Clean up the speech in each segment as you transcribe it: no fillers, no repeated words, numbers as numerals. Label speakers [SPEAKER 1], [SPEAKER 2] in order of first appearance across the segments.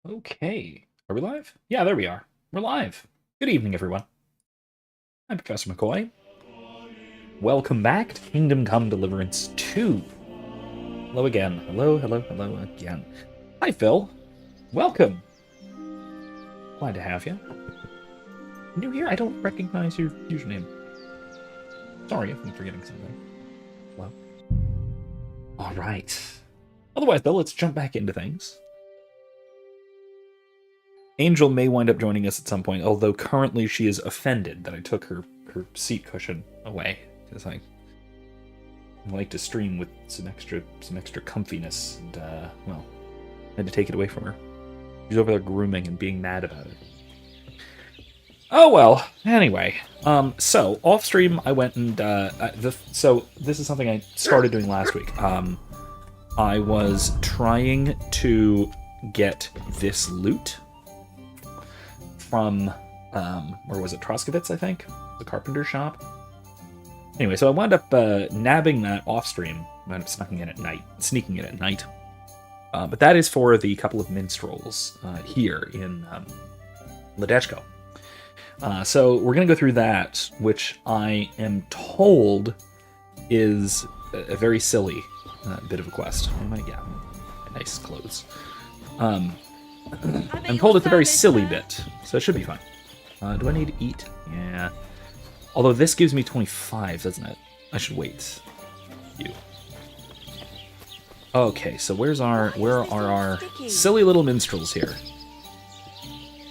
[SPEAKER 1] Okay. Are we live? Yeah, there we are. We're live. Good evening, everyone. I'm Professor McCoy. Welcome back to Kingdom Come Deliverance II. Hello again. Hello, hello, hello again. Hi, Phil. Welcome. Glad to have you. New here? I don't recognize your username. Sorry if I'm forgetting something. Well. Alright. Otherwise, though, let's jump back into things. Angel may wind up joining us at some point, although currently she is offended that I took her seat cushion away, because I like to stream with some extra comfiness, and well, I had to take it away from her. She's over there grooming and being mad about it. Oh well. Anyway, so off stream I went and so this is something I started doing last week. I was trying to get this loot from where was it? Troskowitz, I think, the carpenter shop. Anyway, so I wound up nabbing that off stream. I wound up sneaking it at night. But that is for the couple of minstrels here in Ledechko. So we're going to go through that, which I am told is a very silly bit of a quest. Yeah, nice clothes. I'm told it's a very silly bit, so it should be fun. Do I need to eat? Yeah. Although this gives me 25, doesn't it? I should wait. You. Okay, so where are our silly little minstrels here?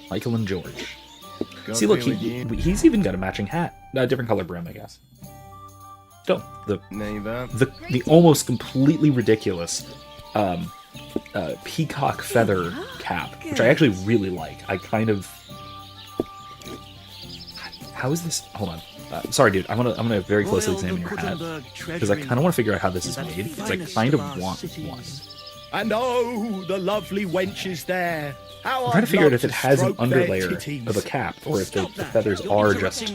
[SPEAKER 1] Michael and George. See, look, he's even got a matching hat. A different color brim, I guess. Still, the almost completely ridiculous peacock feather cap, which I actually really like. I kind of... How is this? Hold on. Sorry, dude. I'm gonna very closely examine your hat because I kind of want to figure out how this is made. Because I kind of want one.
[SPEAKER 2] And oh, the lovely wenches there.
[SPEAKER 1] I'm trying to figure out if it has an underlayer of a cap or if the feathers are just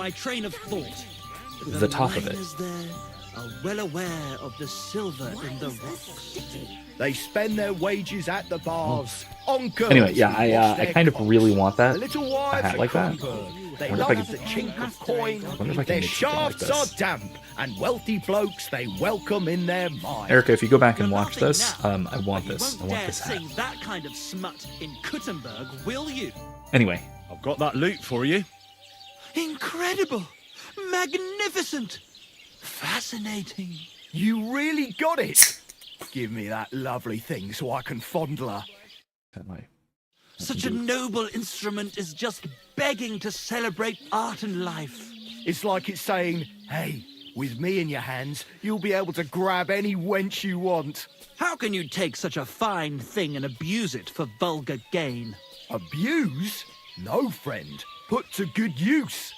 [SPEAKER 1] the top of it.
[SPEAKER 3] Are well aware of the silver in the rocks.
[SPEAKER 2] They spend their wages at the bars.
[SPEAKER 1] Anyway, yeah, I kind of really want that. A hat like that.
[SPEAKER 2] They love the chink of coin. Their shafts are damp, and wealthy blokes they welcome in their minds.
[SPEAKER 1] Erica, if you go back and watch this, I want this. I want this hat.
[SPEAKER 3] Sing that kind of smut in Kuttenberg, will you?
[SPEAKER 1] Anyway,
[SPEAKER 4] I've got that loot for you.
[SPEAKER 3] Incredible, magnificent, fascinating.
[SPEAKER 2] You really got it. Give me that lovely thing so I can fondle her.
[SPEAKER 3] Such a noble instrument is just begging to celebrate art and life.
[SPEAKER 2] It's like it's saying, hey, with me in your hands, you'll be able to grab any wench you want.
[SPEAKER 3] How can you take such a fine thing and abuse it for vulgar gain?
[SPEAKER 2] Abuse? No, friend. Put to good use.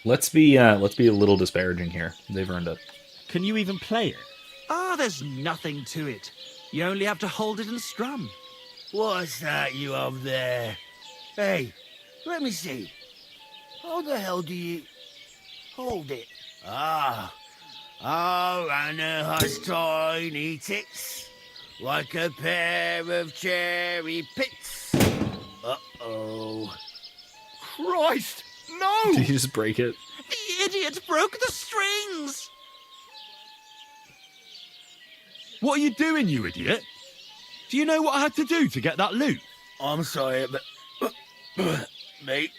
[SPEAKER 1] let's be a little disparaging here. They've earned it.
[SPEAKER 4] Can you even play it?
[SPEAKER 3] Oh, there's nothing to it. You only have to hold it and strum.
[SPEAKER 5] What's that you up there? Hey, let me see. How the hell do you hold it? Ah, Anna has tiny tits, like a pair of cherry pits. Uh-oh.
[SPEAKER 2] Christ, no!
[SPEAKER 1] Did you just break it?
[SPEAKER 3] The idiot broke the strings!
[SPEAKER 4] What are you doing, you idiot? Do you know what I had to do to get that loot?
[SPEAKER 5] I'm sorry, but... mate,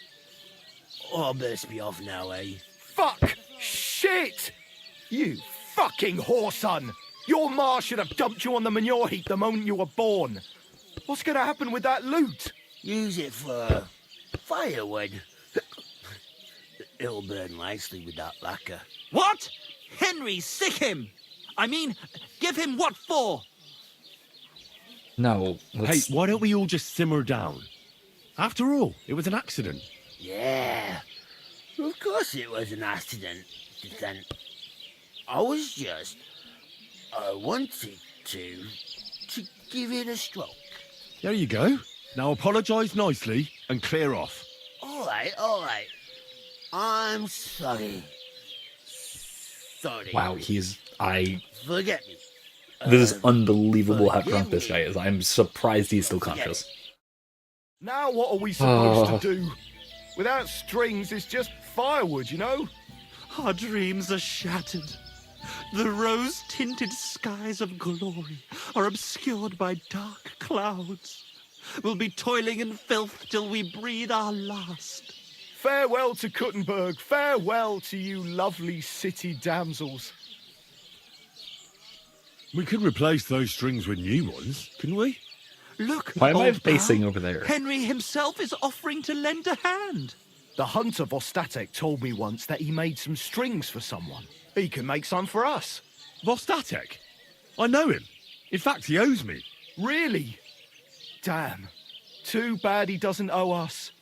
[SPEAKER 5] I best be off now, eh?
[SPEAKER 2] Fuck! Shit! You fucking whoreson! Your ma should have dumped you on the manure heap the moment you were born. What's gonna happen with that loot?
[SPEAKER 5] Use it for firewood. It'll burn nicely with that lacquer.
[SPEAKER 3] What? Henry, sick him! I mean, give him what for?
[SPEAKER 1] No.
[SPEAKER 4] Hey, why don't we all just simmer down? After all, it was an accident.
[SPEAKER 5] Yeah, of course it was an accident. I wanted to give it a stroke.
[SPEAKER 4] There you go. Now apologise nicely and clear off.
[SPEAKER 5] All right. I'm sorry. Sorry.
[SPEAKER 1] Wow,
[SPEAKER 5] Forget me.
[SPEAKER 1] This is unbelievable how drunk this guy is. I'm surprised he's still conscious.
[SPEAKER 2] Now what are we supposed to do? Without strings, it's just firewood, you know?
[SPEAKER 3] Our dreams are shattered. The rose-tinted skies of glory are obscured by dark clouds. We'll be toiling in filth till we breathe our last.
[SPEAKER 2] Farewell to Kuttenberg. Farewell to you lovely city damsels.
[SPEAKER 4] We could replace those strings with new ones, couldn't we?
[SPEAKER 3] Look,
[SPEAKER 1] Why am I
[SPEAKER 3] old
[SPEAKER 1] facing
[SPEAKER 3] pal,
[SPEAKER 1] over there?
[SPEAKER 3] Henry himself is offering to lend a hand.
[SPEAKER 2] The hunter Vostatek told me once that he made some strings for someone. He can make some for us.
[SPEAKER 4] Vostatek? I know him. In fact, he owes me.
[SPEAKER 2] Really? Damn. Too bad he doesn't owe us.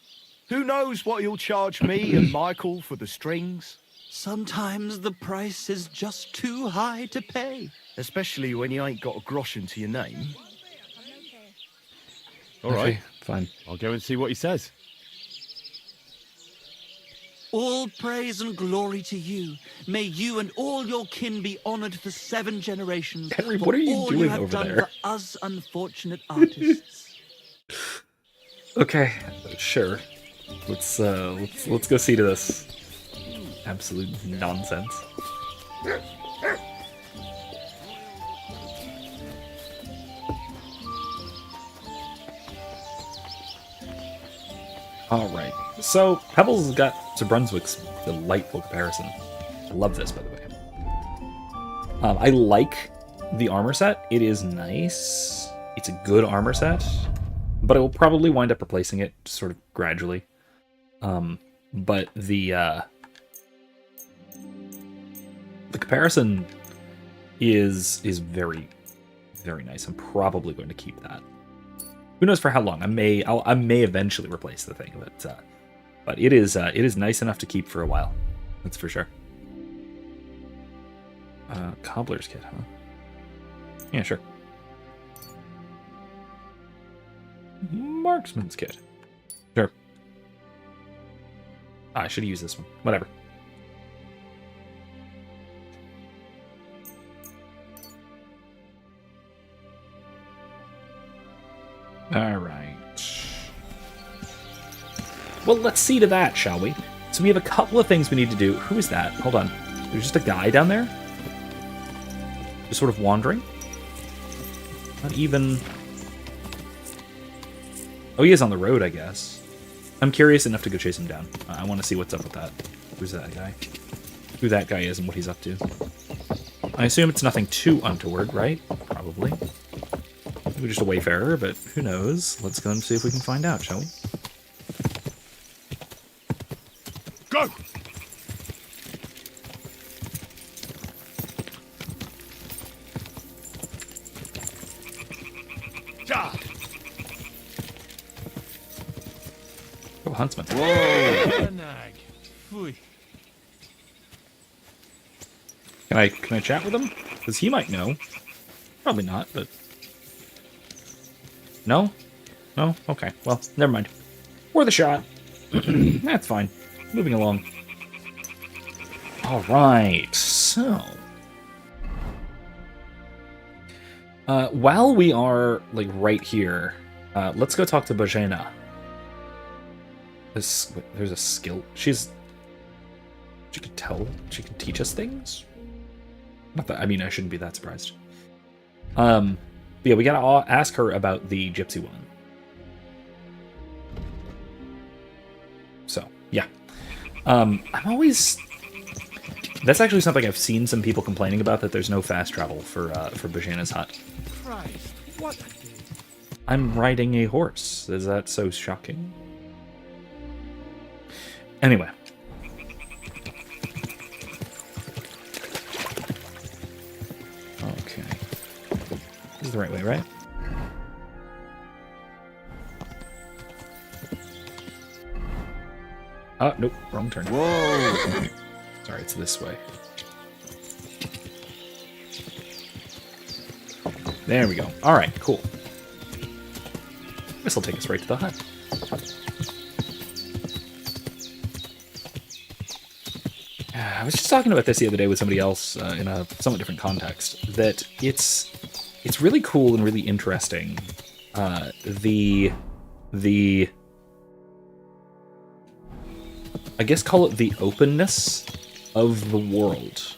[SPEAKER 2] Who knows what he'll charge me and Michael for the strings?
[SPEAKER 3] Sometimes the price is just too high to pay.
[SPEAKER 2] Especially when you ain't got a groschen to your name.
[SPEAKER 4] All right,
[SPEAKER 1] Okay, fine.
[SPEAKER 4] I'll go and see what he says.
[SPEAKER 3] All praise and glory to you. May you and all your kin be honored for 7 generations.
[SPEAKER 1] Henry,
[SPEAKER 3] for
[SPEAKER 1] what are you
[SPEAKER 3] all
[SPEAKER 1] doing
[SPEAKER 3] have
[SPEAKER 1] over
[SPEAKER 3] done
[SPEAKER 1] there?
[SPEAKER 3] for us unfortunate artists.
[SPEAKER 1] Okay, sure. Let's go see to this. Absolute nonsense. Alright, so Pebbles has got Sir Brunswick's delightful comparison. I love this, by the way. I like the armor set. It is nice. It's a good armor set, but I will probably wind up replacing it sort of gradually. But the comparison is very, very nice. I'm probably going to keep that. Who knows for how long? I may eventually replace the thing, but it is nice enough to keep for a while. That's for sure. Cobbler's kit, huh? Yeah, sure. Marksman's kit. Sure. I should have used this one. Whatever. Alright. Well, let's see to that, shall we? So we have a couple of things we need to do. Who is that? Hold on. There's just a guy down there? Just sort of wandering? Not even... Oh, he is on the road, I guess. I'm curious enough to go chase him down. I want to see what's up with that. Who's that guy? Who that guy is and what he's up to. I assume it's nothing too untoward, right? Probably. Maybe just a wayfarer, but who knows? Let's go and see if we can find out, shall we?
[SPEAKER 4] Go! Ja!
[SPEAKER 1] Oh, huntsman.
[SPEAKER 4] Nag. Phew.
[SPEAKER 1] Can I chat with him? Because he might know. Probably not, but... No? No? Okay. Well, never mind. Worth a shot. That's fine. Moving along. Alright, so... while we are, like, right here, let's go talk to Bojena. There's a skill. She could tell. She can teach us things? Not that, I mean, I shouldn't be that surprised. But yeah, we gotta ask her about the gypsy woman. So, yeah. I'm always... That's actually something I've seen some people complaining about, that there's no fast travel for Bojena's hut.
[SPEAKER 2] Christ, what the...
[SPEAKER 1] I'm riding a horse. Is that so shocking? Anyway. Okay. This is the right way, right? Oh, nope. Wrong turn.
[SPEAKER 4] Whoa!
[SPEAKER 1] Sorry, it's this way. There we go. Alright, cool. This will take us right to the hut. I was just talking about this the other day with somebody else in a somewhat different context, that it's it's really cool and really interesting. The I guess call it the openness of the world.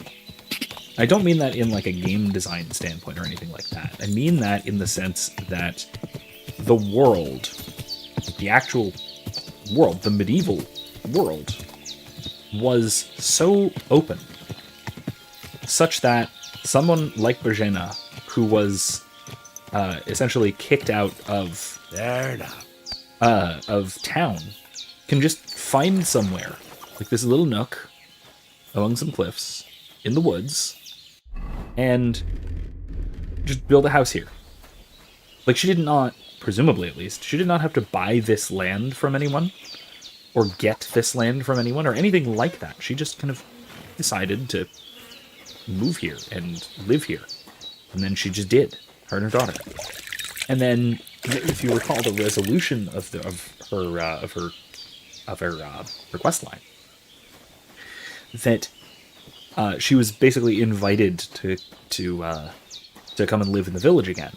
[SPEAKER 1] I don't mean that in like a game design standpoint or anything like that. I mean that in the sense that the world, the actual world, the medieval world, was so open, such that someone like Bergena, who was essentially kicked out of town, can just find somewhere, like this little nook among some cliffs in the woods, and just build a house here. Like, she did not, presumably at least, she did not have to buy this land from anyone, or get this land from anyone, or anything like that. She just kind of decided to move here and live here. And then she just did, her and her daughter. And then, if you recall the resolution of her quest line, that she was basically invited to come and live in the village again.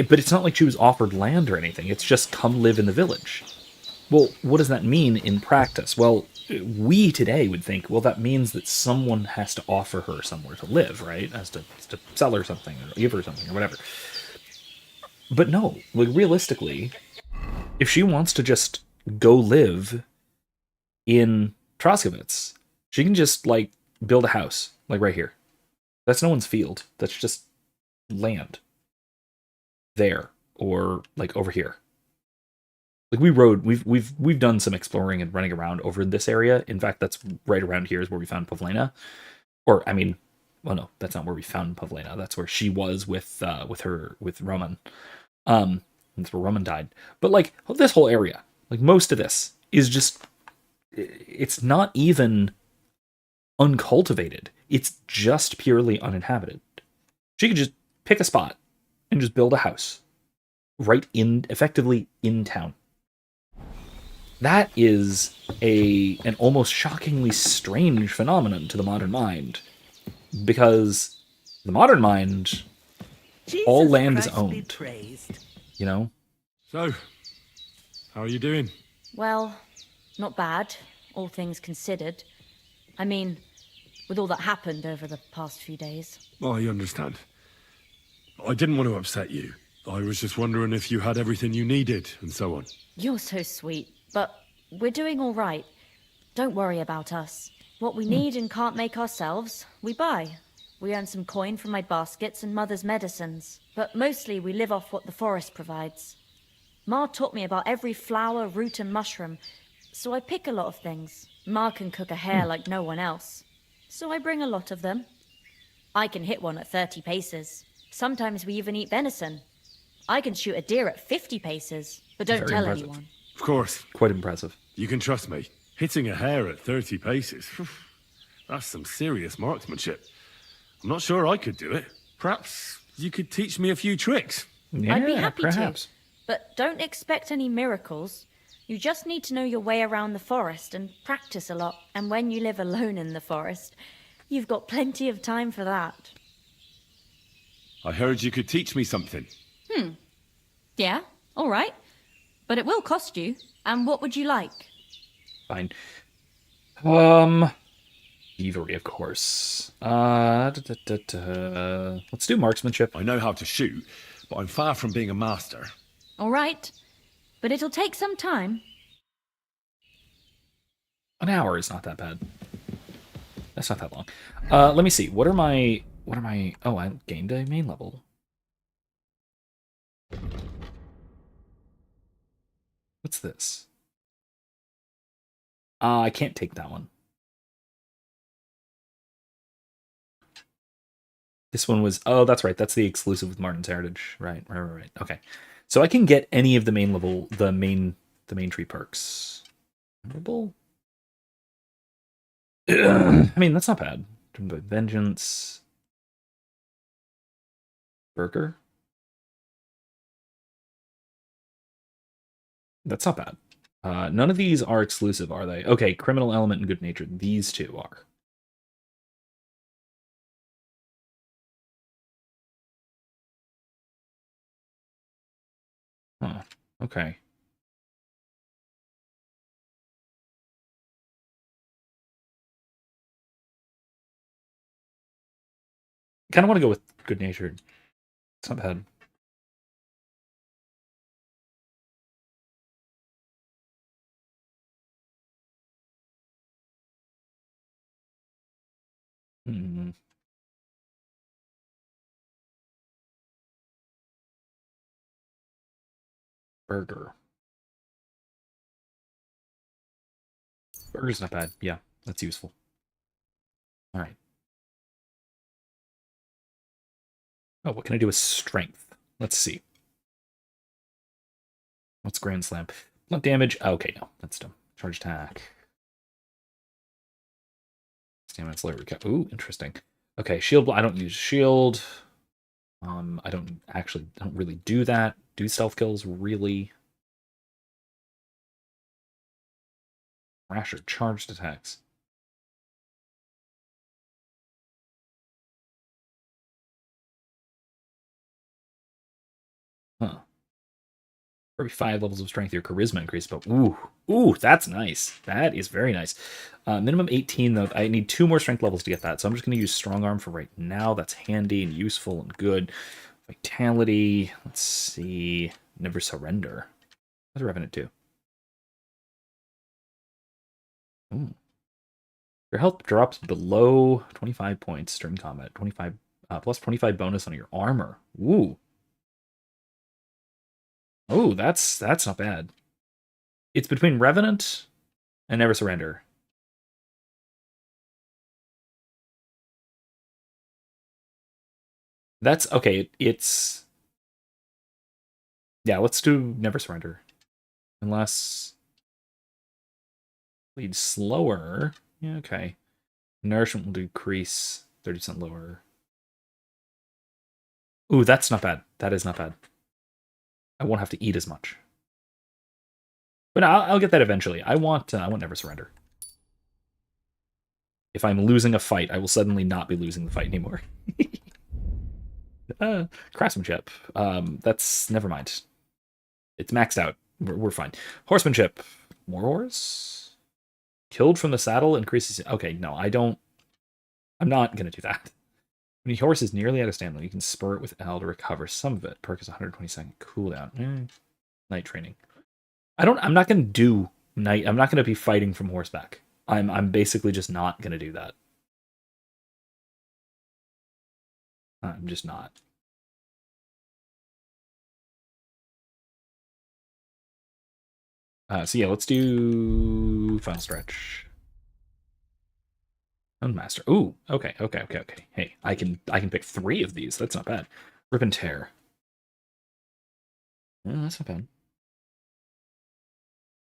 [SPEAKER 1] But it's not like she was offered land or anything. It's just come live in the village. Well, what does that mean in practice? Well, we today would think, well, that means that someone has to offer her somewhere to live, right? Has to sell her something or give her something or whatever. But no, like, realistically, if she wants to just go live in Troskowitz, she can just, like, build a house, like right here. That's no one's field. That's just land. There, or like over here. Like, we've done some exploring and running around over this area. In fact, that's right around here is where we found Pavlena. Or, I mean, well, no, that's not where we found Pavlena. That's where she was with Roman. That's where Roman died. But like, this whole area, like, most of this is just, it's not even uncultivated. It's just purely uninhabited. She could just pick a spot and just build a house effectively in town. That is an almost shockingly strange phenomenon to the modern mind, because the modern mind, all land is owned. You know?
[SPEAKER 4] So, how are you doing?
[SPEAKER 6] Well, not bad, all things considered. I mean, with all that happened over the past few days.
[SPEAKER 4] I understand. I didn't want to upset you. I was just wondering if you had everything you needed, and so on.
[SPEAKER 6] You're so sweet, but we're doing all right. Don't worry about us. What we need and can't make ourselves, we buy. We earn some coin from my baskets and Mother's medicines, but mostly we live off what the forest provides. Ma taught me about every flower, root and mushroom, so I pick a lot of things. Ma can cook a hare like no one else, so I bring a lot of them. I can hit one at 30 paces. Sometimes we even eat venison. I can shoot a deer at 50 paces, but don't
[SPEAKER 1] Very
[SPEAKER 6] tell
[SPEAKER 1] impressive.
[SPEAKER 6] anyone.
[SPEAKER 4] Of course.
[SPEAKER 1] Quite impressive.
[SPEAKER 4] You can trust me. Hitting a hare at 30 paces, that's some serious marksmanship. I'm not sure I could do it. Perhaps you could teach me a few tricks.
[SPEAKER 1] Yeah,
[SPEAKER 6] I'd be happy
[SPEAKER 1] perhaps.
[SPEAKER 6] to, but don't expect any miracles. You just need to know your way around the forest and practice a lot. And when you live alone in the forest, you've got plenty of time for that.
[SPEAKER 4] I heard you could teach me something.
[SPEAKER 6] Yeah, all right. But it will cost you. And what would you like?
[SPEAKER 1] Fine. Thievery, of course. Let's do marksmanship.
[SPEAKER 4] I know how to shoot, but I'm far from being a master.
[SPEAKER 6] All right. But it'll take some time.
[SPEAKER 1] An hour is not that bad. That's not that long. Let me see. What are my... Oh, I gained a main level. What's this? I can't take that one. This one was... Oh, that's right. That's the exclusive with Martin's Heritage. Right. Okay. So I can get any of the main level... The main tree perks. Memorable? I mean, that's not bad. Vengeance... Burger? That's not bad. None of these are exclusive, are they? Okay, Criminal Element and Good Nature. These two are. Huh. Okay. Kind of want to go with good natured. It's not bad. Hmm. Burger. Burger's not bad. Yeah, that's useful. All right. Oh, what can I do with strength? Let's see. What's Grand Slam? Not damage. Oh, okay, no, that's dumb. Charge attack. Stamina slower. Ooh, interesting. Okay, shield. I don't use shield. I don't really do that. Do stealth kills really? Rasher charged attacks. Huh. 35 levels of strength, your charisma increase, but ooh, that's nice. That is very nice. Minimum 18, though. I need 2 more strength levels to get that, so I'm just going to use strong arm for right now. That's handy and useful and good. Vitality, let's see. Never surrender. What's Revenant do? Ooh. Your health drops below 25 points during combat. 25 plus 25 bonus on your armor. Ooh. Oh, that's not bad. It's between Revenant and Never Surrender. That's okay. It's yeah. Let's do Never Surrender, unless lead slower. Yeah, okay. Nourishment will decrease 30% lower. Ooh, that's not bad. That is not bad. I won't have to eat as much. But I'll get that eventually. I want Never Surrender. If I'm losing a fight, I will suddenly not be losing the fight anymore. Craftsmanship. That's never mind. It's maxed out. We're fine. Horsemanship. More horse? Killed from the saddle increases. Okay, no, I don't. I'm not gonna do that. When your horse is nearly out of stamina, you can spur it with L to recover some of it. Perk is 120-second cooldown. Night training. I'm not gonna do night. I'm not gonna be fighting from horseback. I'm basically just not gonna do that. I'm just not. So yeah, let's do final stretch. Unmaster. Ooh, okay. Hey, I can pick 3 of these. That's not bad. Rip and tear. That's not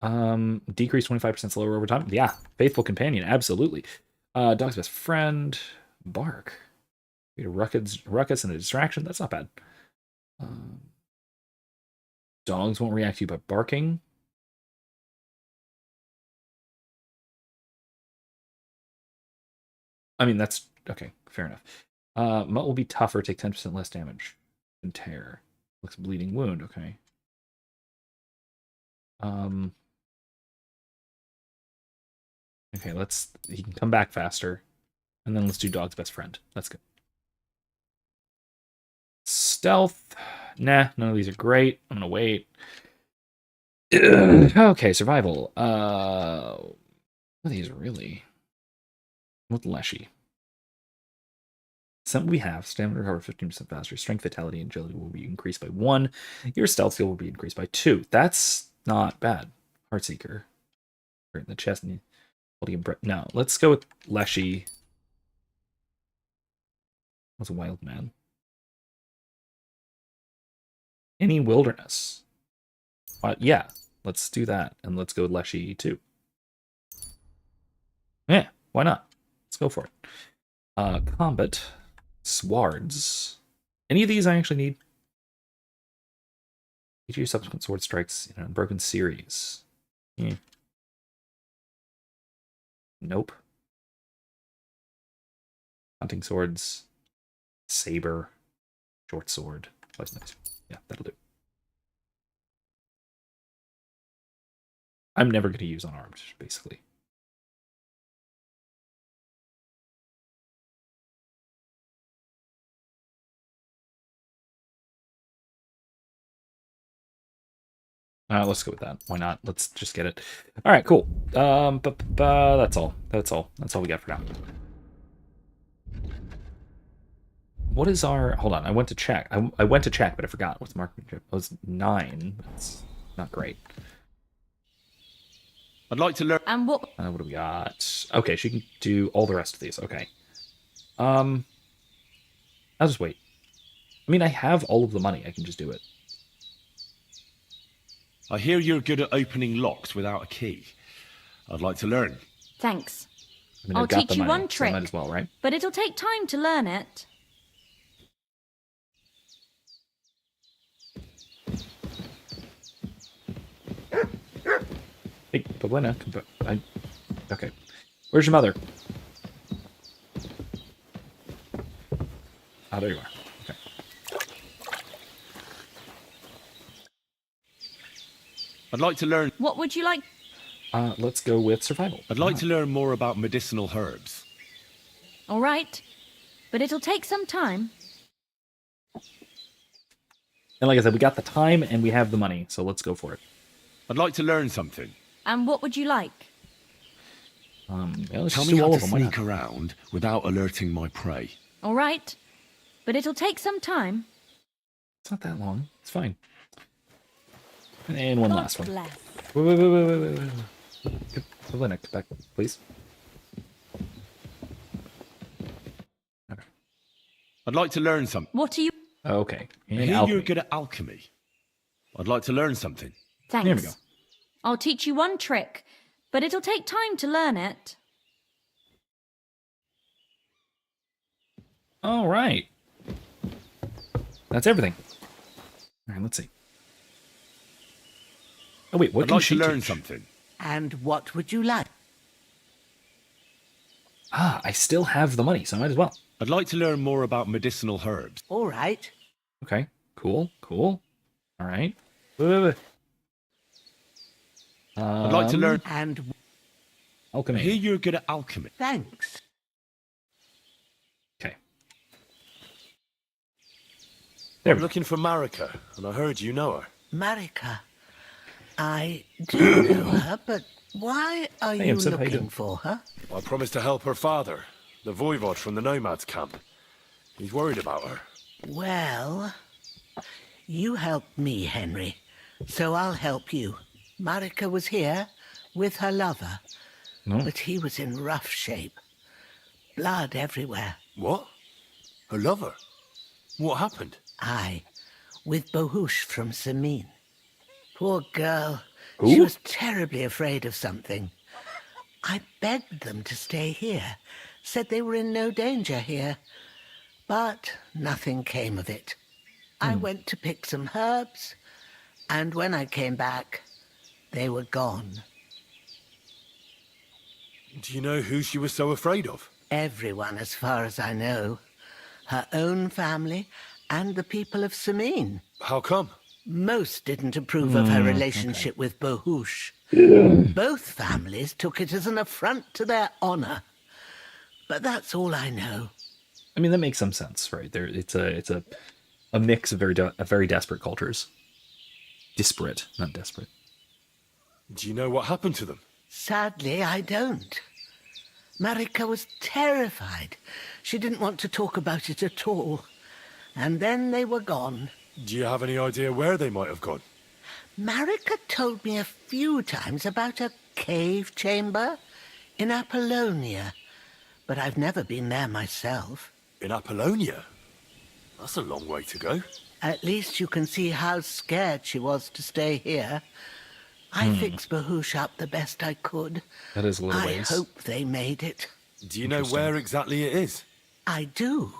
[SPEAKER 1] bad. Decrease 25% slower over time. Yeah, faithful companion, absolutely. Dog's best friend, bark. A ruckus and a distraction. That's not bad. Um, dogs won't react to you by barking. I mean, that's okay. Fair enough. Mutt will be tougher. Take 10% less damage. And tear. Looks bleeding wound. Okay. Um. Okay. He can come back faster, and then let's do dog's best friend. That's good. Stealth. Nah, none of these are great. I'm gonna wait. Okay, survival. What are these really? With Leshy. Some we have. Stamina recover 15% faster. Strength, vitality, and agility will be increased by 1. Your stealth skill will be increased by 2. That's not bad. Heartseeker. Right in the chest. And holding a breath. No, let's go with Leshy. What's a wild man? Any wilderness. Yeah, let's do that. And let's go with Leshy too. Yeah, why not? Let's go for it. Combat. Swords. Any of these I actually need? Each of your subsequent sword strikes in an unbroken series. Nope. Hunting swords. Saber. Short sword. That's nice. Yeah, that'll do. I'm never going to use unarmed, basically. Let's go with that. Why not? Let's just get it. All right, cool. That's all. That's all. That's all we got for now. What is our... Hold on, I went to check. I went to check, but I forgot. What's marksmanship? It was 9. That's not great.
[SPEAKER 3] I'd like to learn.
[SPEAKER 6] And what?
[SPEAKER 1] What do we got? Okay, she can do all the rest of these. Okay. I'll just wait. I mean, I have all of the money. I can just do it.
[SPEAKER 4] I hear you're good at opening locks without a key. I'd like to learn.
[SPEAKER 6] Thanks.
[SPEAKER 1] I mean,
[SPEAKER 6] I'll
[SPEAKER 1] I've got
[SPEAKER 6] teach
[SPEAKER 1] the
[SPEAKER 6] you
[SPEAKER 1] money,
[SPEAKER 6] one
[SPEAKER 1] so I
[SPEAKER 6] trick.
[SPEAKER 1] might as well, right?
[SPEAKER 6] But it'll take time to learn it.
[SPEAKER 1] Hey, Paulina, okay. Where's your mother? Ah, there you are. Okay.
[SPEAKER 4] I'd like to learn.
[SPEAKER 6] What would you like?
[SPEAKER 1] Let's go with survival.
[SPEAKER 4] I'd like to learn more about medicinal herbs.
[SPEAKER 6] All right. But it'll take some time.
[SPEAKER 1] And like I said, we got the time and we have the money, so let's go for it.
[SPEAKER 4] I'd like to learn something.
[SPEAKER 6] And what would you like?
[SPEAKER 1] Yeah, let's
[SPEAKER 4] Tell
[SPEAKER 1] just
[SPEAKER 4] me
[SPEAKER 1] do
[SPEAKER 4] how
[SPEAKER 1] all
[SPEAKER 4] to
[SPEAKER 1] of them. Why
[SPEAKER 4] sneak
[SPEAKER 1] not?
[SPEAKER 4] around without alerting my prey.
[SPEAKER 6] All right. But it'll take some time.
[SPEAKER 1] It's not that long. It's fine. And one
[SPEAKER 6] God
[SPEAKER 1] last one.
[SPEAKER 6] bless.
[SPEAKER 1] Wait. Paulina, come back, please. Okay.
[SPEAKER 4] I'd like to learn something.
[SPEAKER 6] What are you?
[SPEAKER 1] Okay.
[SPEAKER 4] I
[SPEAKER 1] And
[SPEAKER 4] hear
[SPEAKER 1] alchemy.
[SPEAKER 4] you're good at alchemy. I'd like to learn something.
[SPEAKER 6] Thanks.
[SPEAKER 1] There we go.
[SPEAKER 6] I'll teach you one trick, but it'll take time to learn it.
[SPEAKER 1] All right. That's everything. All right, let's see. Oh wait, what
[SPEAKER 4] I'd
[SPEAKER 1] can
[SPEAKER 4] like
[SPEAKER 1] she
[SPEAKER 4] to learn
[SPEAKER 1] teach?
[SPEAKER 4] something.
[SPEAKER 5] And what would you like?
[SPEAKER 1] Ah, I still have the money, so I might as well.
[SPEAKER 4] I'd like to learn more about medicinal herbs.
[SPEAKER 5] All right.
[SPEAKER 1] Okay, cool. All right. Wait.
[SPEAKER 4] I'd like to learn.
[SPEAKER 5] And
[SPEAKER 4] I
[SPEAKER 1] Alchemy.
[SPEAKER 4] hear you're good at alchemy.
[SPEAKER 5] thanks.
[SPEAKER 1] Okay. There
[SPEAKER 7] I'm
[SPEAKER 1] we go.
[SPEAKER 7] looking for Marika, and I heard you know her.
[SPEAKER 5] Marika. I do know her, but why are
[SPEAKER 1] Hey,
[SPEAKER 5] you
[SPEAKER 1] Imson, how you
[SPEAKER 5] looking
[SPEAKER 1] doing?
[SPEAKER 5] for her?
[SPEAKER 7] I promised to help her father, the voivod from the nomads camp. He's worried about her.
[SPEAKER 5] Well, you helped me, Henry, so I'll help you. Marika was here with her lover,
[SPEAKER 1] No.
[SPEAKER 5] but he was in rough shape. Blood everywhere.
[SPEAKER 7] What? Her lover? What happened?
[SPEAKER 5] Aye, with Bohush from Samin. Poor girl.
[SPEAKER 1] Who?
[SPEAKER 5] She was terribly afraid of something. I begged them to stay here, said they were in no danger here, but nothing came of it. I went to pick some herbs, and when I came back, they were gone.
[SPEAKER 7] Do you know who she was so afraid of?
[SPEAKER 5] Everyone, as far as I know. Her own family and the people of Samin.
[SPEAKER 7] How come?
[SPEAKER 5] Most didn't approve of her relationship with Bohush. Both families took it as an affront to their honor. But that's all I know.
[SPEAKER 1] I mean, that makes some sense, right? There, it's a mix of very desperate cultures. Disparate, not desperate.
[SPEAKER 7] Do you know what happened to them?
[SPEAKER 5] Sadly, I don't. Marika was terrified. She didn't want to talk about it at all. And then they were gone.
[SPEAKER 7] Do you have any idea where they might have gone?
[SPEAKER 5] Marika told me a few times about a cave chamber in Apollonia, but I've never been there myself.
[SPEAKER 7] In Apollonia? That's a long way to go.
[SPEAKER 5] At least you can see how scared she was to stay here. I fixed Bahush up the best I could.
[SPEAKER 1] That is a little
[SPEAKER 5] I
[SPEAKER 1] ways.
[SPEAKER 5] hope they made it.
[SPEAKER 7] Do you know where exactly it is?
[SPEAKER 5] I do.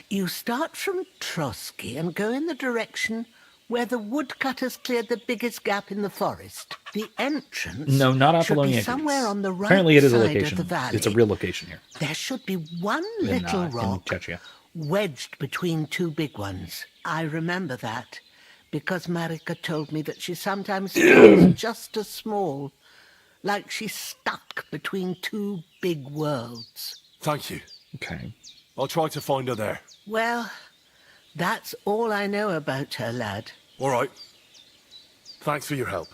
[SPEAKER 5] You start from Trotsky and go in the direction where the woodcutters cleared the biggest gap in the forest. The entrance
[SPEAKER 1] No, not
[SPEAKER 5] should
[SPEAKER 1] Apollonia.
[SPEAKER 5] be somewhere on the right
[SPEAKER 1] Apparently, it is a
[SPEAKER 5] side
[SPEAKER 1] location.
[SPEAKER 5] of the valley.
[SPEAKER 1] It's a real location here
[SPEAKER 5] There should be one
[SPEAKER 1] in
[SPEAKER 5] little rock
[SPEAKER 1] Chechnya.
[SPEAKER 5] wedged between two big ones. I remember that
[SPEAKER 8] because Marika told me that she sometimes feels just as small, like she's stuck between two big worlds.
[SPEAKER 7] Thank you.
[SPEAKER 1] Okay.
[SPEAKER 7] I'll try to find her there.
[SPEAKER 8] Well, that's all I know about her, lad.
[SPEAKER 7] All right. Thanks for your help.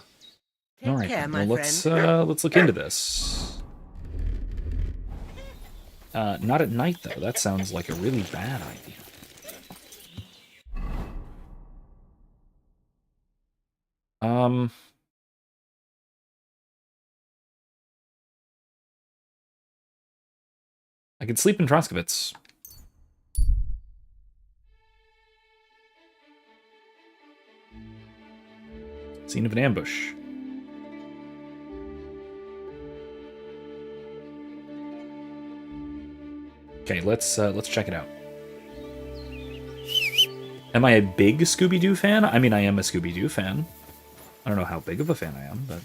[SPEAKER 8] Take
[SPEAKER 1] All right.
[SPEAKER 8] care,
[SPEAKER 1] Then.
[SPEAKER 8] my
[SPEAKER 1] Well,
[SPEAKER 8] friend.
[SPEAKER 1] let's look into this. Not at night though. That sounds like a really bad idea. I could sleep in Troskovitz. Scene of an ambush. Okay, let's check it out. Am I a big Scooby-Doo fan? I mean, I am a Scooby-Doo fan. I don't know how big of a fan I am, but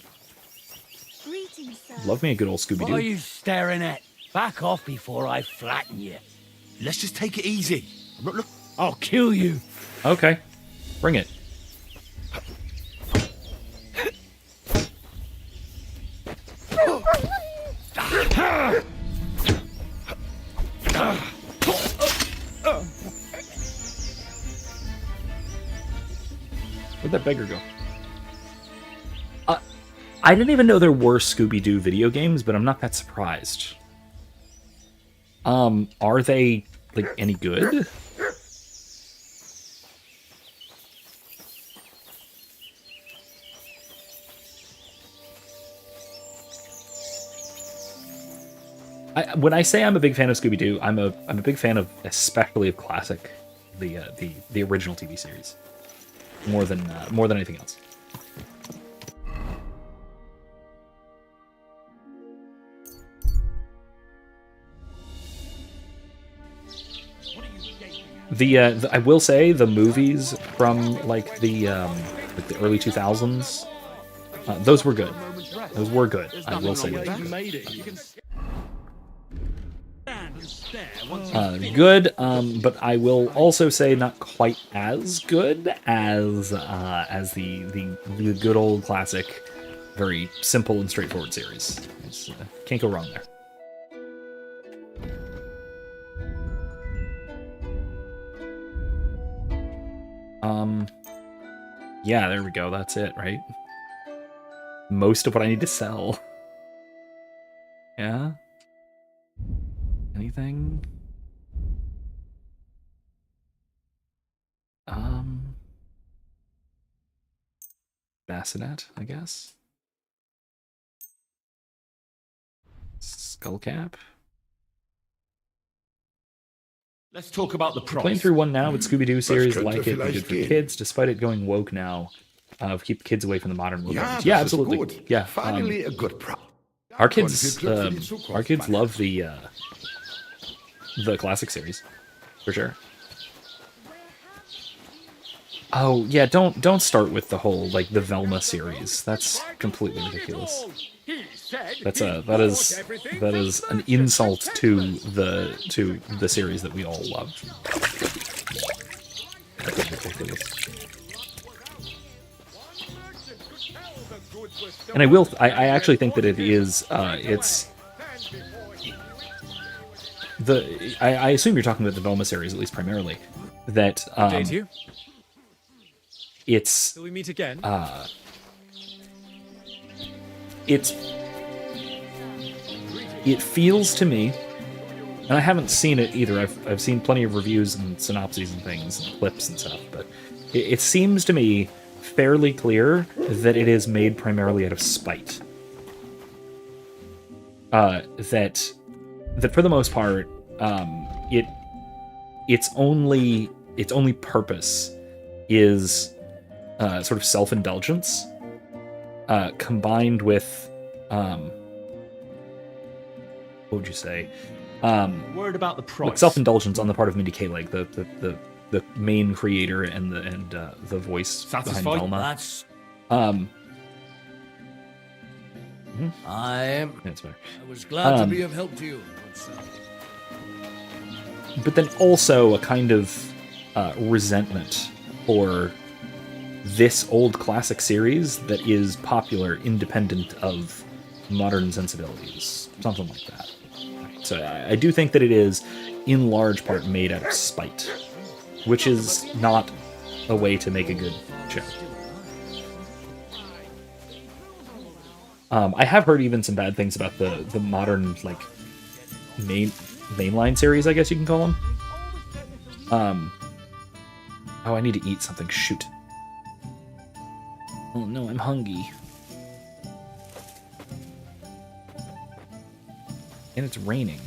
[SPEAKER 1] love me a good old Scooby-Doo.
[SPEAKER 5] What are you staring at? Back off before I flatten you.
[SPEAKER 2] Let's just take it easy. Look,
[SPEAKER 5] I'll kill you.
[SPEAKER 1] Okay, bring it. Where'd that beggar go? I didn't even know there were Scooby-Doo video games, but I'm not that surprised. Are they, like, any good? When I say I'm a big fan of Scooby-Doo, I'm a big fan of, especially of classic, the original TV series, more than anything else. I will say the movies from like the early 2000s, those were good. Those were good. I will say that. Good, but I will also say not quite as good as the good old classic, very simple and straightforward series. Can't go wrong there. Yeah, there we go. That's it, right? Most of what I need to sell. Yeah? Anything? Bassinet, I guess. Skullcap.
[SPEAKER 2] let's talk about the price.
[SPEAKER 1] Playing through one now with Scooby-Doo series,
[SPEAKER 7] good
[SPEAKER 1] like
[SPEAKER 7] to
[SPEAKER 1] it,
[SPEAKER 7] feel
[SPEAKER 1] good for
[SPEAKER 7] like
[SPEAKER 1] kids, despite it going woke now. Keep kids away from the modern movies.
[SPEAKER 7] Yeah,
[SPEAKER 1] Yeah,
[SPEAKER 7] this is
[SPEAKER 1] absolutely.
[SPEAKER 7] good.
[SPEAKER 1] Yeah,
[SPEAKER 7] Finally, a good price.
[SPEAKER 1] our kids love the classic series, for sure. Oh yeah, don't start with the whole like the Velma series. That's completely ridiculous. That is an insult to the series that we all love. That's ridiculous. And I actually think that it is it's I assume you're talking about the Velma series, at least primarily. That it's
[SPEAKER 9] Till we meet again.
[SPEAKER 1] It feels to me, and I haven't seen it either. I've seen plenty of reviews and synopses and things and clips and stuff, but it seems to me fairly clear that it is made primarily out of spite. That for the most part, its only purpose is sort of self-indulgence, combined with what would you say?
[SPEAKER 2] Word about the price.
[SPEAKER 1] Like self-indulgence on the part of Mindy Kaling, the main creator and the voice behind Velma.
[SPEAKER 5] That's...
[SPEAKER 1] I
[SPEAKER 5] was glad to be of help to you.
[SPEAKER 1] But then also a kind of resentment for this old classic series that is popular independent of modern sensibilities. Something like that. So I do think that it is, in large part, made out of spite, which is not a way to make a good show. I have heard even some bad things about the modern, like, mainline series, I guess you can call them. Oh, I need to eat something. Shoot. Oh no, I'm hungry. And it's raining.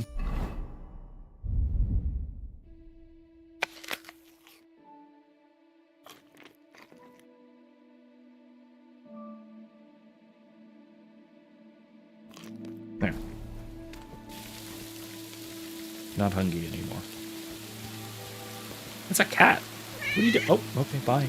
[SPEAKER 1] There. Not hungry anymore. It's a cat. What do you do? Oh, okay, bye.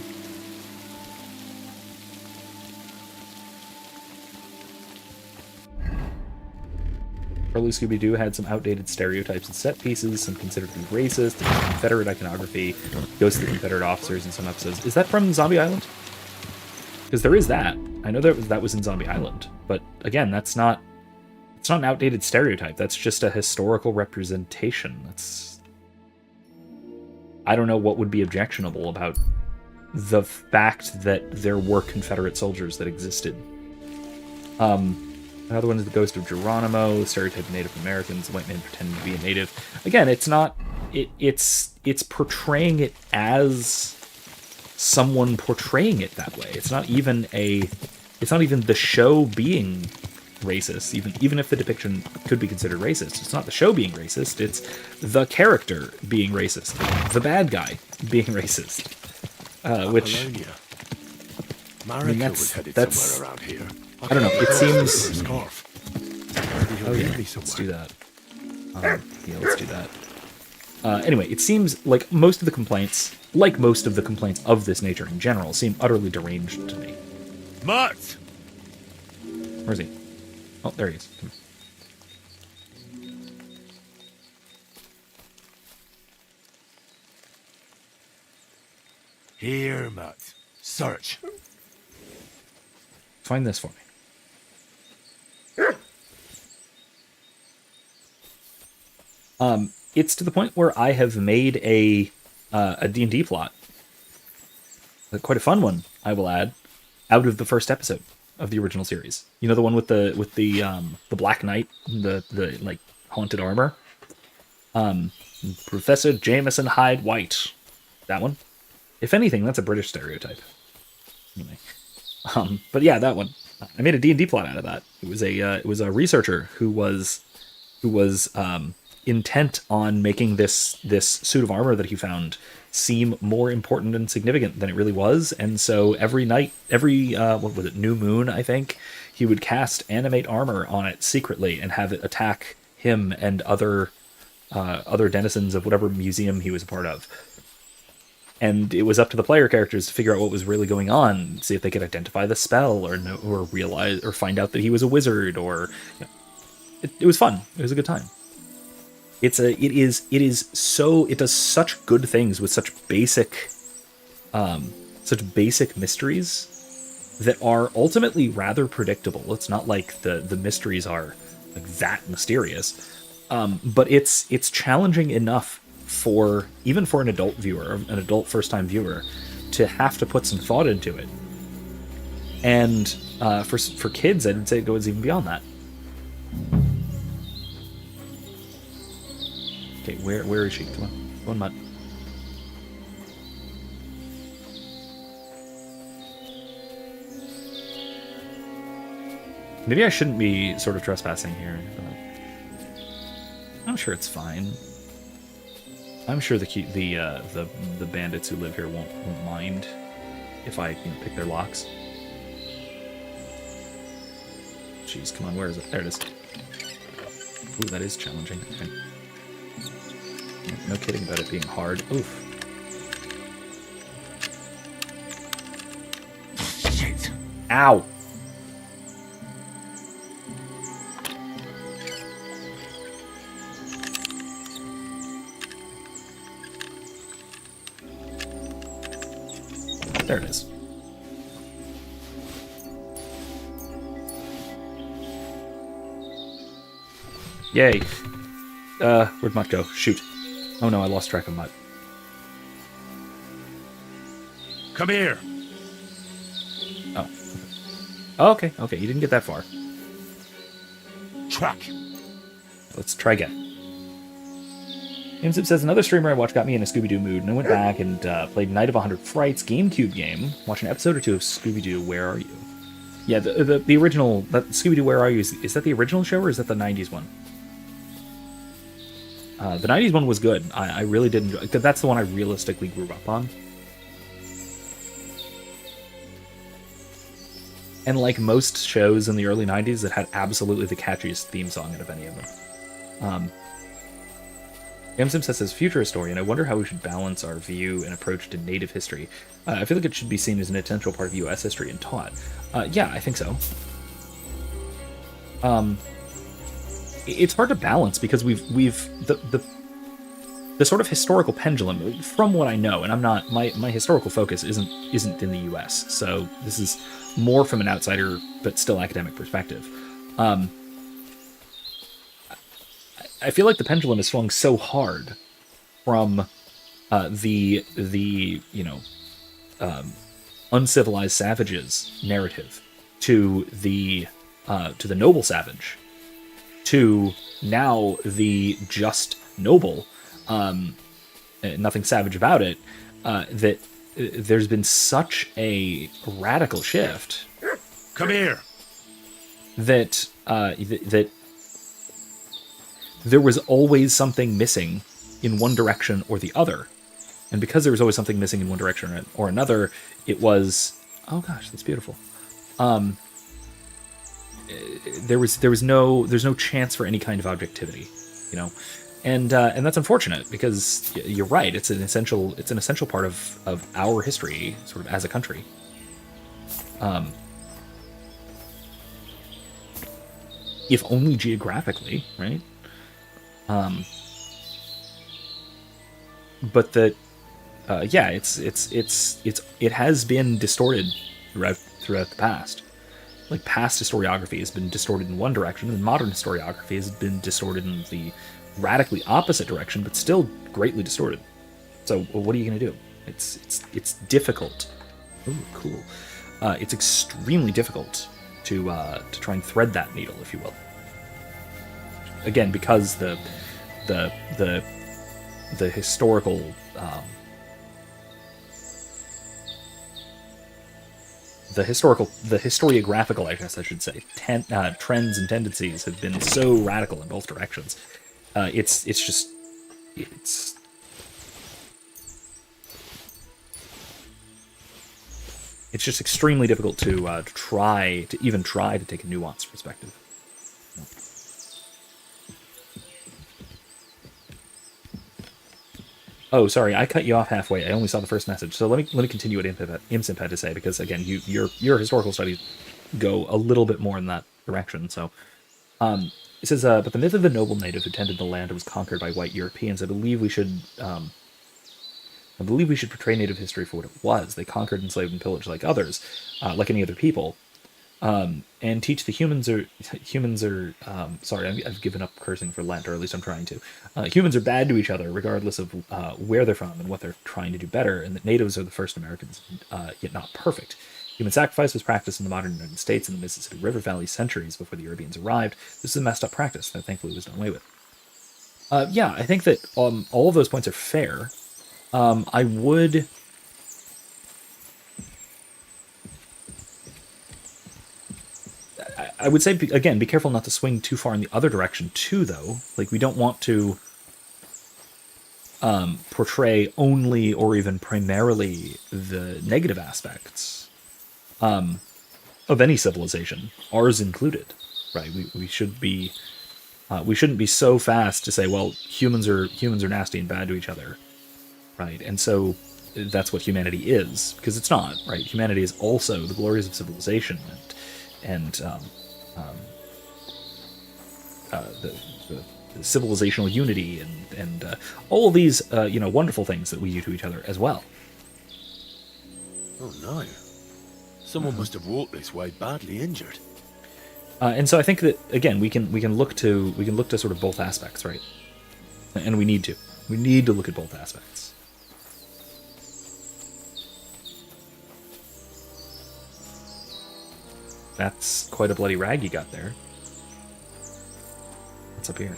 [SPEAKER 1] Early Scooby-Doo had some outdated stereotypes and set pieces, some considered to be racist, Confederate iconography, ghosts of the Confederate officers in some episodes. Is that from Zombie Island? Because there is that. I know that was in Zombie Island, but again, it's not an outdated stereotype. That's just a historical representation. I don't know what would be objectionable about the fact that there were Confederate soldiers that existed. Another one is the Ghost of Geronimo, stereotype of Native Americans, white man pretending to be a native. Again, it's not. It's portraying it as someone portraying it that way. It's not even the show being racist. Even if the depiction could be considered racist, it's not the show being racist. It's the character being racist, the bad guy being racist. Which
[SPEAKER 7] Marika was headed somewhere around here.
[SPEAKER 1] I don't know. It seems.
[SPEAKER 7] Oh
[SPEAKER 1] yeah, let's do that. Yeah, let's do that. Anyway, it seems like most of the complaints of this nature in general, seem utterly deranged to me.
[SPEAKER 7] Mutt!
[SPEAKER 1] Where's he? Oh, there he is. Come here.
[SPEAKER 7] Here, Mutt. Search.
[SPEAKER 1] Find this for me. It's to the point where I have made a D&D plot, quite a fun one, I will add, out of the first episode of the original series. You know, the one with the Black Knight, the like haunted armor. Professor Jameson Hyde White, that one. If anything, that's a British stereotype. Anyway, but yeah, that one. I made a D&D plot out of that. It was a researcher who was intent on making this suit of armor that he found seem more important and significant than it really was, and so every night, what was it, new moon, I think, he would cast animate armor on it secretly and have it attack him and other denizens of whatever museum he was a part of. And it was up to the player characters to figure out what was really going on, see if they could identify the spell or realize or find out that he was a wizard, or it was fun. It was a good time. It does such good things with such basic mysteries that are ultimately rather predictable. It's not like the mysteries are like that mysterious, but it's challenging enough even for an adult viewer, an adult first-time viewer, to have to put some thought into it. And for kids, I'd say it goes even beyond that. Okay, where is she? Come on, Mutt. Maybe I shouldn't be sort of trespassing here, but I'm sure it's fine. I'm sure the bandits who live here won't mind if I pick their locks. Jeez, come on, where is it? There it is. Ooh, that is challenging. Okay. No kidding about it being hard. Oof.
[SPEAKER 5] Shit.
[SPEAKER 1] Ow! There it is. Yay. Where'd Mutt go? Shoot. Oh no, I lost track of Mutt.
[SPEAKER 4] Come here.
[SPEAKER 1] Oh. Oh, okay, okay, you didn't get that far.
[SPEAKER 4] Track.
[SPEAKER 1] Let's try again. Imsip says, another streamer I watched got me in a Scooby-Doo mood, and I went back and played Night of 100 Frights GameCube game, watched an episode or two of Scooby-Doo, Where Are You? Yeah, the original, that Scooby-Doo, Where Are You, is that the original show, or is that the 90s one? The 90s one was good. I really did enjoy it, because that's the one I realistically grew up on. And like most shows in the early 90s, it had absolutely the catchiest theme song out of any of them. Gamsim says, future historian, I wonder how we should balance our view and approach to native history. I feel like it should be seen as an essential part of U.S. history and taught. Yeah, I think so. It's hard to balance because the sort of historical pendulum, from what I know, and I'm not, my historical focus isn't in the U.S., so this is more from an outsider but still academic perspective. I feel like the pendulum has swung so hard from the uncivilized savages narrative to the noble savage to now the just noble, nothing savage about it, that there's been such a radical shift.
[SPEAKER 4] Come here.
[SPEAKER 1] That there was always something missing in one direction or the other. And because there was always something missing in one direction or another, it was, oh gosh, that's beautiful. There's no chance for any kind of objectivity, and that's unfortunate because you're right. It's an essential part of our history, sort of as a country. If only geographically, right? But that, yeah, it has been distorted throughout the past. Like, past historiography has been distorted in one direction, and modern historiography has been distorted in the radically opposite direction, but still greatly distorted. So, what are you going to do? It's difficult. Ooh, cool. It's extremely difficult to try and thread that needle, if you will. Again, because the historical the historiographical, I guess I should say, trends and tendencies have been so radical in both directions. It's just extremely difficult to try to take a nuanced perspective. Oh, sorry, I cut you off halfway. I only saw the first message, so let me continue what Imsimp had to say, because again, your historical studies go a little bit more in that direction. So, it says, but the myth of the noble native who tended the land and was conquered by white Europeans. I believe we should portray native history for what it was. They conquered, enslaved, and pillaged like others, like any other people. And teach the humans are sorry, I've given up cursing for Lent, or at least I'm trying to. Humans are bad to each other, regardless of where they're from and what they're trying to do better, and that natives are the first Americans, yet not perfect. Human sacrifice was practiced in the modern United States and the Mississippi River Valley centuries before the Europeans arrived. This is a messed up practice that thankfully was done away with. Yeah, I think that all of those points are fair. I would say, again, be careful not to swing too far in the other direction, too, though. Like, we don't want to portray only or even primarily the negative aspects of any civilization, ours included, right? We shouldn't be so fast to say, well, humans are nasty and bad to each other, right? And so that's what humanity is, because it's not, right? Humanity is also the glories of civilization and the civilizational unity and all of these wonderful things that we do to each other as well.
[SPEAKER 7] Oh no. Someone must have walked this way badly injured.
[SPEAKER 1] And so I think that again we can look to sort of both aspects, right? And we need to look at both aspects. That's quite a bloody rag you got there. What's up here?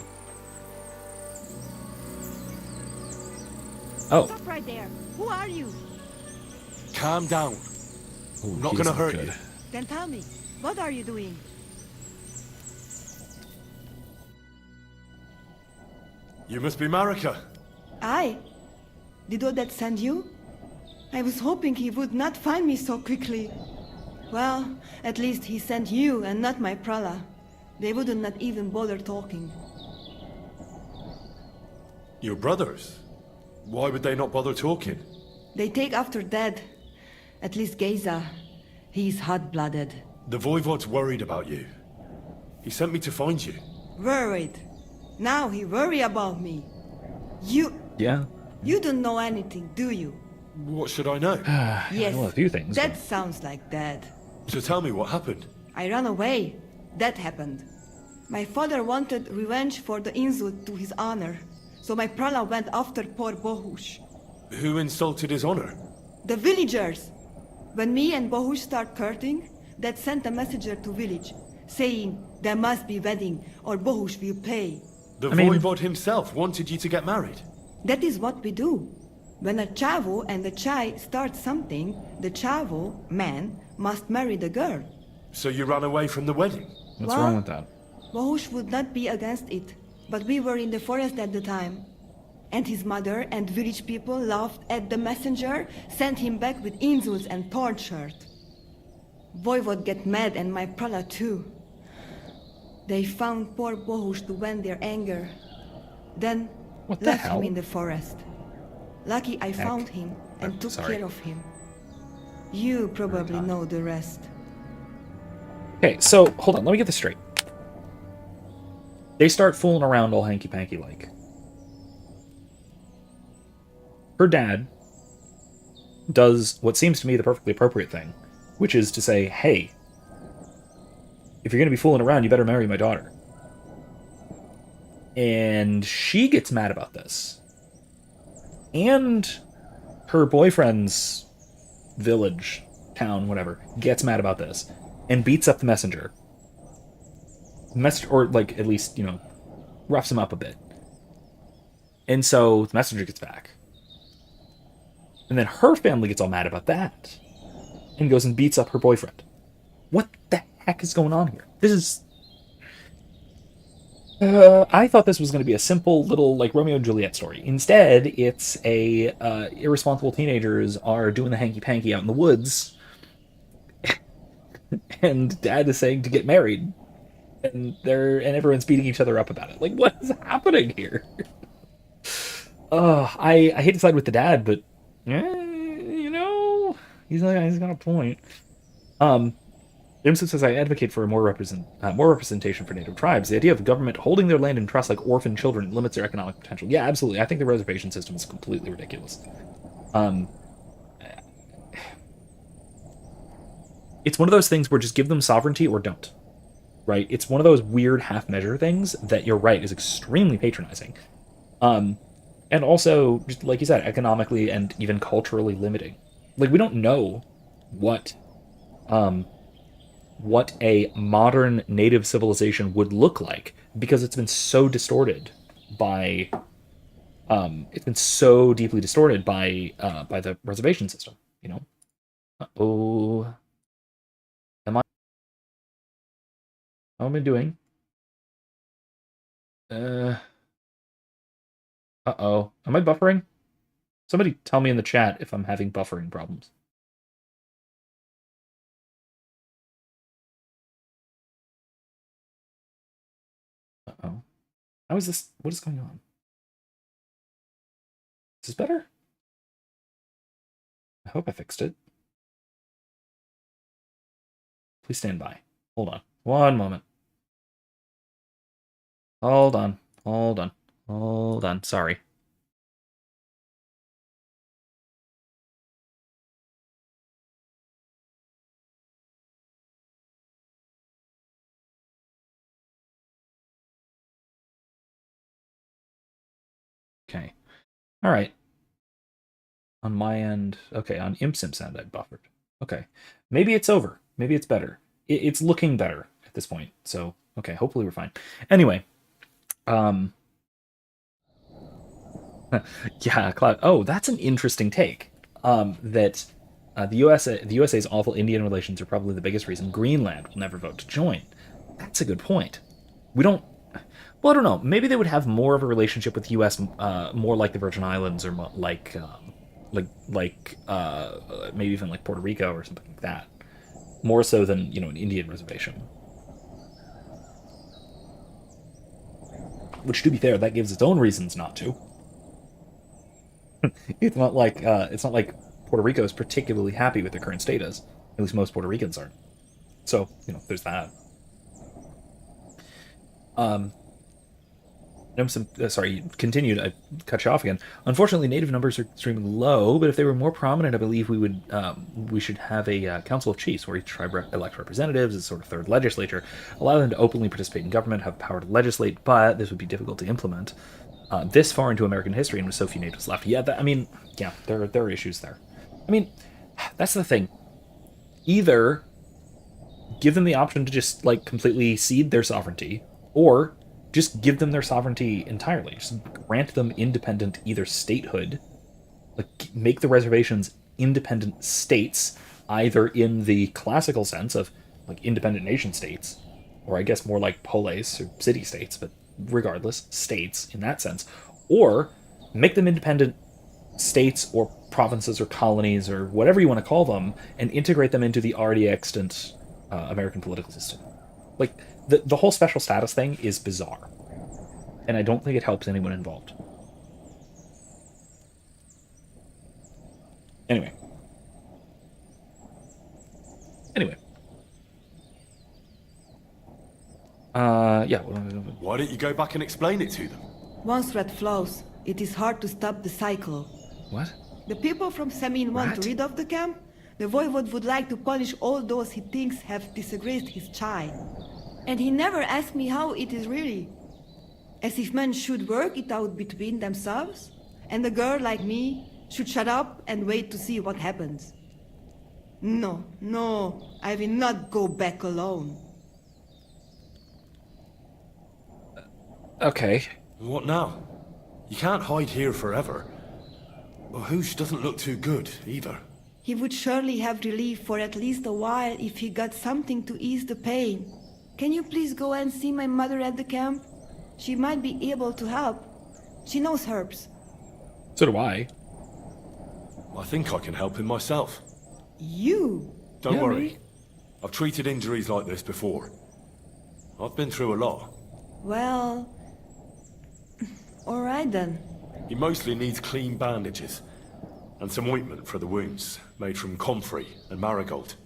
[SPEAKER 1] Oh.
[SPEAKER 9] Stop right there. Who are you?
[SPEAKER 7] Calm down.
[SPEAKER 1] Ooh,
[SPEAKER 7] I'm not
[SPEAKER 1] he
[SPEAKER 7] gonna
[SPEAKER 1] doesn't
[SPEAKER 7] hurt
[SPEAKER 1] look
[SPEAKER 7] you.
[SPEAKER 1] good.
[SPEAKER 9] Then tell me, what are you doing?
[SPEAKER 7] You must be Marika.
[SPEAKER 9] I? Did Odette send you? I was hoping he would not find me so quickly. Well, at least he sent you and not my prala. They would not even bother talking.
[SPEAKER 7] Your brothers? Why would they not bother talking?
[SPEAKER 9] They take after dead. At least Geza. He's hot-blooded.
[SPEAKER 7] The Voivod's worried about you. He sent me to find you.
[SPEAKER 9] Worried. Now he worry about me. You
[SPEAKER 1] Yeah.
[SPEAKER 9] don't know anything, do you?
[SPEAKER 7] What should I know?
[SPEAKER 9] Yes.
[SPEAKER 1] Well, a few things.
[SPEAKER 9] That sounds like Dad.
[SPEAKER 7] So tell me what happened.
[SPEAKER 9] I ran away. That happened. My father wanted revenge for the insult to his honor. So my prala went after poor Bohush.
[SPEAKER 7] Who insulted his honor?
[SPEAKER 9] The villagers! When me and Bohush start courting, Dad sent a messenger to village, saying there must be wedding or Bohush will pay.
[SPEAKER 7] The
[SPEAKER 1] I mean-
[SPEAKER 7] Voivod himself wanted you to get married.
[SPEAKER 9] That is what we do. When a chavo and a chai start something, the chavo, man, must marry the girl.
[SPEAKER 7] So you ran away from the wedding?
[SPEAKER 1] What's
[SPEAKER 9] Well-
[SPEAKER 1] wrong with that?
[SPEAKER 9] Bohush would not be against it, but we were in the forest at the time. And his mother and village people laughed at the messenger, sent him back with insults and tortured. Voivod get mad and my prala too. They found poor Bohush to vent their anger. Then
[SPEAKER 1] What the
[SPEAKER 9] left
[SPEAKER 1] hell?
[SPEAKER 9] him in the forest. Lucky I found him and
[SPEAKER 1] I'm
[SPEAKER 9] took
[SPEAKER 1] sorry.
[SPEAKER 9] care of him. You probably know the rest.
[SPEAKER 1] Okay, so hold on, let me get this straight. They start fooling around all hanky-panky like. Her dad does what seems to me the perfectly appropriate thing, which is to say, hey, if you're going to be fooling around, you better marry my daughter. And she gets mad about this. And her boyfriend's village, town, whatever, gets mad about this and beats up the messenger. Or, like, at least, you know, roughs him up a bit. And so the messenger gets back. And then her family gets all mad about that and goes and beats up her boyfriend. What the heck is going on here? This is... I thought this was going to be a simple little, like, Romeo and Juliet story. Instead, it's a irresponsible teenagers are doing the hanky-panky out in the woods, and dad is saying to get married, and everyone's beating each other up about it. Like, what is happening here? I hate to side with the dad, but you know, he's got a point. Imson says, I advocate for more representation for native tribes. The idea of the government holding their land in trust like orphan children limits their economic potential. Yeah, absolutely. I think the reservation system is completely ridiculous. It's one of those things where just give them sovereignty or don't. Right? It's one of those weird half-measure things that, you're right, is extremely patronizing. And also, just like you said, economically and even culturally limiting. Like, we don't know what a modern native civilization would look like because it's been so distorted by it's been so deeply distorted by the reservation system, you know. Uh-oh. How am I doing? Uh-oh. Am I buffering? Somebody tell me in the chat if I'm having buffering problems. Uh-oh. How is this? What is going on? Is this better? I hope I fixed it. Please stand by. Hold on. One moment. Hold on. Hold on. Hold on. Sorry. All right. On my end, okay, on ImpSim's end, I buffered. Okay. Maybe it's over. Maybe it's better. It's looking better at this point. So, okay, hopefully we're fine. Anyway, um, yeah, Cloud. Oh, that's an interesting take. That the USA's awful Indian relations are probably the biggest reason Greenland will never vote to join. That's a good point. We don't. Well, I don't know. Maybe they would have more of a relationship with the U.S. More like the Virgin Islands, or maybe even like Puerto Rico or something like that. More so than an Indian reservation. Which, to be fair, that gives its own reasons not to. It's not like Puerto Rico is particularly happy with their current status. At least most Puerto Ricans aren't. So there's that. Sorry, continued. I cut you off again. Unfortunately, native numbers are extremely low, but if they were more prominent, I believe we should have a council of chiefs where each tribe elects representatives as sort of third legislature, allow them to openly participate in government, have power to legislate, but this would be difficult to implement this far into American history and with so few natives left. Yeah, there are issues there. I mean, that's the thing. Either give them the option to just completely cede their sovereignty, or just give them their sovereignty entirely. Just grant them independent either statehood, make the reservations independent states, either in the classical sense of independent nation states, or I guess more like polis or city states, but regardless, states in that sense, or make them independent states or provinces or colonies or whatever you want to call them, and integrate them into the already extant American political system. The whole special status thing is bizarre, and I don't think it helps anyone involved. Anyway. Yeah.
[SPEAKER 7] Why don't you go back and explain it to them?
[SPEAKER 9] Once red flows, it is hard to stop the cycle.
[SPEAKER 1] What?
[SPEAKER 9] The people from Semin want to rid of the camp. The voivode would like to punish all those he thinks have disgraced his child. And he never asked me how it is really. As if men should work it out between themselves, and a girl like me should shut up and wait to see what happens. No, I will not go back alone.
[SPEAKER 1] Okay.
[SPEAKER 7] What now? You can't hide here forever. Well, Hoosh doesn't look too good, either.
[SPEAKER 9] He would surely have relief for at least a while if he got something to ease the pain. Can you please go and see my mother at the camp? She might be able to help. She knows herbs.
[SPEAKER 1] So do I.
[SPEAKER 7] I think I can help him myself.
[SPEAKER 9] You?
[SPEAKER 7] Don't
[SPEAKER 1] Yeah,
[SPEAKER 7] worry.
[SPEAKER 1] me.
[SPEAKER 7] I've treated injuries like this before. I've been through a lot.
[SPEAKER 9] Well... alright then.
[SPEAKER 7] He mostly needs clean bandages. And some ointment for the wounds, made from comfrey and marigold.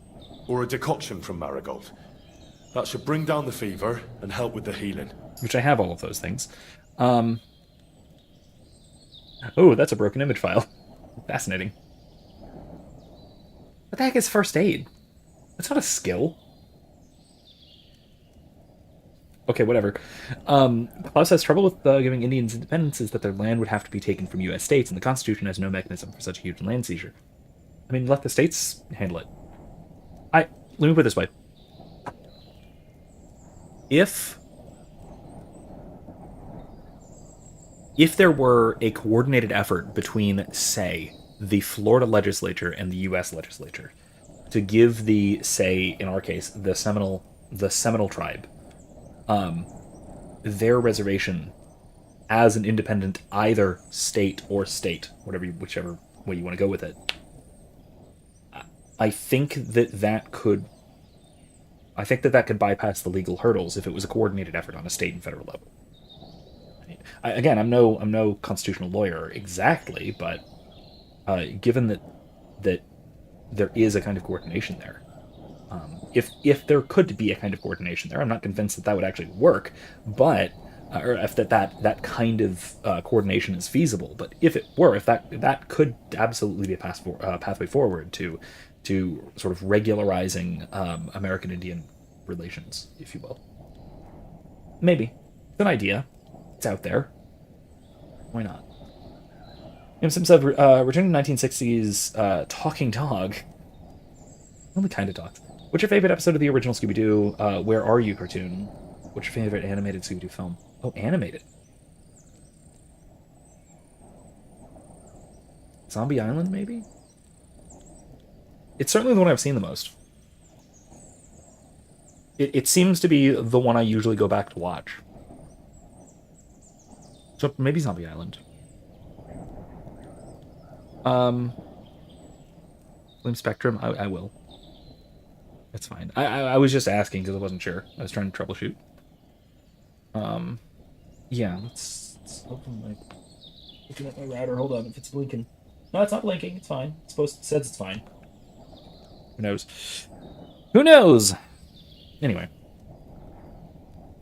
[SPEAKER 7] Or a decoction from marigold. That should bring down the fever and help with the healing.
[SPEAKER 1] Which I have all of those things. Oh, that's a broken image file. Fascinating. What the heck is first aid? That's not a skill. Okay, whatever. Klaus has trouble with giving Indians independence is that their land would have to be taken from U.S. states, and the Constitution has no mechanism for such a huge land seizure. I mean, let the states handle it. Let me put it this way. If there were a coordinated effort between, say, the Florida legislature and the U.S. legislature to give the, say, in our case, the Seminole tribe, their reservation as an independent either state or state, whichever way you want to go with it, I think that could bypass the legal hurdles if it was a coordinated effort on a state and federal level. Again, I'm no constitutional lawyer exactly, but given that there is a kind of coordination there, if there could be a kind of coordination there, I'm not convinced that would actually work, but or if that kind of coordination is feasible. But if that could absolutely be a pathway forward to sort of regularizing American Indian relations, if you will. Maybe it's an idea. It's out there. Why not? Sim said, returning to 1960s talking dog. Only kind of talks. What's your favorite episode of the original Scooby-Doo? Where Are You cartoon? What's your favorite animated Scooby-Doo film? Oh, animated. Zombie Island, maybe? It's certainly the one I've seen the most. It seems to be the one I usually go back to watch. So maybe Zombie Island. Flame Spectrum, I will. That's fine. I was just asking because I wasn't sure. I was trying to troubleshoot. Yeah, let's open my... Looking at my router. Hold on, if it's blinking. No, it's not blinking. It's fine. It says it's fine. Who knows? Who knows? Anyway.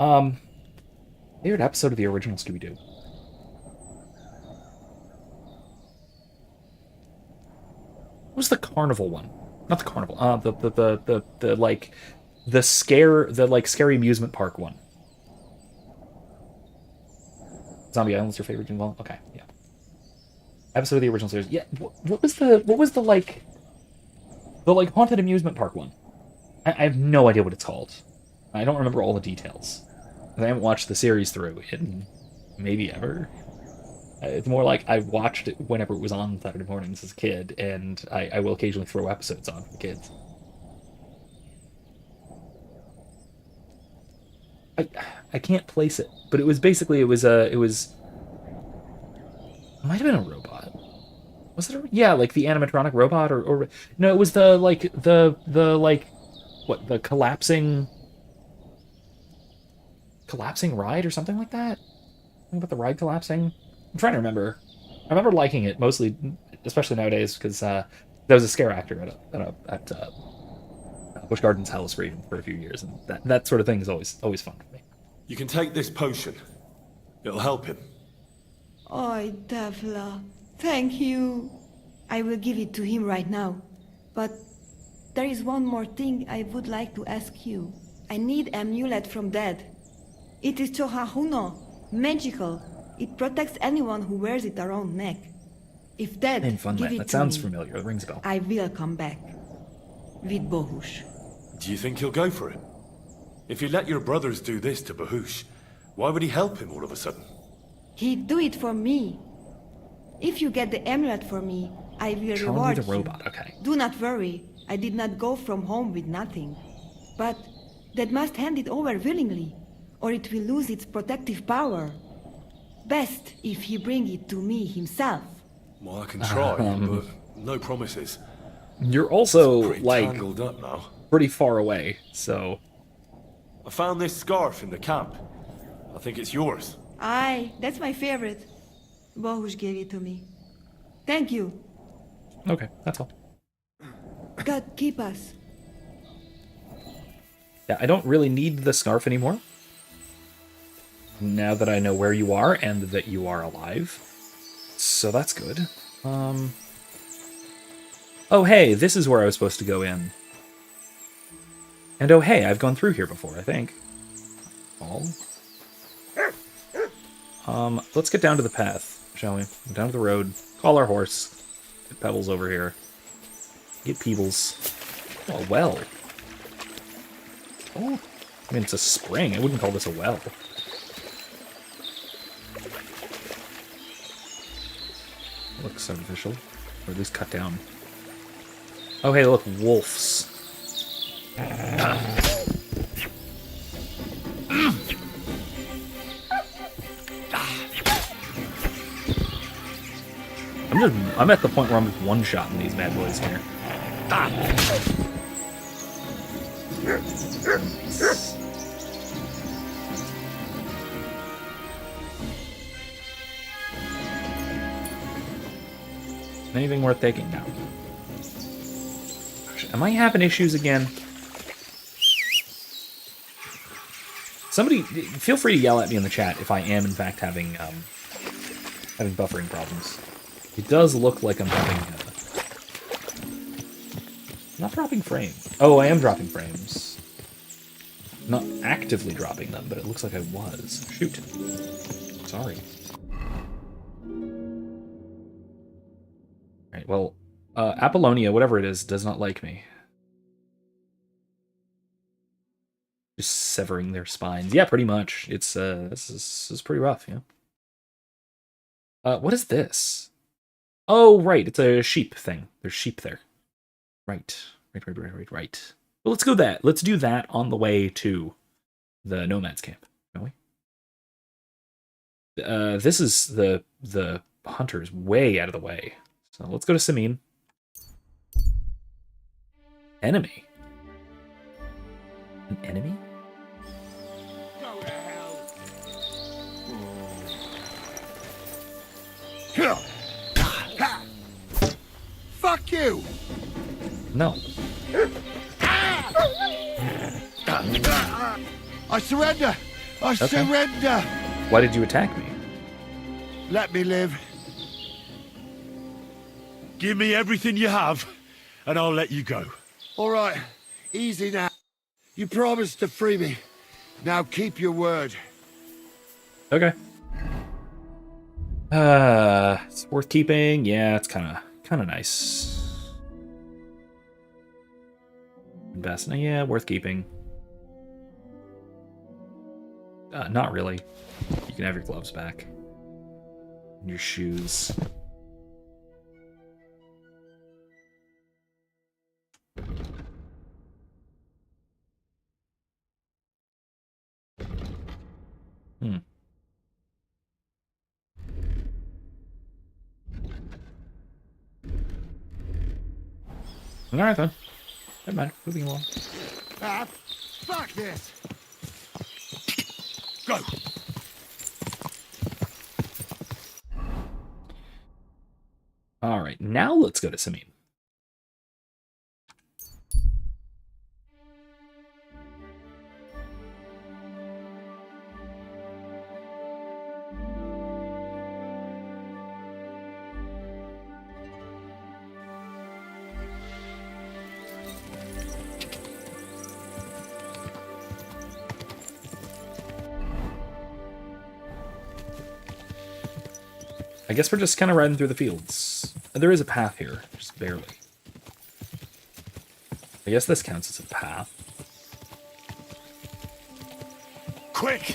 [SPEAKER 1] Favorite episode of the original Scooby-Doo. What was the carnival one? Not the carnival. The like scary amusement park one. Zombie Island's your favorite involved? Okay, yeah. Episode of the original series. Yeah, what was the haunted amusement park one? I have no idea what it's called. I don't remember all the details. I haven't watched the series through in maybe ever. It's more like I watched it whenever it was on Saturday mornings as a kid, and I will occasionally throw episodes on for the kids. I can't place it, but it was basically it might have been a robot. Was it yeah, like the animatronic robot or no, it was the collapsing ride or something like that? Something about the ride collapsing? I'm trying to remember. I remember liking it mostly, especially nowadays, because there was a scare actor at Busch Gardens House for a few years, and that sort of thing is always fun for me.
[SPEAKER 7] You can take this potion. It'll help him.
[SPEAKER 9] Oi, Devla. Thank you. I will give it to him right now. But there is one more thing I would like to ask you. I need an amulet from Dad. It is Chohahuno, magical. It protects anyone who wears it around neck. If Dad give it
[SPEAKER 1] that
[SPEAKER 9] to
[SPEAKER 1] sounds
[SPEAKER 9] me,
[SPEAKER 1] familiar. It rings a bell.
[SPEAKER 9] I will come back. With Bohush.
[SPEAKER 7] Do you think he'll go for it? If he let your brothers do this to Bahush, why would he help him all of a sudden?
[SPEAKER 9] He'd do it for me. If you get the amulet for me, I will reward
[SPEAKER 1] the
[SPEAKER 9] you.
[SPEAKER 1] robot, okay.
[SPEAKER 9] Do not worry. I did not go from home with nothing. But Dad must hand it over willingly, or it will lose its protective power. Best if he bring it to me himself.
[SPEAKER 7] Well, I can try, but no promises.
[SPEAKER 1] You're also,
[SPEAKER 7] Pretty
[SPEAKER 1] like,
[SPEAKER 7] tangled up now.
[SPEAKER 1] pretty far away, so...
[SPEAKER 7] I found this scarf in the camp. I think it's yours.
[SPEAKER 9] Aye, that's my favorite. Bohush gave it to me. Thank you.
[SPEAKER 1] Okay, that's all.
[SPEAKER 9] God keep us.
[SPEAKER 1] Yeah, I don't really need the scarf anymore. Now that I know where you are and that you are alive. So that's good. Oh, hey, this is where I was supposed to go in. And oh, hey, I've gone through here before, I think. Let's get down to the path, shall we? Down to the road. Call our horse. Get Pebbles over here. Get Peebles. Oh, a well. Oh, I mean, it's a spring. I wouldn't call this a well. Looks artificial. Or at least cut down. Oh, hey, look, wolves. I'm at the point where I'm just one-shotting these bad boys here. Anything worth taking now? Am I having issues again? Somebody, feel free to yell at me in the chat if I am in fact having buffering problems. It does look like I'm having not dropping frames. Oh, I am dropping frames. Not actively dropping them, but it looks like I was. Shoot. Sorry. Alright, well, Apollonia, whatever it is, does not like me. Just severing their spines. Yeah, pretty much. It's, this is pretty rough, yeah. What is this? Oh, right, it's a sheep thing. There's sheep there. Right. Right. Well, let's go that. Let's do that on the way to the Nomads camp, shall we? This is the hunters way out of the way. So let's go to Samin. Enemy? An enemy?
[SPEAKER 5] Go to hell.
[SPEAKER 2] Fuck you!
[SPEAKER 1] No.
[SPEAKER 2] I surrender! I surrender!
[SPEAKER 1] Why did you attack me?
[SPEAKER 2] Let me live.
[SPEAKER 7] Give me everything you have, and I'll let you go.
[SPEAKER 2] All right, easy now. You promised to free me. Now keep your word.
[SPEAKER 1] Okay. It's worth keeping. Yeah, it's kind of nice. Invest. Yeah, worth keeping. Not really. You can have your gloves back. And your shoes. Alright then. Never mind. Moving along.
[SPEAKER 2] Fuck this! Go!
[SPEAKER 1] Alright, now let's go to Samin. I guess we're just kind of riding through the fields. There is a path here, just barely. I guess this counts as a path.
[SPEAKER 2] Quick!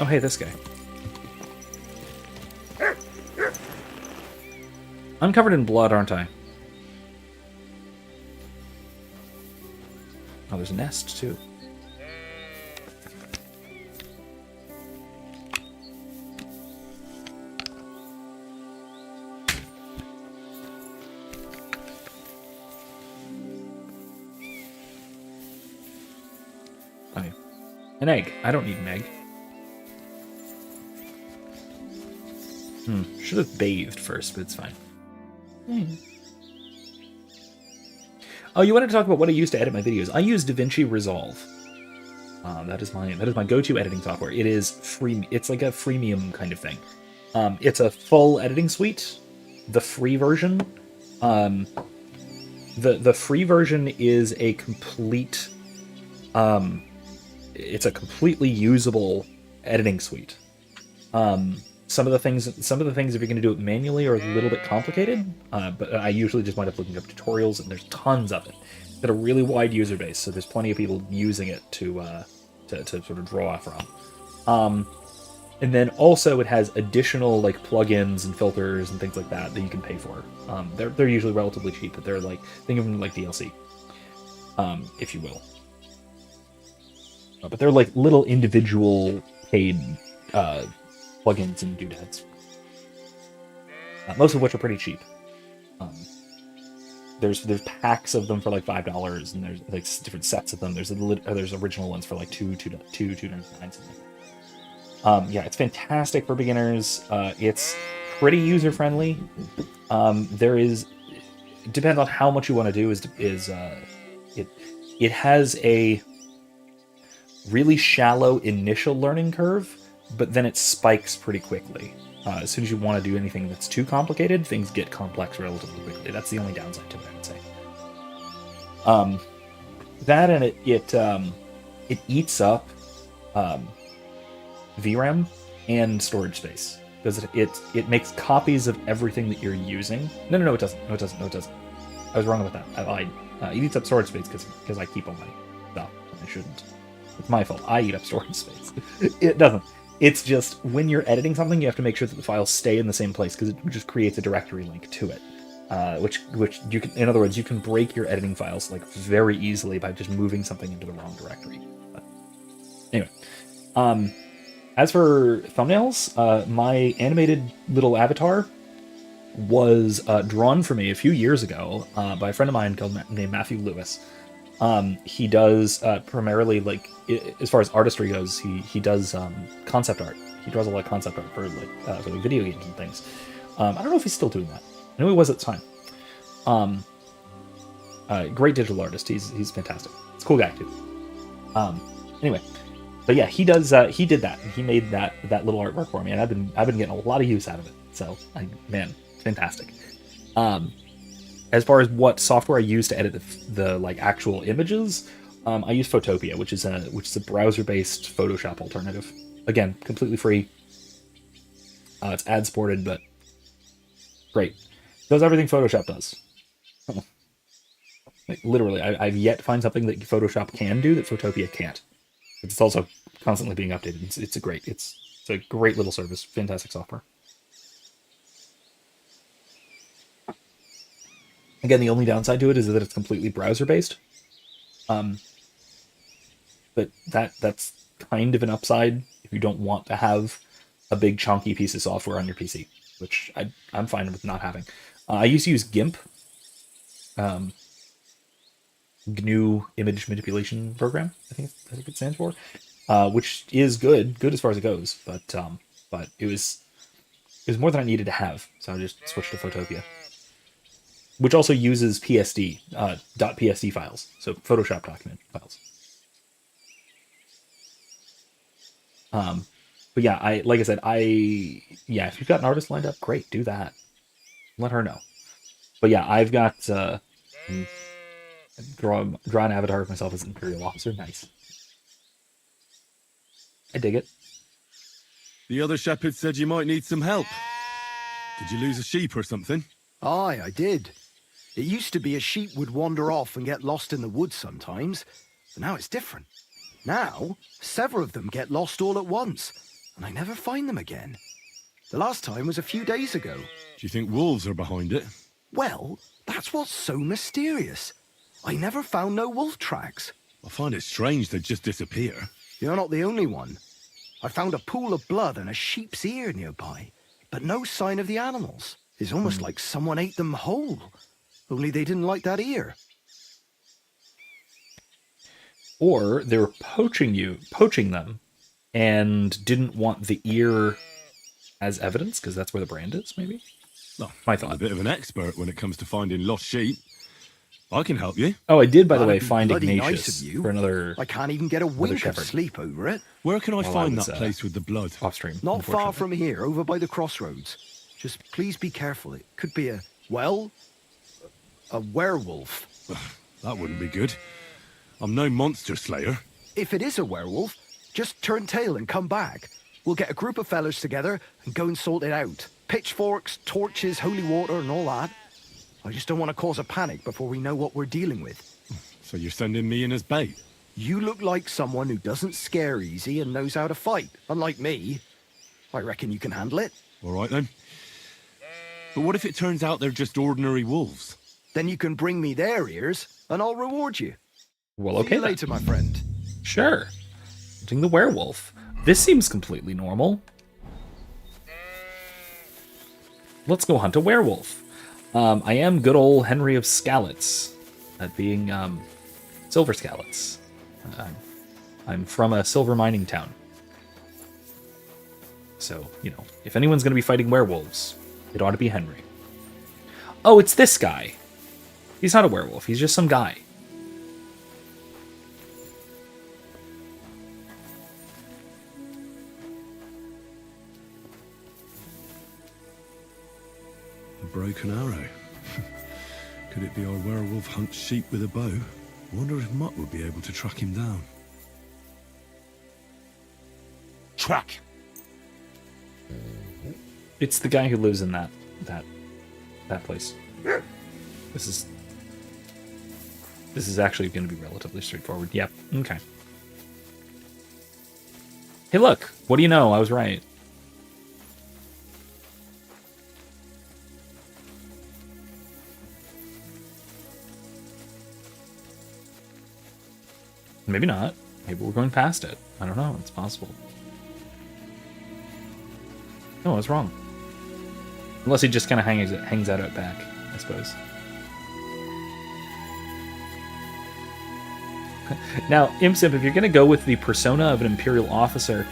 [SPEAKER 1] Oh, hey, this guy. I'm covered in blood, aren't I? Oh, there's a nest, too. Okay. An egg. I don't need an egg. Should have bathed first, but it's fine. Oh, you wanted to talk about what I use to edit my videos. I use DaVinci Resolve. That is my go-to editing software. It is free. It's like a freemium kind of thing. It's a full editing suite. The free version. The free version is a complete. It's a completely usable editing suite. Some of the things, if you're going to do it manually, are a little bit complicated. But I usually just wind up looking up tutorials, and there's tons of it. It's got a really wide user base, so there's plenty of people using it to sort of draw from. And then also it has additional like plugins and filters and things like that you can pay for. They're usually relatively cheap, but they're like, think of them like DLC, if you will. But they're like little individual paid plugins and doodads, most of which are pretty cheap. There's packs of them for like $5, and there's like different sets of them. There's original ones for like $2.99. Yeah, it's fantastic for beginners. It's pretty user friendly. Depends on how much you want to do. It has a really shallow initial learning curve, but then it spikes pretty quickly. As soon as you want to do anything that's too complicated, things get complex relatively quickly. That's the only downside to it, I would say. That and it eats up VRAM and storage space. Because it makes copies of everything that you're using. No, it doesn't. No, it doesn't. No, it doesn't. I was wrong about that. I lied. It eats up storage space because I keep all my stuff. I shouldn't. It's my fault. I eat up storage space. It doesn't. It's just when you're editing something, you have to make sure that the files stay in the same place because it just creates a directory link to it. Which you can, in other words, you can break your editing files like very easily by just moving something into the wrong directory. But anyway, as for thumbnails, my animated little avatar was drawn for me a few years ago by a friend of mine named Matthew Lewis. He does primarily, like, as far as artistry goes, he does concept art. He draws a lot of concept art for like video games and things. I don't know if he's still doing that. I know he was at the time. Great digital artist. He's fantastic. He's a cool guy too. Anyway, but yeah, he did that. He made that little artwork for me, and I've been getting a lot of use out of it. So, man, fantastic. As far as what software I use to edit the like actual images, I use Photopea, which is a browser-based Photoshop alternative. Again, completely free. It's ad supported, but great. Does everything Photoshop does. Like, literally, I've yet to find something that Photoshop can do that Photopea can't. It's also constantly being updated. It's a great little service. Fantastic software. Again, the only downside to it is that it's completely browser-based. But that's kind of an upside if you don't want to have a big chunky piece of software on your PC, which I'm fine with not having. I used to use GIMP, GNU Image Manipulation Program, I think it stands for, which is good as far as it goes, but it was more than I needed to have, so I just switched to Photopea, which also uses PSD, .psd files, so Photoshop document files. But yeah, if you've got an artist lined up, great, do that. Let her know. But yeah, I've got draw an avatar of myself as an Imperial officer. Nice. I dig it.
[SPEAKER 4] The other shepherd said you might need some help. Did you lose a sheep or something?
[SPEAKER 2] Aye, I did. It used to be a sheep would wander off and get lost in the woods sometimes, but now it's different. Now, several of them get lost all at once, and I never find them again. The last time was a few days ago.
[SPEAKER 4] Do you think wolves are behind it?
[SPEAKER 2] Well, that's what's so mysterious. I never found no wolf tracks.
[SPEAKER 4] I find it strange they'd just disappear.
[SPEAKER 2] You're not the only one. I found a pool of blood and a sheep's ear nearby, but no sign of the animals. It's almost like someone ate them whole, only they didn't like that ear.
[SPEAKER 1] Or they were poaching them, and didn't want the ear as evidence, because that's where the brand is, maybe?
[SPEAKER 4] Well,
[SPEAKER 1] my thought.
[SPEAKER 4] I'm a bit of an expert when it comes to finding lost sheep. I can help you.
[SPEAKER 1] Oh, I did, by the way,
[SPEAKER 2] That'd be
[SPEAKER 1] find
[SPEAKER 2] bloody
[SPEAKER 1] Ignatius
[SPEAKER 2] nice of you.
[SPEAKER 1] for another.
[SPEAKER 2] I can't even get a wink of
[SPEAKER 1] shepherd.
[SPEAKER 2] sleep over it.
[SPEAKER 4] Where can I
[SPEAKER 1] Well,
[SPEAKER 4] find
[SPEAKER 1] I was,
[SPEAKER 4] that place with the blood?
[SPEAKER 1] Off stream.
[SPEAKER 2] Not far from here, over by the crossroads. Just please be careful. It could be a werewolf.
[SPEAKER 4] That wouldn't be good. I'm no monster slayer.
[SPEAKER 2] If it is a werewolf, just turn tail and come back. We'll get a group of fellas together and go and sort it out. Pitchforks, torches, holy water and all that. I just don't want to cause a panic before we know what we're dealing with.
[SPEAKER 4] So you're sending me in as bait?
[SPEAKER 2] You look like someone who doesn't scare easy and knows how to fight, unlike me. I reckon you can handle it.
[SPEAKER 4] All right then. But what if it turns out they're just ordinary wolves?
[SPEAKER 2] Then you can bring me their ears and I'll reward you.
[SPEAKER 1] Well,
[SPEAKER 2] See
[SPEAKER 1] okay.
[SPEAKER 2] you later, my friend.
[SPEAKER 1] Sure. Hunting the werewolf. This seems completely normal. Let's go hunt a werewolf. I am good old Henry of Skalitz, that being Silver Skalitz. I'm from a silver mining town. So, if anyone's going to be fighting werewolves, it ought to be Henry. Oh, it's this guy. He's not a werewolf, he's just some guy.
[SPEAKER 4] A broken arrow. Could it be our werewolf hunts sheep with a bow? I wonder if Mutt would be able to track him down. track.
[SPEAKER 1] It's the guy who lives in that place. This is actually going to be relatively straightforward. Yep. Okay. Hey, look. What do you know? I was right. Maybe not. Maybe we're going past it. I don't know. It's possible. No, I was wrong. Unless he just kind of hangs out back, I suppose. Now, Imsip, if you're going to go with the persona of an Imperial officer,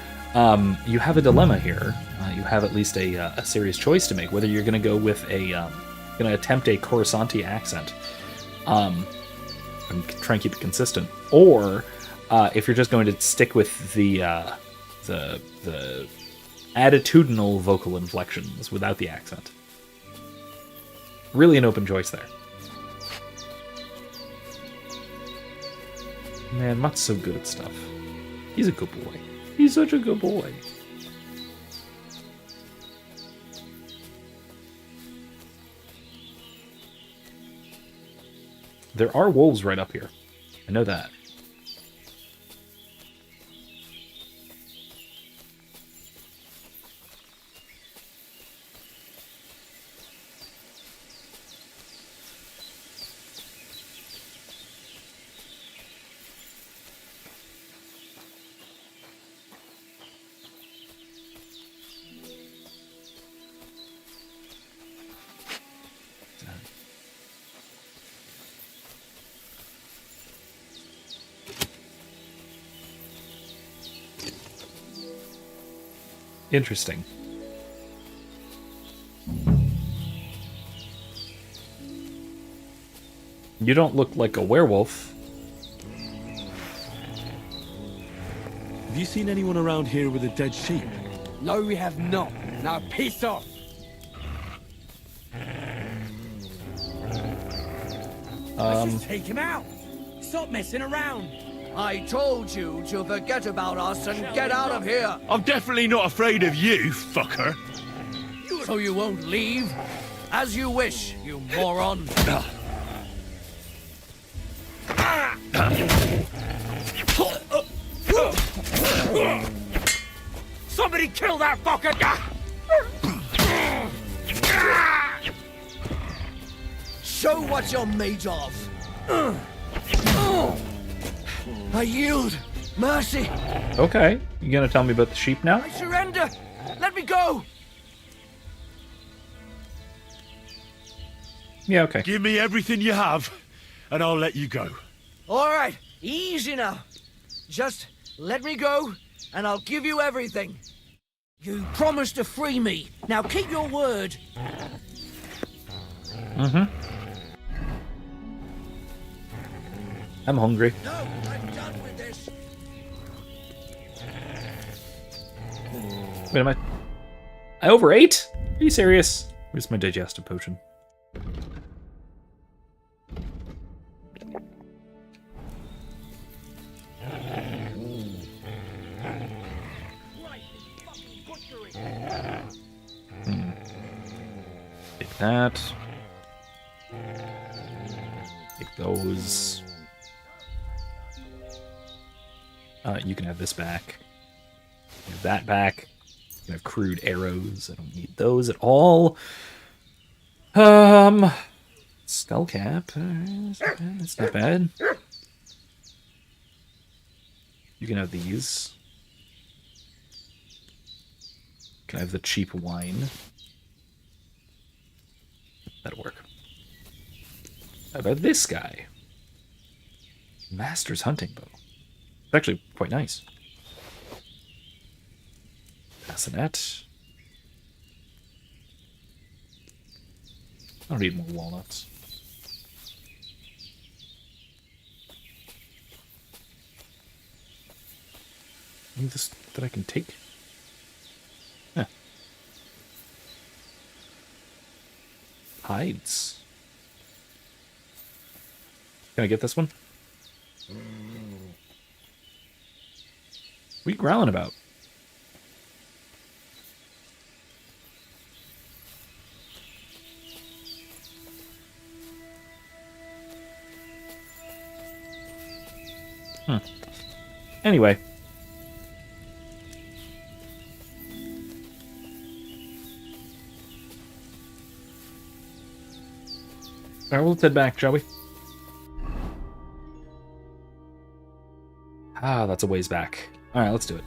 [SPEAKER 1] you have a dilemma here. You have at least a serious choice to make, whether you're going to go with going to attempt a Coruscanti accent, and try and keep it consistent, or if you're just going to stick with the attitudinal vocal inflections without the accent. Really an open choice there. Man, Mutt's so good at stuff. He's a good boy. He's such a good boy. There are wolves right up here. I know that. Interesting. You don't look like a werewolf.
[SPEAKER 4] Have you seen anyone around here with a dead sheep?
[SPEAKER 10] No, we have not. Now piss off. Let's just take him out. Stop messing around.
[SPEAKER 11] I told you to forget about us and get out of here.
[SPEAKER 4] I'm definitely not afraid of you, fucker.
[SPEAKER 11] So you won't leave? As you wish, you moron.
[SPEAKER 10] Somebody kill that fucker!
[SPEAKER 11] Show what you're made of. I yield. Mercy.
[SPEAKER 1] Okay, you gonna tell me about the sheep now?
[SPEAKER 11] I surrender. Let me go.
[SPEAKER 1] Yeah, okay.
[SPEAKER 4] Give me everything you have, and I'll let you go.
[SPEAKER 11] All right, easy now. Just let me go, and I'll give you everything. You promised to free me. Now keep your word.
[SPEAKER 1] Mm-hmm. I'm hungry.
[SPEAKER 11] No, I'm done with this.
[SPEAKER 1] Wait, am I overate? Are you serious? Where's my digestive potion? Take that. Take those. You can have this back. Have that back. You can have crude arrows. I don't need those at all. Skull cap. That's not bad. You can have these. You can have the cheap wine. That'll work. How about this guy? Master's hunting bow. It's actually quite nice. Bassinet. I don't need more walnuts. Anything this that I can take? Huh. Hides. Can I get this one? What are you growling about? Anyway. All right, we'll head back, shall we? Ah, that's a ways back. All right, let's do it.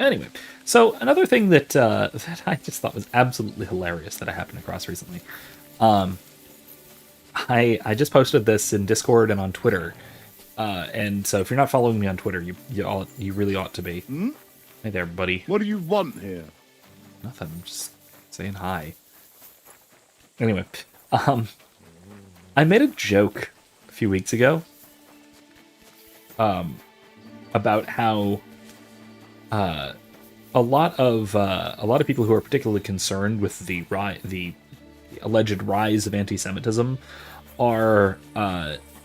[SPEAKER 1] Anyway, so another thing that that I just thought was absolutely hilarious that I happened across recently. I just posted this in Discord and on Twitter, and so if you're not following me on Twitter, you really ought to be.
[SPEAKER 12] Hmm?
[SPEAKER 1] Hey there, buddy.
[SPEAKER 12] What do you want here?
[SPEAKER 1] Nothing. I'm just saying hi. Anyway, I made a joke a few weeks ago, about how a lot of people who are particularly concerned with the alleged rise of anti-Semitism are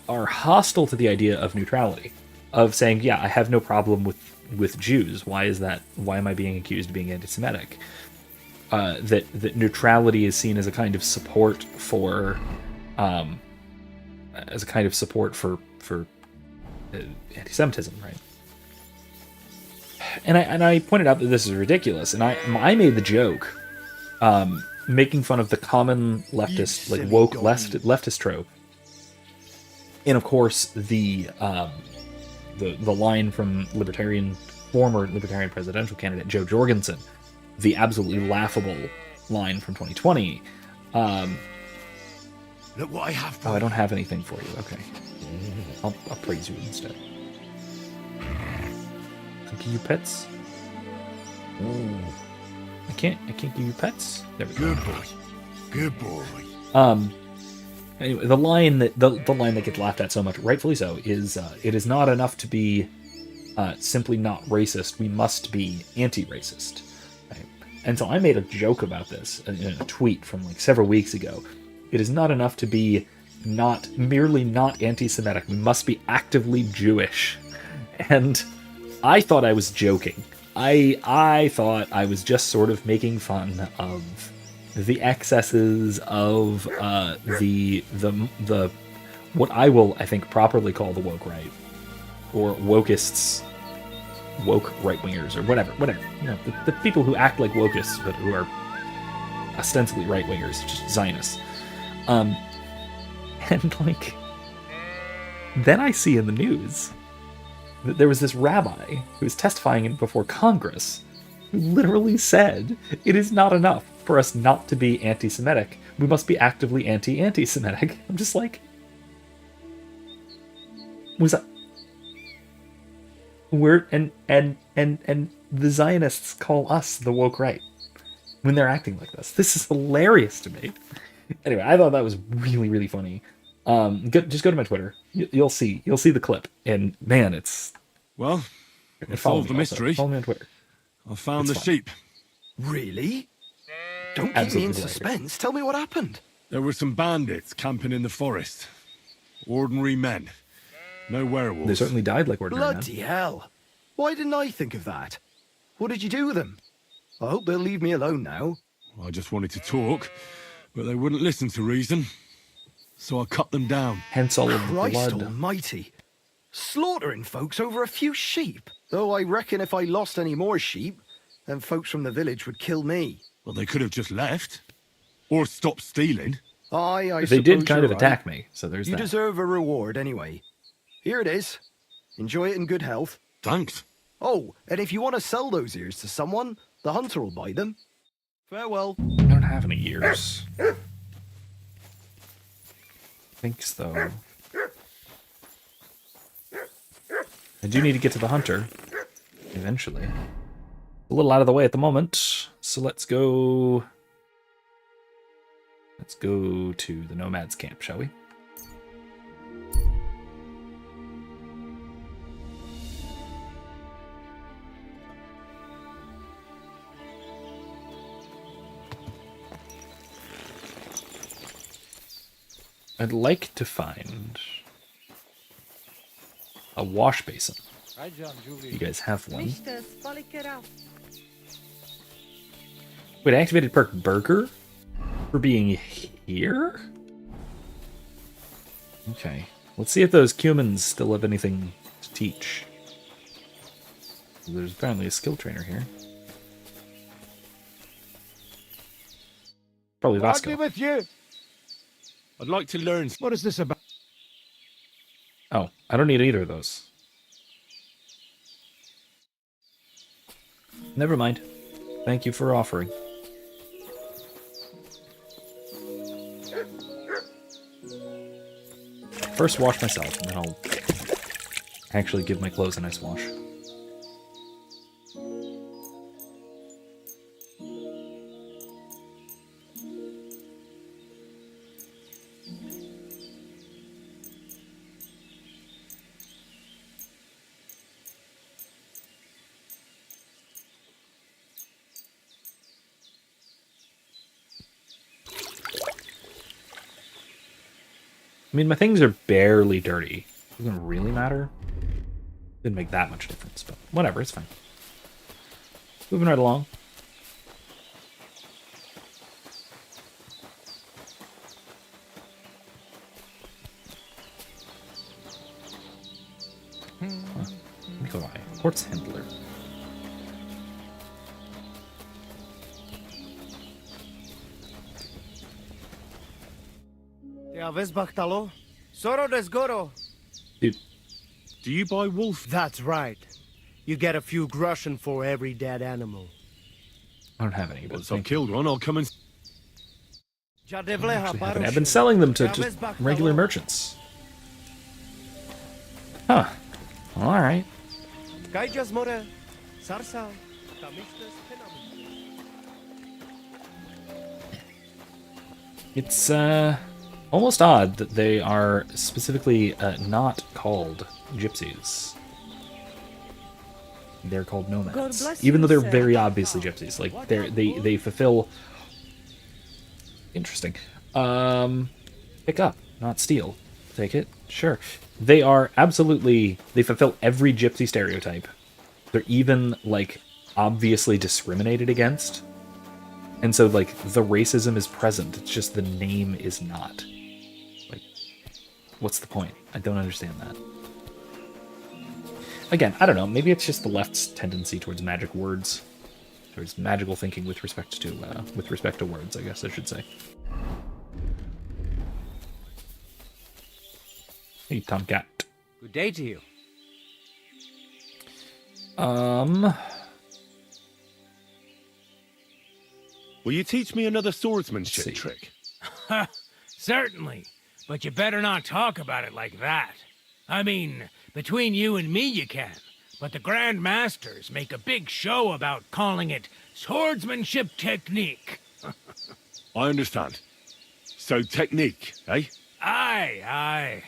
[SPEAKER 1] hostile to the idea of neutrality, of saying, yeah, I have no problem with Jews. Why is that? Why am I being accused of being anti-Semitic? That neutrality is seen as a kind of support for anti-Semitism, right? And I pointed out that this is ridiculous, and I made the joke, making fun of the common leftist, like woke leftist trope, and of course the line from former libertarian presidential candidate Jo Jorgensen, the absolutely laughable line from 2020.
[SPEAKER 2] Look what I have for
[SPEAKER 1] I don't have anything for you. Okay, I'll praise you instead. Give you pets. I can't give you pets. There we go.
[SPEAKER 2] Good boy.
[SPEAKER 1] Anyway, the line that gets laughed at so much, rightfully so, is it is not enough to be simply not racist. We must be anti-racist. Right? And so I made a joke about this in a tweet from like several weeks ago. It is not enough to be merely not anti-Semitic. We must be actively Jewish. And I thought I was joking. I thought I was just sort of making fun of the excesses of the what I will, I think, properly call the woke right, or wokeists, woke right-wingers, or whatever. You know, the people who act like wokists but who are ostensibly right-wingers, just Zionists. And like, then I see in the news that there was this rabbi who was testifying before Congress who literally said, it is not enough for us not to be anti-Semitic. We must be actively anti-Semitic. I'm just like, was that... And the Zionists call us the woke right when they're acting like this. This is hilarious to me. Anyway, I thought that was really, really funny. Just go to my Twitter. You'll see the clip, and man, it's...
[SPEAKER 4] Well, I solved the mystery.
[SPEAKER 1] Follow me on Twitter.
[SPEAKER 4] I found the sheep.
[SPEAKER 2] Really? Don't keep me in suspense. Tell me what happened.
[SPEAKER 4] There were some bandits camping in the forest. Ordinary men. No werewolves.
[SPEAKER 1] They certainly died like ordinary men.
[SPEAKER 2] Bloody hell. Why didn't I think of that? What did you do with them? I hope they'll leave me alone now.
[SPEAKER 4] I just wanted to talk, but they wouldn't listen to reason. So I cut them down.
[SPEAKER 1] Hence all of the
[SPEAKER 2] Christ
[SPEAKER 1] blood.
[SPEAKER 2] almighty. Slaughtering folks over a few sheep. Though I reckon if I lost any more sheep, then folks from the village would kill me.
[SPEAKER 4] Well, they could have just left. Or stopped stealing.
[SPEAKER 2] I
[SPEAKER 1] They did
[SPEAKER 2] suppose
[SPEAKER 1] kind of
[SPEAKER 2] you're
[SPEAKER 1] attack
[SPEAKER 2] right.
[SPEAKER 1] me, so there's
[SPEAKER 2] You
[SPEAKER 1] that.
[SPEAKER 2] deserve a reward anyway. Here it is. Enjoy it in good health.
[SPEAKER 4] Thanks.
[SPEAKER 2] Oh, and if you want to sell those ears to someone, the hunter will buy them. Farewell.
[SPEAKER 1] I don't have any ears. Thanks, though. I do need to get to the hunter. Eventually. A little out of the way at the moment, so let's go... Let's go to the Nomads camp, shall we? I'd like to find a wash basin. You guys have one. Wait, I activated perk Burger for being here? Okay. Let's see if those cumins still have anything to teach. There's apparently a skill trainer here. Probably Vasco.
[SPEAKER 5] I'll be with you.
[SPEAKER 4] I'd like to learn.
[SPEAKER 5] What is this about?
[SPEAKER 1] Oh, I don't need either of those. Never mind. Thank you for offering. First wash myself, and then I'll actually give my clothes a nice wash. I mean, my things are barely dirty. Doesn't really matter. Didn't make that much difference, but whatever, it's fine. Moving right along. Nikolai, Horse Handler. Dude,
[SPEAKER 4] Do you buy wolf?
[SPEAKER 12] That's right. You get a few groschen for every dead animal.
[SPEAKER 1] I don't have any, but
[SPEAKER 4] Once I've killed one, I'll come and...
[SPEAKER 1] I've been selling them to regular merchants. Huh. Alright. It's almost odd that they are specifically not called gypsies. They're called nomads, even though they're very obviously gypsies. Like they fulfill. Interesting. Pick up, not steal. Take it, sure. They are absolutely. They fulfill every gypsy stereotype. They're even like obviously discriminated against. And so, like, the racism is present. It's just the name is not. Like, what's the point? I don't understand that. Again, I don't know. Maybe it's just the left's tendency towards magic words, towards magical thinking with respect to words. I guess I should say. Hey, Tomcat.
[SPEAKER 11] Good day to you.
[SPEAKER 4] Will you teach me another swordsmanship trick?
[SPEAKER 10] Certainly, but you better not talk about it like that. I mean, between you and me you can, but the Grand Masters make a big show about calling it swordsmanship technique.
[SPEAKER 4] I understand. So technique, eh?
[SPEAKER 10] Aye, aye.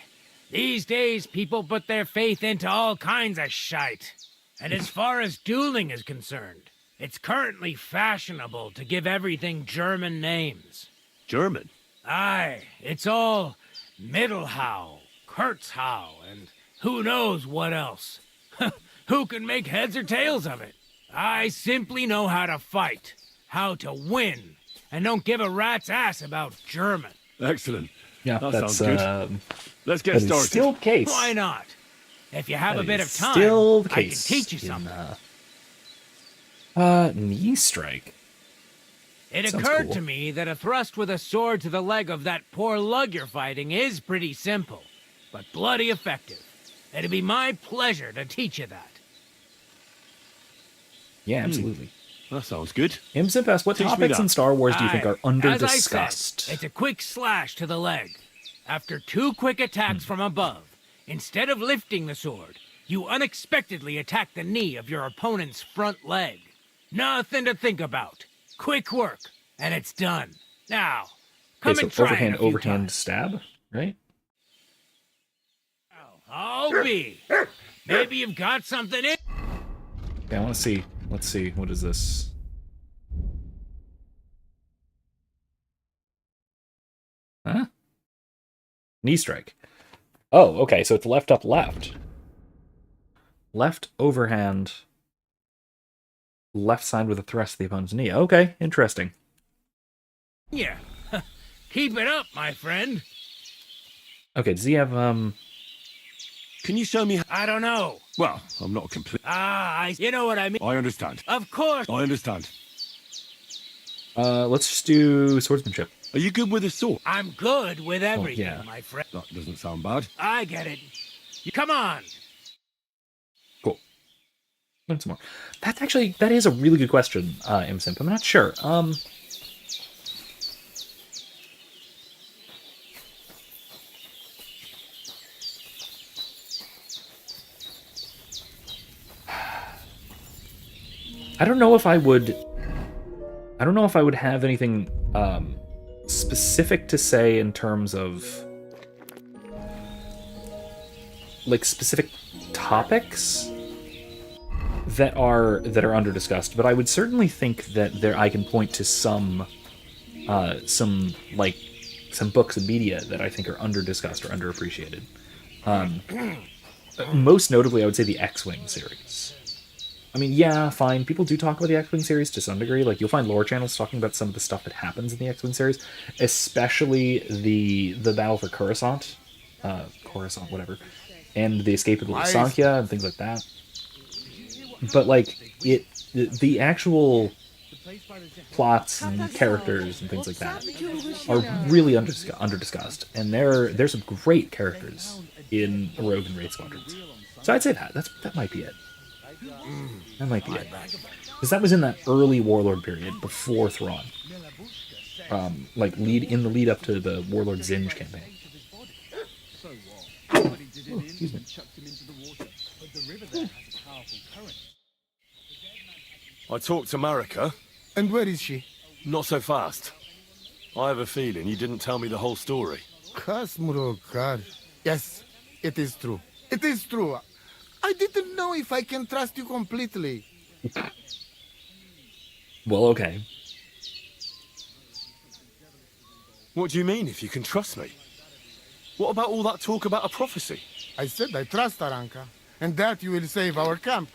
[SPEAKER 10] These days, people put their faith into all kinds of shite. And as far as dueling is concerned, it's currently fashionable to give everything German names.
[SPEAKER 4] German?
[SPEAKER 10] Aye, it's all Mittelhau, Kurzhau, and who knows what else. Who can make heads or tails of it? I simply know how to fight, how to win, and don't give a rat's ass about German.
[SPEAKER 4] Excellent.
[SPEAKER 1] Yeah,
[SPEAKER 4] that
[SPEAKER 1] that's
[SPEAKER 4] sounds good. Let's get
[SPEAKER 1] that
[SPEAKER 4] started.
[SPEAKER 1] is still the case.
[SPEAKER 10] Why not? If you have
[SPEAKER 1] That
[SPEAKER 10] a bit
[SPEAKER 1] is
[SPEAKER 10] of time,
[SPEAKER 1] still the
[SPEAKER 10] I can
[SPEAKER 1] case
[SPEAKER 10] teach you
[SPEAKER 1] in,
[SPEAKER 10] something.
[SPEAKER 1] Knee strike.
[SPEAKER 10] It
[SPEAKER 1] Sounds
[SPEAKER 10] occurred
[SPEAKER 1] cool.
[SPEAKER 10] to me that a thrust with a sword to the leg of that poor lug you're fighting is pretty simple, but bloody effective. It'd be my pleasure to teach you that.
[SPEAKER 1] Yeah, absolutely.
[SPEAKER 4] That sounds good.
[SPEAKER 1] Imsip asks, what
[SPEAKER 4] Teach me
[SPEAKER 1] topics
[SPEAKER 4] that.
[SPEAKER 1] in Star Wars do you think
[SPEAKER 10] Aye.
[SPEAKER 1] are under
[SPEAKER 10] As I
[SPEAKER 1] discussed?
[SPEAKER 10] said, it's a quick slash to the leg. After 2 quick attacks from above, instead of lifting the sword, you unexpectedly attack the knee of your opponent's front leg. Nothing to think about. Quick work, and it's done. Now, come
[SPEAKER 1] Okay,
[SPEAKER 10] and
[SPEAKER 1] so
[SPEAKER 10] try it a few
[SPEAKER 1] overhand
[SPEAKER 10] times.
[SPEAKER 1] stab, right?
[SPEAKER 10] I'll be. Maybe you've got something in.
[SPEAKER 1] Okay, I want to see. Let's see. What is this? Huh? Knee strike. Oh, okay, so it's left up left. Left overhand. Left side with a thrust to the opponent's knee. Okay, interesting.
[SPEAKER 10] Yeah. Keep it up, my friend.
[SPEAKER 1] Okay, does he have,
[SPEAKER 4] Can you show me?
[SPEAKER 10] I don't know.
[SPEAKER 4] Well, I'm not complete.
[SPEAKER 10] You know what I mean.
[SPEAKER 4] I understand.
[SPEAKER 10] Of course.
[SPEAKER 4] I understand.
[SPEAKER 1] let's just do swordsmanship.
[SPEAKER 4] Are you good with a sword?
[SPEAKER 10] I'm good with everything,
[SPEAKER 1] yeah.
[SPEAKER 10] my friend.
[SPEAKER 4] That doesn't sound bad.
[SPEAKER 10] I get it. Come on.
[SPEAKER 1] Cool. Learn some more. That is a really good question, Imsimp. I'm not sure. I don't know if I would have anything specific to say in terms of like specific topics that are under discussed, but I would certainly think that I can point to some books and media that I think are under discussed or underappreciated. Most notably, I would say the X-Wing series. I mean, yeah, fine. People do talk about the X-Wing series to some degree. Like, you'll find lore channels talking about some of the stuff that happens in the X-Wing series, especially the battle for Coruscant, whatever, and the escape of the Sankhya and things like that. But like the actual plots and characters and things like that are really under discussed, and there's some great characters in Rogue and Wraith Squadrons. So I'd say that might be it. That might be it. Because that was in that early Warlord period before Thrawn. Lead up to the Warlord Zinj campaign. Oh, excuse me.
[SPEAKER 7] I talked to Marika.
[SPEAKER 2] And where is she?
[SPEAKER 7] Not so fast. I have a feeling you didn't tell me the whole story.
[SPEAKER 13] Kasmurokar. Yes, it is true. It is true. I didn't know if I can trust you completely.
[SPEAKER 1] Well, okay.
[SPEAKER 7] What do you mean, if you can trust me? What about all that talk about a prophecy?
[SPEAKER 13] I said I trust Aranka, and that you will save our camp.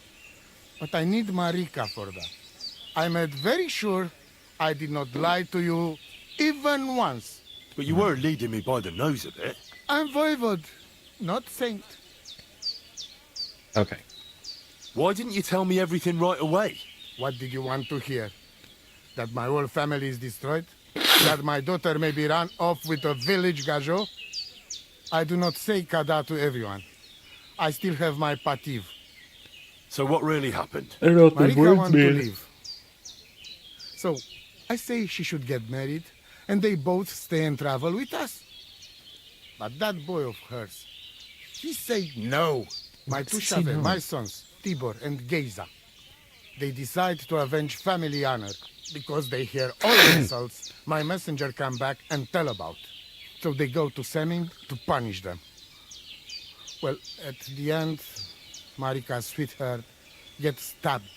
[SPEAKER 13] But I need Marika for that. I made very sure I did not lie to you even once.
[SPEAKER 7] But you were leading me by the nose a bit.
[SPEAKER 13] I'm voivode, not saint.
[SPEAKER 1] Okay.
[SPEAKER 7] Why didn't you tell me everything right away?
[SPEAKER 13] What did you want to hear? That my whole family is destroyed? That my daughter may be run off with a village gajo? I do not say kada to everyone. I still have my pativ.
[SPEAKER 7] So what really happened?
[SPEAKER 1] I don't know what the
[SPEAKER 13] Marika
[SPEAKER 1] words
[SPEAKER 13] wants to
[SPEAKER 1] mean.
[SPEAKER 13] leave. So, I say she should get married, and they both stay and travel with us. But that boy of hers, he said no. My two Shave, my sons, Tibor and Geza. They decide to avenge family honor, because they hear all the insults my messenger come back and tell about. So they go to Seming to punish them. Well, at the end, Marika's sweetheart gets stabbed.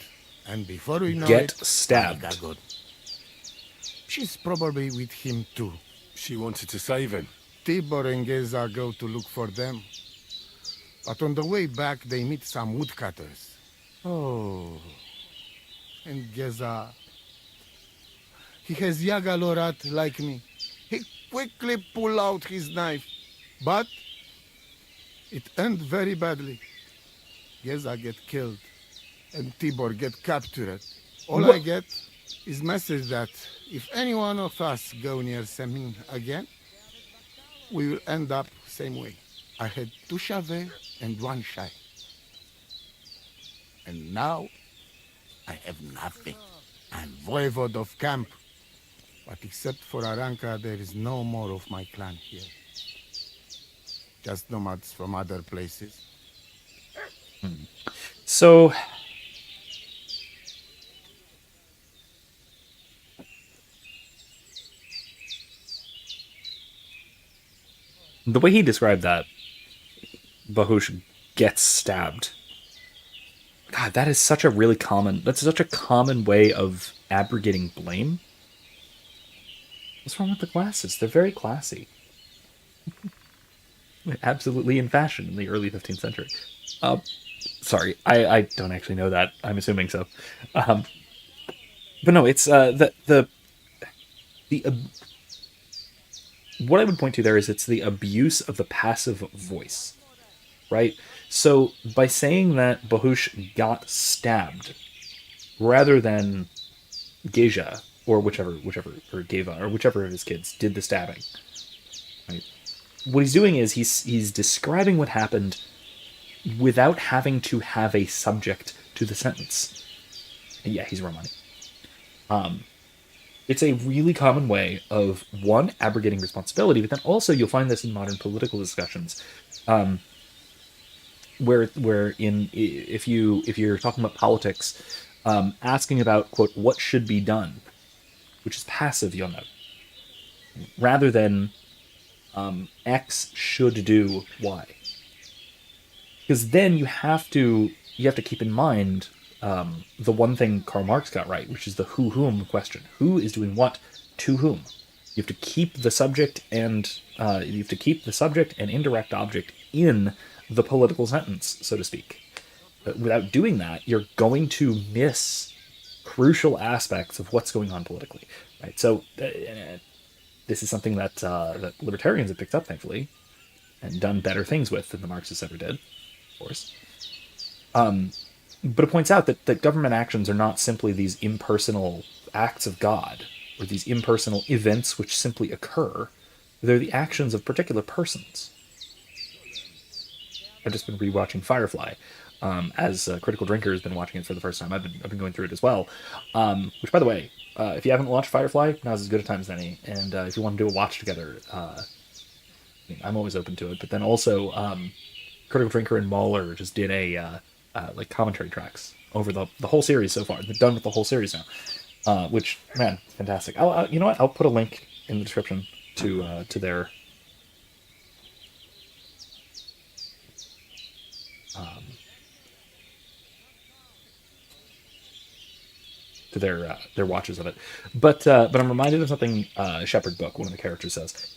[SPEAKER 13] And before we know it...
[SPEAKER 1] stabbed.
[SPEAKER 13] Marika got... She's probably with him too.
[SPEAKER 7] She wanted to save him.
[SPEAKER 13] Tibor and Geza go to look for them. But on the way back, they meet some woodcutters. Oh. And Geza... He has Yaga Lorat like me. He quickly pull out his knife. But... it ends very badly. Geza get killed. And Tibor get captured. All I get is message that if any one of us go near Semin again, we will end up same way. I had 2 Shave and 1 Shai. And now, I have nothing. I'm voivode of camp. But except for Aranka, there is no more of my clan here. Just nomads from other places.
[SPEAKER 1] So... the way he described that, Bahush gets stabbed. God, that is such a really common... that's such a common way of abrogating blame. What's wrong with the glasses? They're very classy. absolutely in fashion in the early 15th century. Sorry, I don't actually know that. I'm assuming so. But no, it's the what I would point to there is it's the abuse of the passive voice, right? So by saying that Bahush got stabbed rather than Geja or whichever or Geva or whichever of his kids did the stabbing, right? What he's doing is he's describing what happened without having to have a subject to the sentence. And yeah, he's Romani. It's a really common way of, one, abrogating responsibility, but then also you'll find this in modern political discussions, where if you're talking about politics, asking about, quote, what should be done, which is passive, you'll note, rather than X should do Y. Because then you have to keep in mind the one thing Karl Marx got right, which is the whom question. Who is doing what to whom? You have to keep the subject and indirect object in the political sentence, so to speak. But without doing that, you're going to miss crucial aspects of what's going on politically, right? So this is something that libertarians have picked up, thankfully, and done better things with than the Marxists ever did, of course. But it points out that government actions are not simply these impersonal acts of God, or these impersonal events which simply occur. They're the actions of particular persons. I've just been rewatching Firefly, as Critical Drinker has been watching it for the first time. I've been going through it as well. Which, by the way, if you haven't watched Firefly, now's as good a time as any. And if you want to do a watch together, I'm always open to it. But then also, Critical Drinker and Mahler just did a like commentary tracks over the whole series so far. They're done with the whole series now, which, man, fantastic. You know what? I'll put a link in the description to their their watches of it. But I'm reminded of something Shepherd Book, one of the characters says.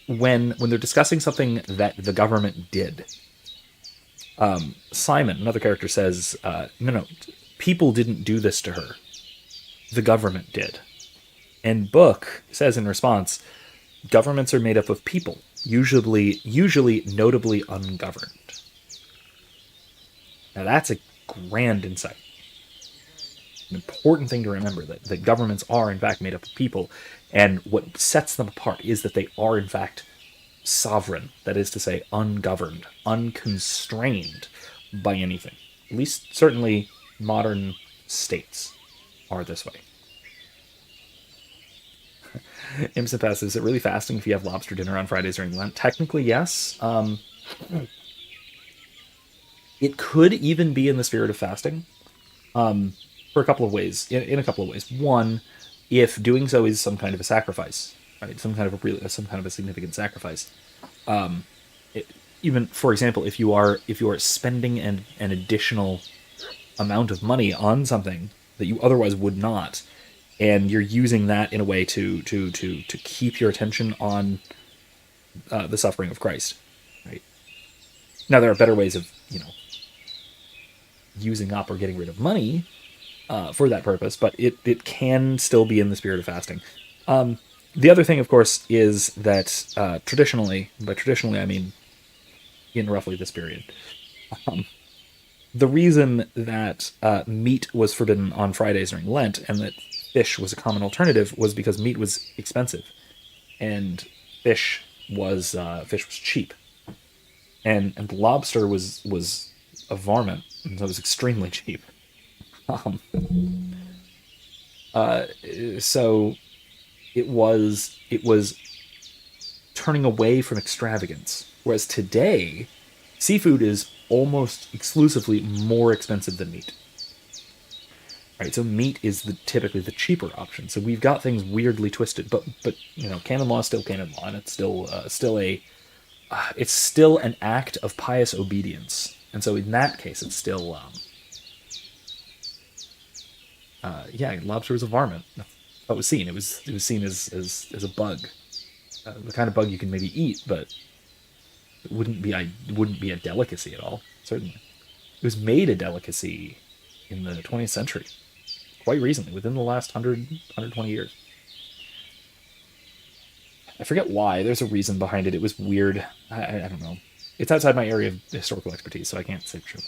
[SPEAKER 1] When they're discussing something that the government did, Simon, another character, says, no, people didn't do this to her. The government did. And Book says in response, governments are made up of people, usually notably ungoverned. Now that's a grand insight. An important thing to remember, that governments are in fact made up of people, and what sets them apart is that they are in fact sovereign, that is to say ungoverned, unconstrained by anything. At least certainly modern states are this way. Imson Pass, is it really fasting if you have lobster dinner on Fridays during Lent? Technically, yes. It could even be in the spirit of fasting, for a couple of ways. In a couple of ways. One, if doing so is some kind of a sacrifice, right? Some kind of a significant sacrifice. Even, for example, if you are spending an additional amount of money on something that you otherwise would not, and you're using that in a way to keep your attention on the suffering of Christ, right? Now there are better ways of using up or getting rid of money for that purpose, but it can still be in the spirit of fasting. The other thing, of course, is that traditionally, by traditionally I mean in roughly this period, the reason that meat was forbidden on Fridays during Lent and that fish was a common alternative was because meat was expensive and fish was cheap, and lobster was a varmint, and so it was extremely cheap. So it was turning away from extravagance, whereas today seafood is almost exclusively more expensive than meat. Right, so meat is typically the cheaper option. So we've got things weirdly twisted, but canon law is still canon law, and it's still an act of pious obedience. And so in that case, it's still lobster was a varmint. That was seen. It was seen as a bug, the kind of bug you can maybe eat, but it wouldn't be a delicacy at all. Certainly, it was made a delicacy in the 20th century, quite recently, within the last 120 years. I forget why. There's a reason behind it. It was weird. I don't know. It's outside my area of historical expertise, so I can't say for sure.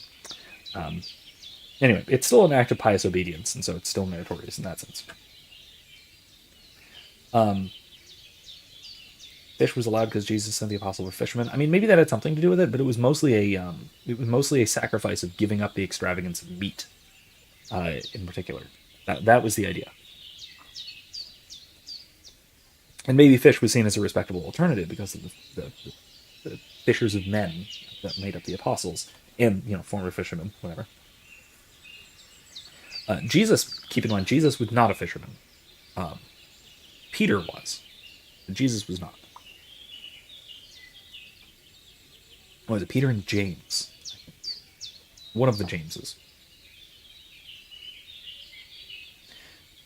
[SPEAKER 1] Anyway, it's still an act of pious obedience, and so it's still meritorious in that sense. Fish was allowed because Jesus sent the apostles were fishermen. I mean, maybe that had something to do with it, but it was mostly a sacrifice of giving up the extravagance of meat, in particular. That was the idea. And maybe fish was seen as a respectable alternative because of the fishers of men that made up the apostles, and former fishermen, whatever. Jesus, keep in mind, Jesus was not a fisherman. Peter was. Jesus was not. Was it Peter and James? One of the Jameses.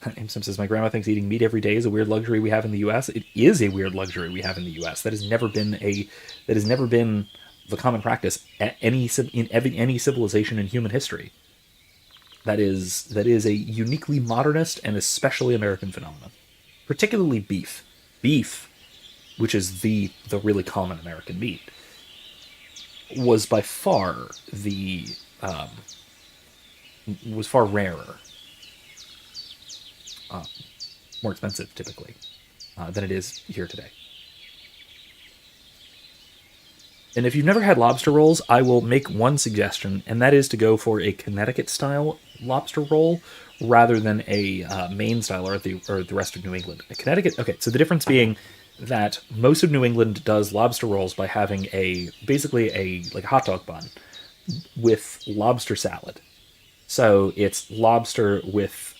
[SPEAKER 1] Amsim says, my grandma thinks eating meat every day is a weird luxury we have in the U.S. It is a weird luxury we have in the U.S. That has never been the common practice in any civilization in human history. That is a uniquely modernist and especially American phenomenon. Particularly beef. Beef, which is the really common American meat, was by far rarer. More expensive, typically, than it is here today. And if you've never had lobster rolls, I will make one suggestion, and that is to go for a Connecticut-style lobster roll rather than a Maine style or the rest of New England. Connecticut, okay, so the difference being that most of New England does lobster rolls by having basically a hot dog bun with lobster salad. So it's lobster with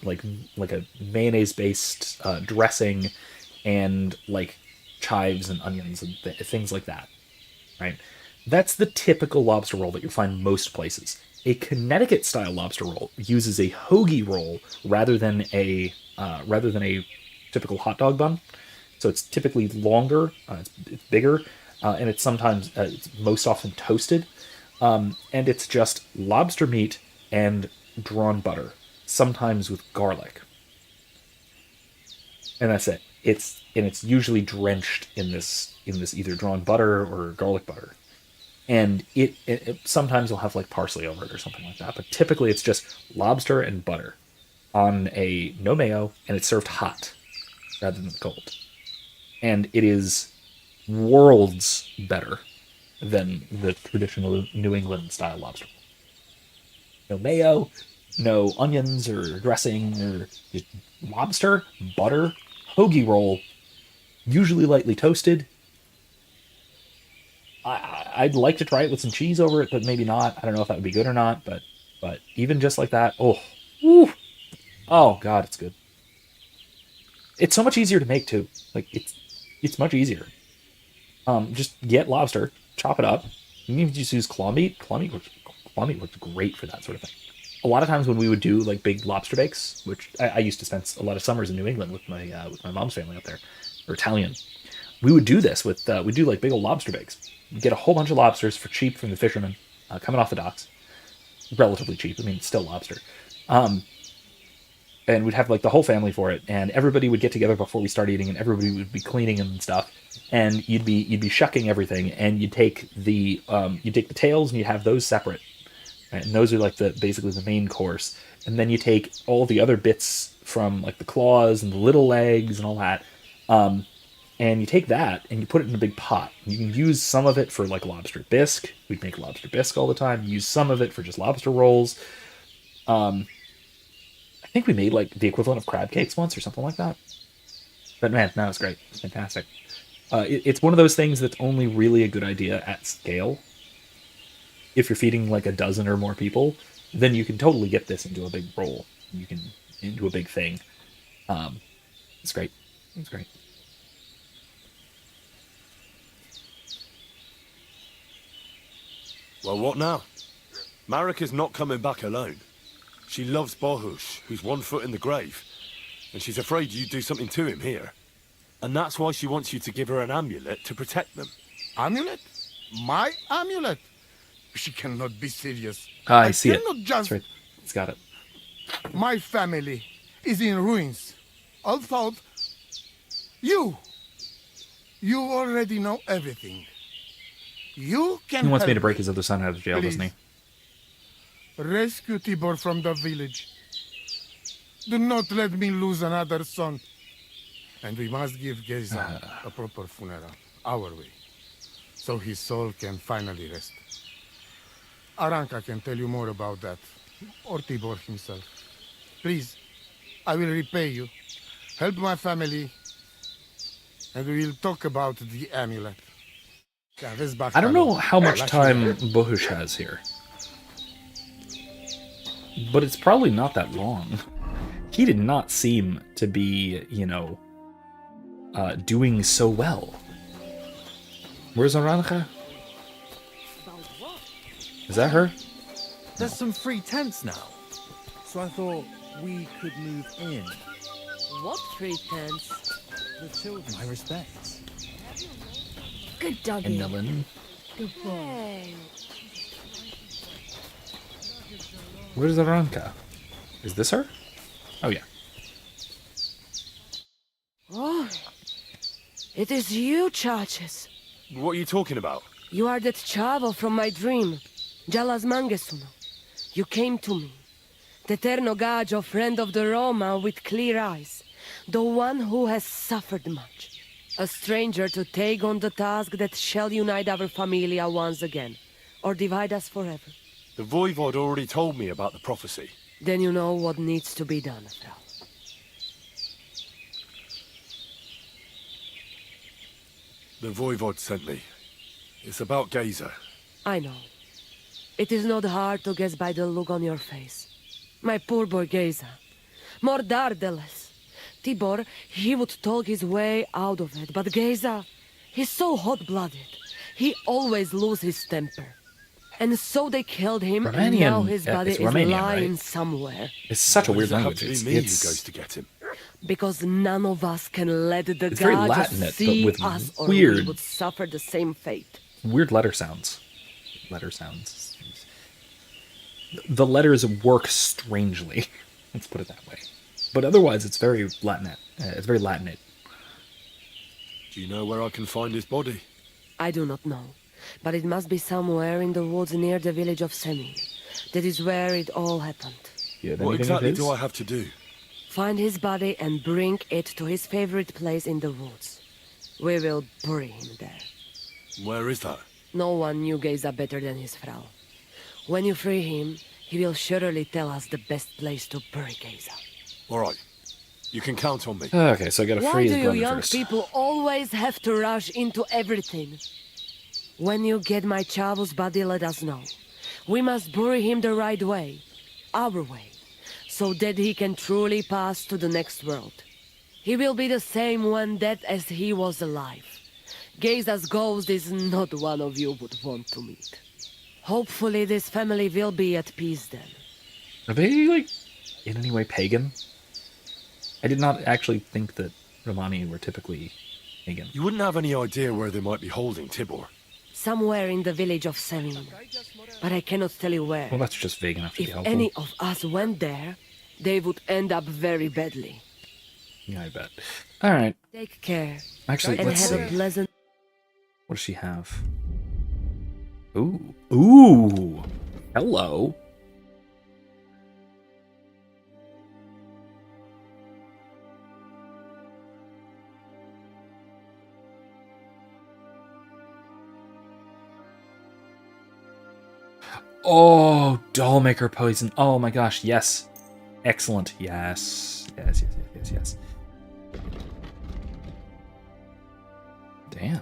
[SPEAKER 1] like a mayonnaise-based dressing and like chives and onions and things like that, right? That's the typical lobster roll that you'll find most places. A Connecticut-style lobster roll uses a hoagie roll rather than a typical hot dog bun. So it's typically longer, it's bigger, and it's sometimes it's most often toasted, and it's just lobster meat and drawn butter, sometimes with garlic, and that's it. It's usually drenched in this either drawn butter or garlic butter, and it sometimes will have like parsley over it or something like that. But typically it's just lobster and butter on no mayo, and it's served hot rather than cold, and it is worlds better than the traditional New England style lobster. No mayo, no onions or dressing, or just lobster, butter, hoagie roll, usually lightly toasted. I'd like to try it with some cheese over it, but maybe not. I don't know if that would be good or not, but even just like that, oh God, it's good. It's so much easier to make too. Like it's much easier. Just get lobster, chop it up. You can just use claw meat. Claw meat works great for that sort of thing. A lot of times when we would do like big lobster bakes, which I used to spend a lot of summers in New England with my mom's family up there, or Italian, we would do this with we'd do like big old lobster bakes. We'd get a whole bunch of lobsters for cheap from the fishermen coming off the docks, relatively cheap. I mean, it's still lobster, and we'd have like the whole family for it, and everybody would get together before we start eating, and everybody would be cleaning and stuff, and you'd be shucking everything, and you'd take the tails and you'd have those separate. Right, and those are like basically the main course, and then you take all the other bits from like the claws and the little legs and all that, and you take that and you put it in a big pot. You can use some of it for like lobster bisque. We'd make lobster bisque all the time. Use some of it for just lobster rolls. I think we made like the equivalent of crab cakes once or something like that. But man, no, it's great. It's fantastic. It's one of those things that's only really a good idea at scale. If you're feeding like a dozen or more people, then you can totally get this into a big roll. You can into a big thing. It's great. It's great.
[SPEAKER 7] Well, what now? Marika's not coming back alone. She loves Bohush, who's 1 foot in the grave, and she's afraid you'd do something to him here. And that's why she wants you to give her an amulet to protect them.
[SPEAKER 13] Amulet? My amulet? She cannot be serious.
[SPEAKER 1] Ah, I see it.
[SPEAKER 13] cannot just...
[SPEAKER 1] That's right. It's got it.
[SPEAKER 13] My family is in ruins. I thought... You already know everything. You can
[SPEAKER 1] He wants me
[SPEAKER 13] help
[SPEAKER 1] to break his other son out of jail, doesn't he?
[SPEAKER 13] Rescue Tibor from the village. Do not let me lose another son. And we must give Geza a proper funeral, our way, so his soul can finally rest. Aranka can tell you more about that, or Tibor himself. Please, I will repay you. Help my family, and we will talk about the amulet.
[SPEAKER 1] I don't know how much time Bohush has here, but it's probably not that long. He did not seem to be, doing so well. Where's Aranka? Is that her?
[SPEAKER 14] There's some free tents now, so I thought we could move in.
[SPEAKER 15] What free tents?
[SPEAKER 14] The children. My respects.
[SPEAKER 15] Good doggy.
[SPEAKER 1] And Nilin.
[SPEAKER 15] Good boy.
[SPEAKER 1] Where's Aranka? Is this her? Oh, yeah.
[SPEAKER 15] Oh, it is you, Churches.
[SPEAKER 7] What are you talking about?
[SPEAKER 15] You are that chavo from my dream, Jalas Mangesuno. You came to me, the Ternogagio friend of the Roma with clear eyes, the one who has suffered much. A stranger to take on the task that shall unite our familia once again, or divide us forever.
[SPEAKER 7] The Voivod already told me about the prophecy.
[SPEAKER 15] Then you know what needs to be done, Frau.
[SPEAKER 7] The Voivod sent me. It's about Geza.
[SPEAKER 15] I know. It is not hard to guess by the look on your face. My poor boy Geza. More dardeles. Tibor, he would talk his way out of it, but Geza, he's so hot-blooded. He always loses his temper. And so they killed him, and now his body is lying somewhere.
[SPEAKER 1] It's such a weird language.
[SPEAKER 7] It's me who goes to get him.
[SPEAKER 15] Because none of us can let the
[SPEAKER 1] It's very
[SPEAKER 15] gods
[SPEAKER 1] Latinate,
[SPEAKER 15] see
[SPEAKER 1] but with
[SPEAKER 15] us, or
[SPEAKER 1] weird,
[SPEAKER 15] we would suffer the same fate.
[SPEAKER 1] weird letter sounds. Letter sounds. The letters work strangely. Let's put it that way. But otherwise, it's very Latinate. It's very Latinate.
[SPEAKER 7] Do you know where I can find his body?
[SPEAKER 15] I do not know, but it must be somewhere in the woods near the village of Semin. That is where it all happened.
[SPEAKER 7] What exactly do I have to do?
[SPEAKER 15] Find his body and bring it to his favorite place in the woods. We will bury him there.
[SPEAKER 7] Where is that?
[SPEAKER 15] No one knew Geza better than his Frau. When you free him, he will surely tell us the best place to bury Geza.
[SPEAKER 7] All right. You can count on me.
[SPEAKER 1] Okay, so I gotta free his
[SPEAKER 15] Why do
[SPEAKER 1] brother
[SPEAKER 15] you young
[SPEAKER 1] first.
[SPEAKER 15] people always have to rush into everything? When you get my chavo's body, let us know. We must bury him the right way. Our way. So that he can truly pass to the next world. He will be the same when dead as he was alive. Geza's ghost is not one of you would want to meet. Hopefully this family will be at peace then.
[SPEAKER 1] Are they, in any way pagan? I did not actually think that Romani were typically pagan.
[SPEAKER 7] You wouldn't have any idea where they might be holding Tibor.
[SPEAKER 15] Somewhere in the village of Semin. But I cannot tell you where.
[SPEAKER 1] Well, that's just vague enough to be
[SPEAKER 15] If
[SPEAKER 1] helpful.
[SPEAKER 15] any of us went there, they would end up very badly.
[SPEAKER 1] Yeah, I bet. Alright.
[SPEAKER 15] Take care.
[SPEAKER 1] Actually,
[SPEAKER 15] and
[SPEAKER 1] let's
[SPEAKER 15] have
[SPEAKER 1] see.
[SPEAKER 15] a pleasant...
[SPEAKER 1] What does she have? Ooh. Ooh! Hello. Oh, Dollmaker poison. Oh my gosh, yes. Excellent. Yes. Yes, yes, yes, yes, yes. Damn.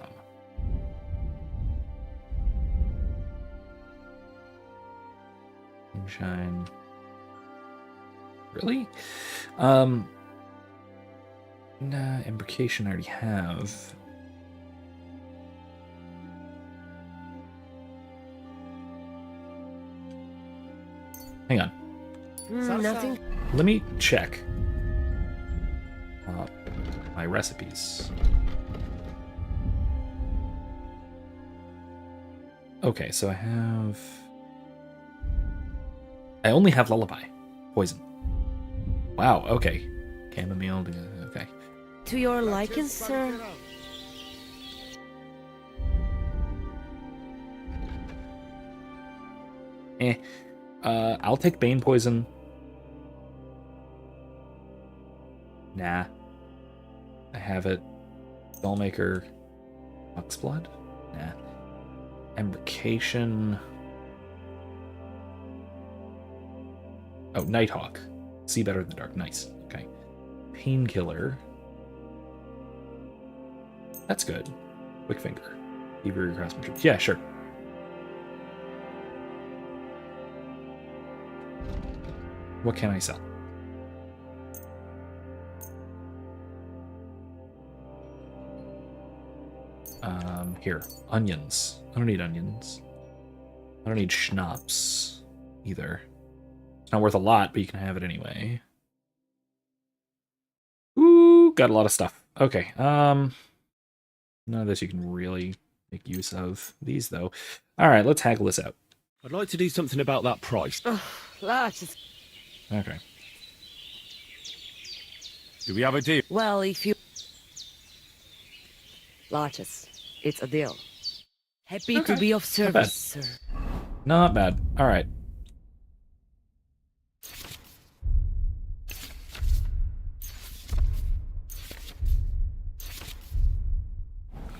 [SPEAKER 1] Moonshine. Really? Nah, Imbrication I already have. Hang on.
[SPEAKER 15] Nothing.
[SPEAKER 1] Let me check. my recipes. Okay, so I only have lullaby. Poison. Wow, okay. Chamomile, okay.
[SPEAKER 15] To your liking, sir?
[SPEAKER 1] I'll take Bane Poison. Nah. I have it. Dollmaker. Oxblood? Nah. Embrocation. Oh, Nighthawk. See better in the dark. Nice. Okay. Painkiller. That's good. Quick Finger. Thievery, Craftsmanship. Yeah, sure. What can I sell? Here. Onions. I don't need onions. I don't need schnapps either. It's not worth a lot, but you can have it anyway. Ooh, got a lot of stuff. Okay. None of this you can really make use of. These, though. All right, let's haggle this out.
[SPEAKER 4] I'd like to do something about that price.
[SPEAKER 15] That's...
[SPEAKER 1] Okay.
[SPEAKER 4] Do we have a deal?
[SPEAKER 15] Well, if you... Larches, it's a deal. Happy to be of service, sir.
[SPEAKER 1] Not bad. All right.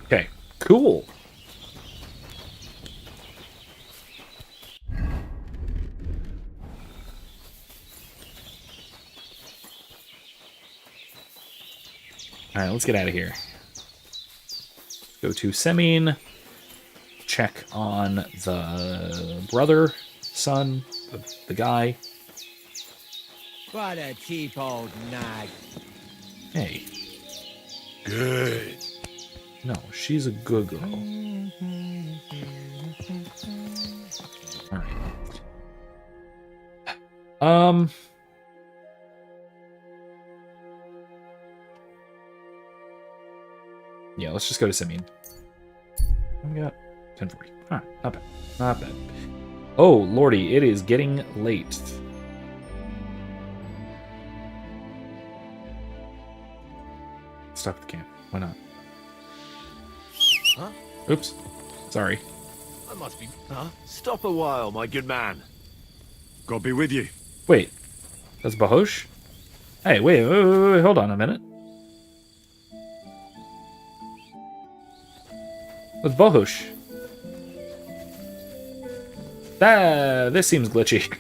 [SPEAKER 1] Okay, cool. All right, let's get out of here. Go to Semine. Check on the brother, son, the guy.
[SPEAKER 10] What a cheap old nag.
[SPEAKER 1] Hey.
[SPEAKER 7] Good.
[SPEAKER 1] No, she's a good girl. All right. Yeah, let's just go to Semine. We got 1040. Huh, not bad. Not bad. Oh, lordy, it is getting late. Stop the camp. Why not?
[SPEAKER 7] Huh?
[SPEAKER 1] Oops. Sorry.
[SPEAKER 7] I must be... Huh? Stop a while, my good man.
[SPEAKER 4] God be with you.
[SPEAKER 1] Wait. That's Bahosh? Hey, wait, hold on a minute. That's Bahosh. This seems glitchy.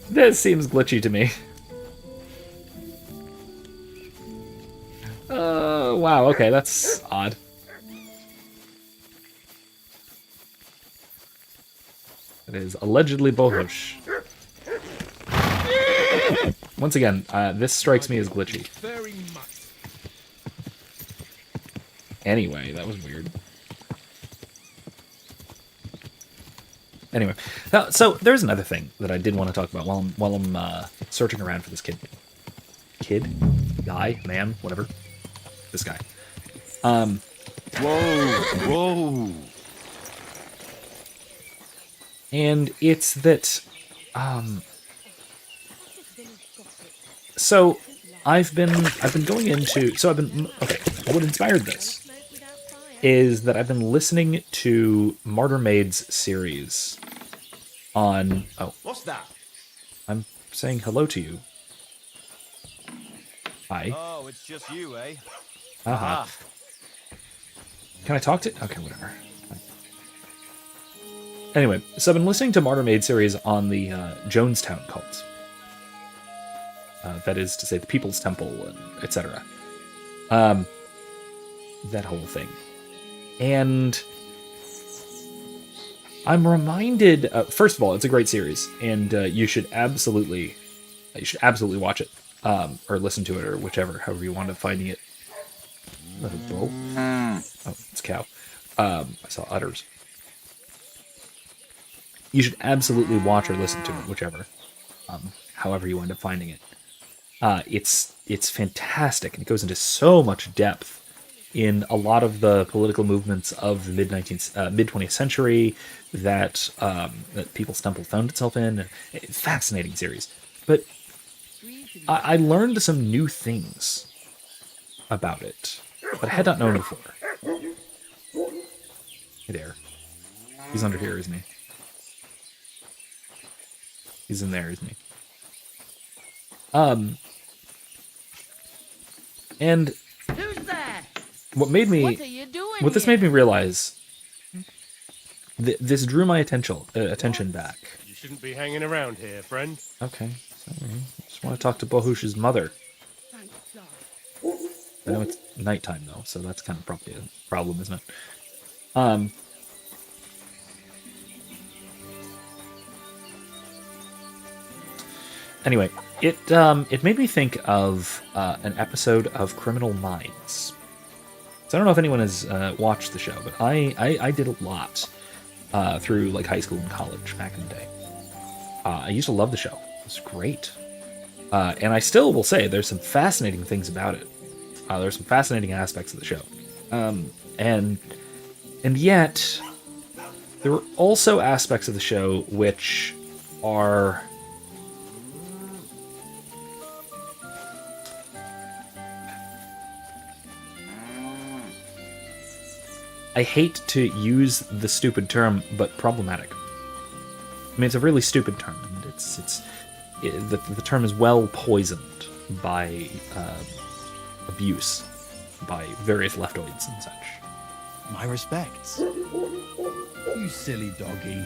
[SPEAKER 1] This seems glitchy to me. Wow, okay, that's odd. It is allegedly Bahosh. Once again, this strikes me as glitchy.
[SPEAKER 7] Very much.
[SPEAKER 1] Anyway, that was weird. Anyway, so there's another thing that I did want to talk about while I'm searching around for this kid, guy, man, whatever, this guy.
[SPEAKER 7] Whoa.
[SPEAKER 1] And it's that, so I've been going into, okay, what inspired this is that I've been listening to Martyr Maid's series on,
[SPEAKER 7] What's that?
[SPEAKER 1] I'm saying hello to you. Hi.
[SPEAKER 7] Oh, it's just you, eh?
[SPEAKER 1] Uh-huh. Can I talk to, okay, whatever. Anyway, so I've been listening to Martyr Maid series on the Jonestown cult. That is to say, the People's Temple, etc. That whole thing. And I'm reminded, first of all, it's a great series, and you should absolutely watch it, or listen to it, or whichever, however you want to finding it. Oh, it's a cow. I saw udders. You should absolutely watch or listen to it, whichever, however you end up finding it. It's fantastic, and it goes into so much depth in a lot of the political movements of the mid 20th century that People's Temple found itself in. Fascinating series, but I learned some new things about it that I had not known before. Hey there. He's under here, isn't he? He's in there, isn't he? And
[SPEAKER 10] Who's that?
[SPEAKER 1] what made me,
[SPEAKER 10] What are you doing
[SPEAKER 1] what this
[SPEAKER 10] here?
[SPEAKER 1] made me realize, this drew my attention back.
[SPEAKER 4] You shouldn't be hanging around here, friend.
[SPEAKER 1] Okay, sorry. I just want to talk to Bahush's mother. I know it's nighttime though, so that's kind of probably a problem, isn't it? Anyway, it made me think of an episode of Criminal Minds. So I don't know if anyone has watched the show, but I did a lot through like high school and college back in the day. I used to love the show. It was great. And I still will say there's some fascinating things about it. There's some fascinating aspects of the show. And yet, there were also aspects of the show which are... I hate to use the stupid term, but problematic. I mean, it's a really stupid term, and the term is well poisoned by abuse by various leftoids and such.
[SPEAKER 14] My respects. You silly doggy.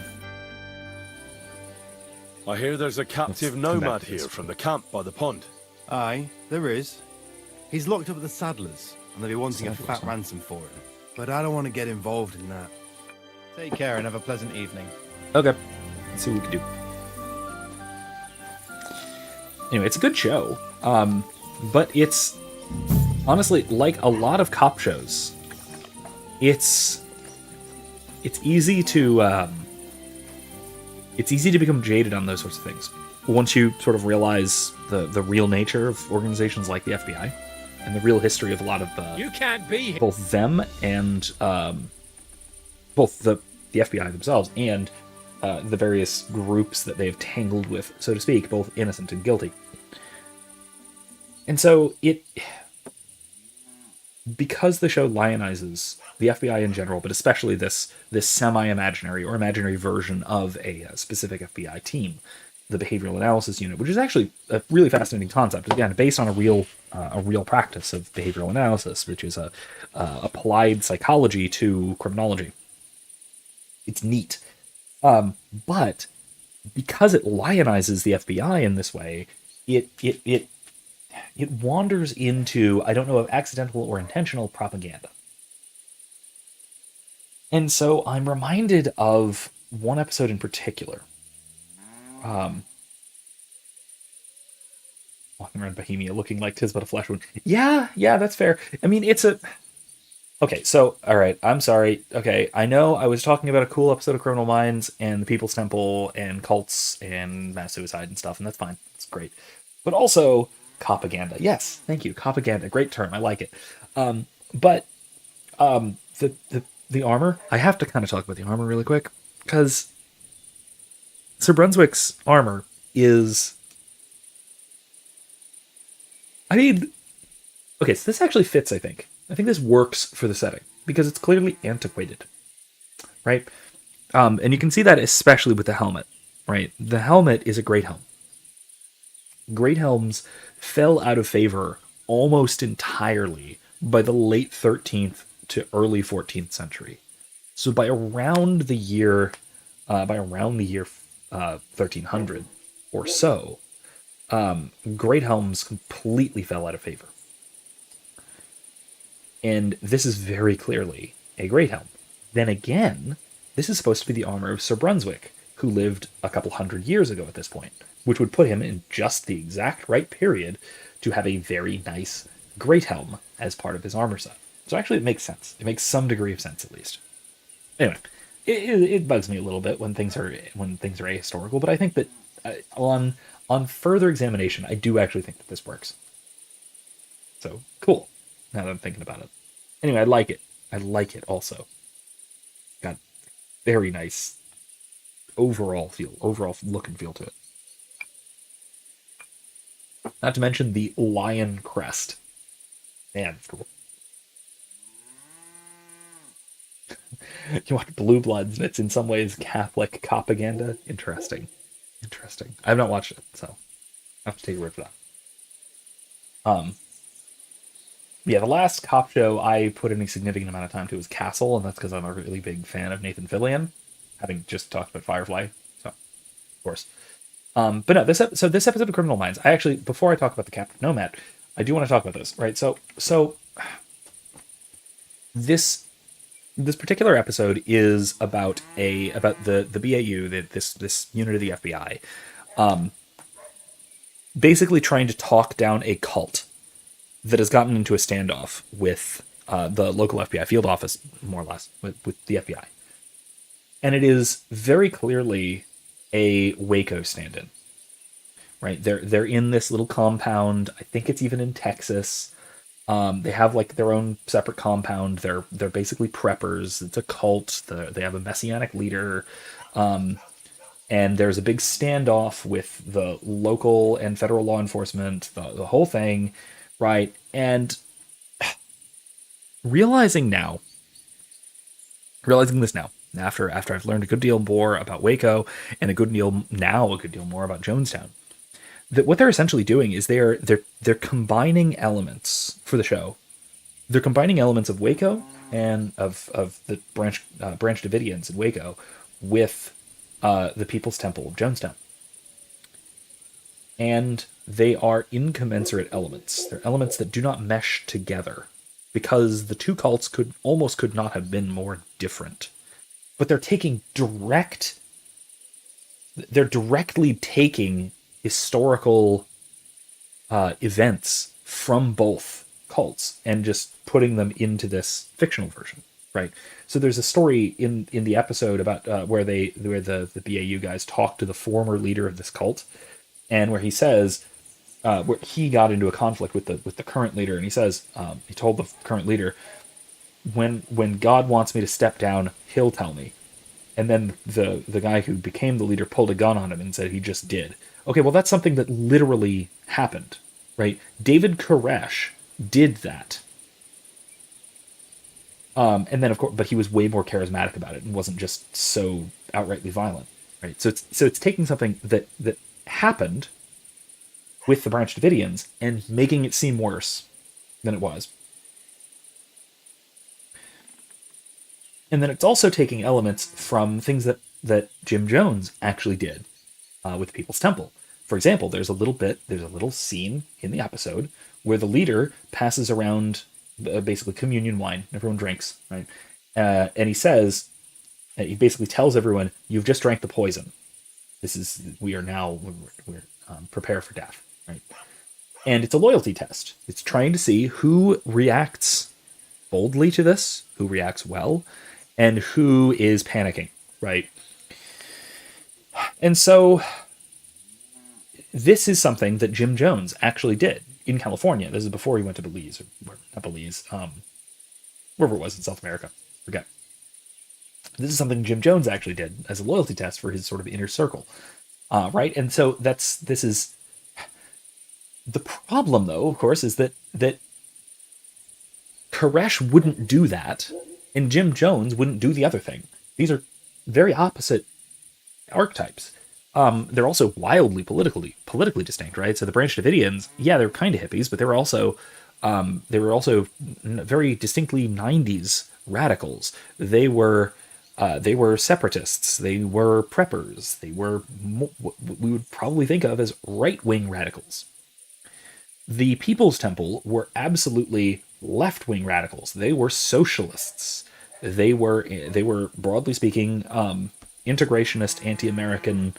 [SPEAKER 7] I hear there's a captive
[SPEAKER 14] Let's come back
[SPEAKER 7] nomad
[SPEAKER 14] to
[SPEAKER 7] here
[SPEAKER 14] this.
[SPEAKER 7] from the camp by the pond.
[SPEAKER 14] Aye, there is. He's locked up with the saddlers, and they'll be wanting a
[SPEAKER 1] Saddlers,
[SPEAKER 14] fat
[SPEAKER 1] huh?
[SPEAKER 14] ransom for him. But I don't want to get involved in that. Take care and have a pleasant evening.
[SPEAKER 1] Okay, let's see what we can do. Anyway, it's a good show, but it's honestly like a lot of cop shows. It's easy to become jaded on those sorts of things once you sort of realize the real nature of organizations like the FBI and the real history of a lot of
[SPEAKER 10] You can't be here.
[SPEAKER 1] both them and both the FBI themselves and the various groups that they've tangled with, so to speak, both innocent and guilty. And so because the show lionizes the FBI in general, but especially this semi-imaginary or imaginary version of a specific FBI team, the Behavioral Analysis Unit, which is actually a really fascinating concept. Again, based on a real practice of behavioral analysis, which is a applied psychology to criminology. It's neat, but because it lionizes the FBI in this way, it wanders into, I don't know if accidental or intentional, propaganda. And so I'm reminded of one episode in particular. Walking around Bohemia looking like 'tis but a flesh wound. Yeah, that's fair. I mean, okay, so, alright, I'm sorry. Okay, I know I was talking about a cool episode of Criminal Minds and the People's Temple and cults and mass suicide and stuff, and that's fine. It's great. But also, propaganda. Yes, thank you. Propaganda. Great term. I like it. But the armor, I have to kind of talk about the armor really quick, because Sir Brunswick's armor is... I mean... Okay, so this actually fits, I think. I think this works for the setting, because it's clearly antiquated, right? And you can see that especially with the helmet, right? The helmet is a great helm. Great helms fell out of favor almost entirely by the late 13th to early 14th century. So by around the year 1300 or so, great helms completely fell out of favor. And this is very clearly a great helm. Then again, this is supposed to be the armor of Sir Brunswick, who lived a couple hundred years ago at this point, which would put him in just the exact right period to have a very nice great helm as part of his armor set. So actually it makes sense. It makes some degree of sense, at least. Anyway, it bugs me a little bit when things are ahistorical, but I think that on on further examination, I do actually think that this works. So, cool, now that I'm thinking about it. Anyway, I like it. I like it also. Got very nice overall look and feel to it. Not to mention the lion crest. Man, it's cool. You watch Blue Bloods, and it's in some ways Catholic propaganda. Interesting. Interesting. I have not watched it, so I have to take your word for that. Yeah, the last cop show I put any significant amount of time to was Castle, and that's because I'm a really big fan of Nathan Fillion, having just talked about Firefly, so of course. But no, this episode of Criminal Minds, I actually, before I talk about the Captive Nomad, I do want to talk about this, right? So this particular episode is about the BAU, this unit of the FBI, basically trying to talk down a cult that has gotten into a standoff with the local FBI field office, more or less, with the FBI. And it is very clearly a Waco stand-in, right? They're in this little compound. I think it's even in Texas. They have like their own separate compound. They're basically preppers. It's a cult. They have a messianic leader. And there's a big standoff with the local and federal law enforcement, the whole thing, right? And realizing this now, after I've learned a good deal more about Waco and a good deal more about Jonestown, that what they're essentially doing is they're combining elements for the show. They're combining elements of Waco and of the Branch Davidians in Waco with the People's Temple of Jonestown. And they are incommensurate elements. They're elements that do not mesh together because the two cults could not have been more different. But they're directly taking historical events from both cults and just putting them into this fictional version, right? So there's a story in the episode about where the BAU guys talk to the former leader of this cult, and where he says where he got into a conflict with the current leader, and he says he told the current leader, when God wants me to step down, he'll tell me. And then the guy who became the leader pulled a gun on him and said he just did. Okay, well, that's something that literally happened, right? David Koresh did that. And then, of course, but he was way more charismatic about it and wasn't just so outrightly violent, right? So it's taking something that happened with the Branch Davidians and making it seem worse than it was. And then it's also taking elements from things that Jim Jones actually did with People's Temple. For example, there's a little scene in the episode where the leader passes around basically communion wine. Everyone drinks, right? And he says, he basically tells everyone, "You've just drank the poison. We're prepare for death," right? And it's a loyalty test. It's trying to see who reacts boldly to this, who reacts well, and who is panicking, right? And so this is something that Jim Jones actually did in California. This is before he went to Belize, or not Belize, wherever it was in South America. Forget. This is something Jim Jones actually did as a loyalty test for his sort of inner circle, right? And so this is the problem, though. Of course, is that Koresh wouldn't do that, and Jim Jones wouldn't do the other thing. These are very opposite archetypes. They're also wildly politically distinct, right? So the Branch Davidians, yeah, they're kind of hippies, but they were also very distinctly 90s radicals. They were separatists. They were preppers. They were what we would probably think of as right-wing radicals. The People's Temple were absolutely left-wing radicals. They were socialists. They were broadly speaking integrationist, anti-American,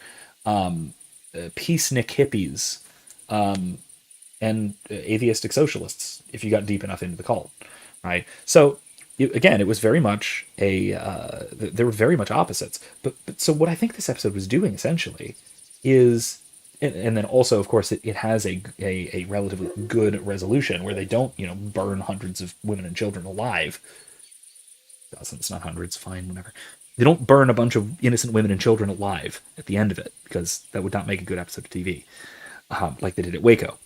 [SPEAKER 1] peacenik hippies, and atheistic socialists, if you got deep enough into the cult, right? So again, it was very much they were very much opposites. But so what I think this episode was doing essentially is and then also, of course, it has a relatively good resolution where they don't, burn hundreds of women and children alive. Dozens, not hundreds, fine, whatever. They don't burn a bunch of innocent women and children alive at the end of it, because that would not make a good episode of TV, like they did at Waco.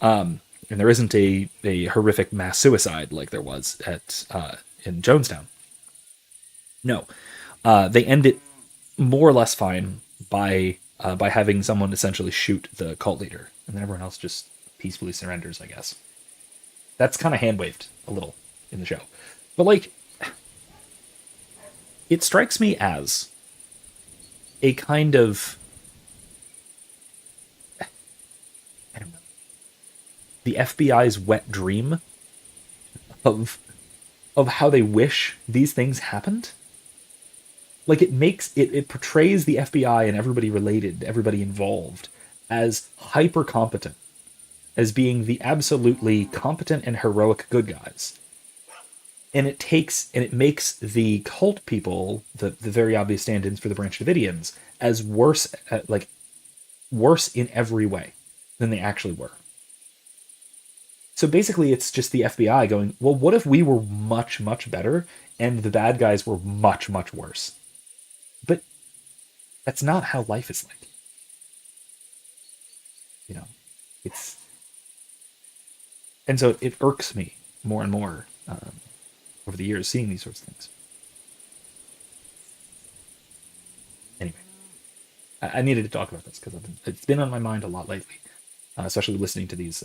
[SPEAKER 1] And there isn't a horrific mass suicide like there was in Jonestown. No, they end it more or less fine by having someone essentially shoot the cult leader, and then everyone else just peacefully surrenders, I guess. That's kind of hand-waved a little in the show. But, like, it strikes me as a kind of, I don't know, the FBI's wet dream of how they wish these things happened. Like, it portrays the FBI and everybody related, everybody involved, as hyper competent, as being the absolutely competent and heroic good guys. And it makes the cult people, the very obvious stand-ins for the Branch Davidians, as worse in every way than they actually were. So basically, it's just the FBI going, well, what if we were much, much better and the bad guys were much, much worse? But that's not how life is like. It's... And so it irks me more and more over the years seeing these sorts of things. Anyway, I needed to talk about this because it's been on my mind a lot lately, especially listening to these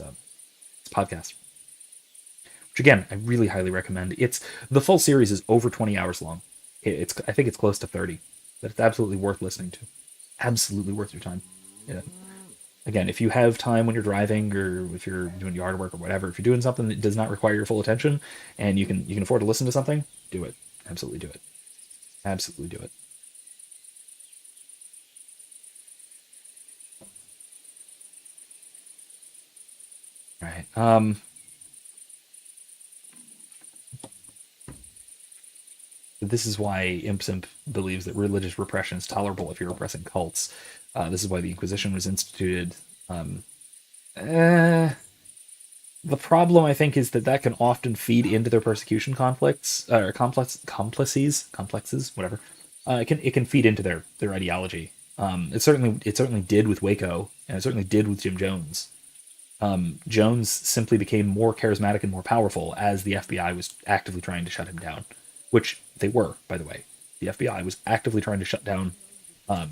[SPEAKER 1] podcasts. Which again, I really highly recommend. The full series is over 20 hours long. I think it's close to 30, but it's absolutely worth listening to. Absolutely worth your time. Yeah. Again, if you have time when you're driving, or if you're doing yard work or whatever, if you're doing something that does not require your full attention, and you can afford to listen to something, do it. Absolutely do it. Absolutely do it. All right. This is why Impsimp believes that religious repression is tolerable if you're oppressing cults. This is why the Inquisition was instituted. The problem, I think, is that can often feed into their persecution complexes, whatever. It can feed into their ideology. It certainly did with Waco, and it certainly did with Jim Jones. Jones simply became more charismatic and more powerful as the FBI was actively trying to shut him down. Which they were, by the way. The FBI was actively trying to shut down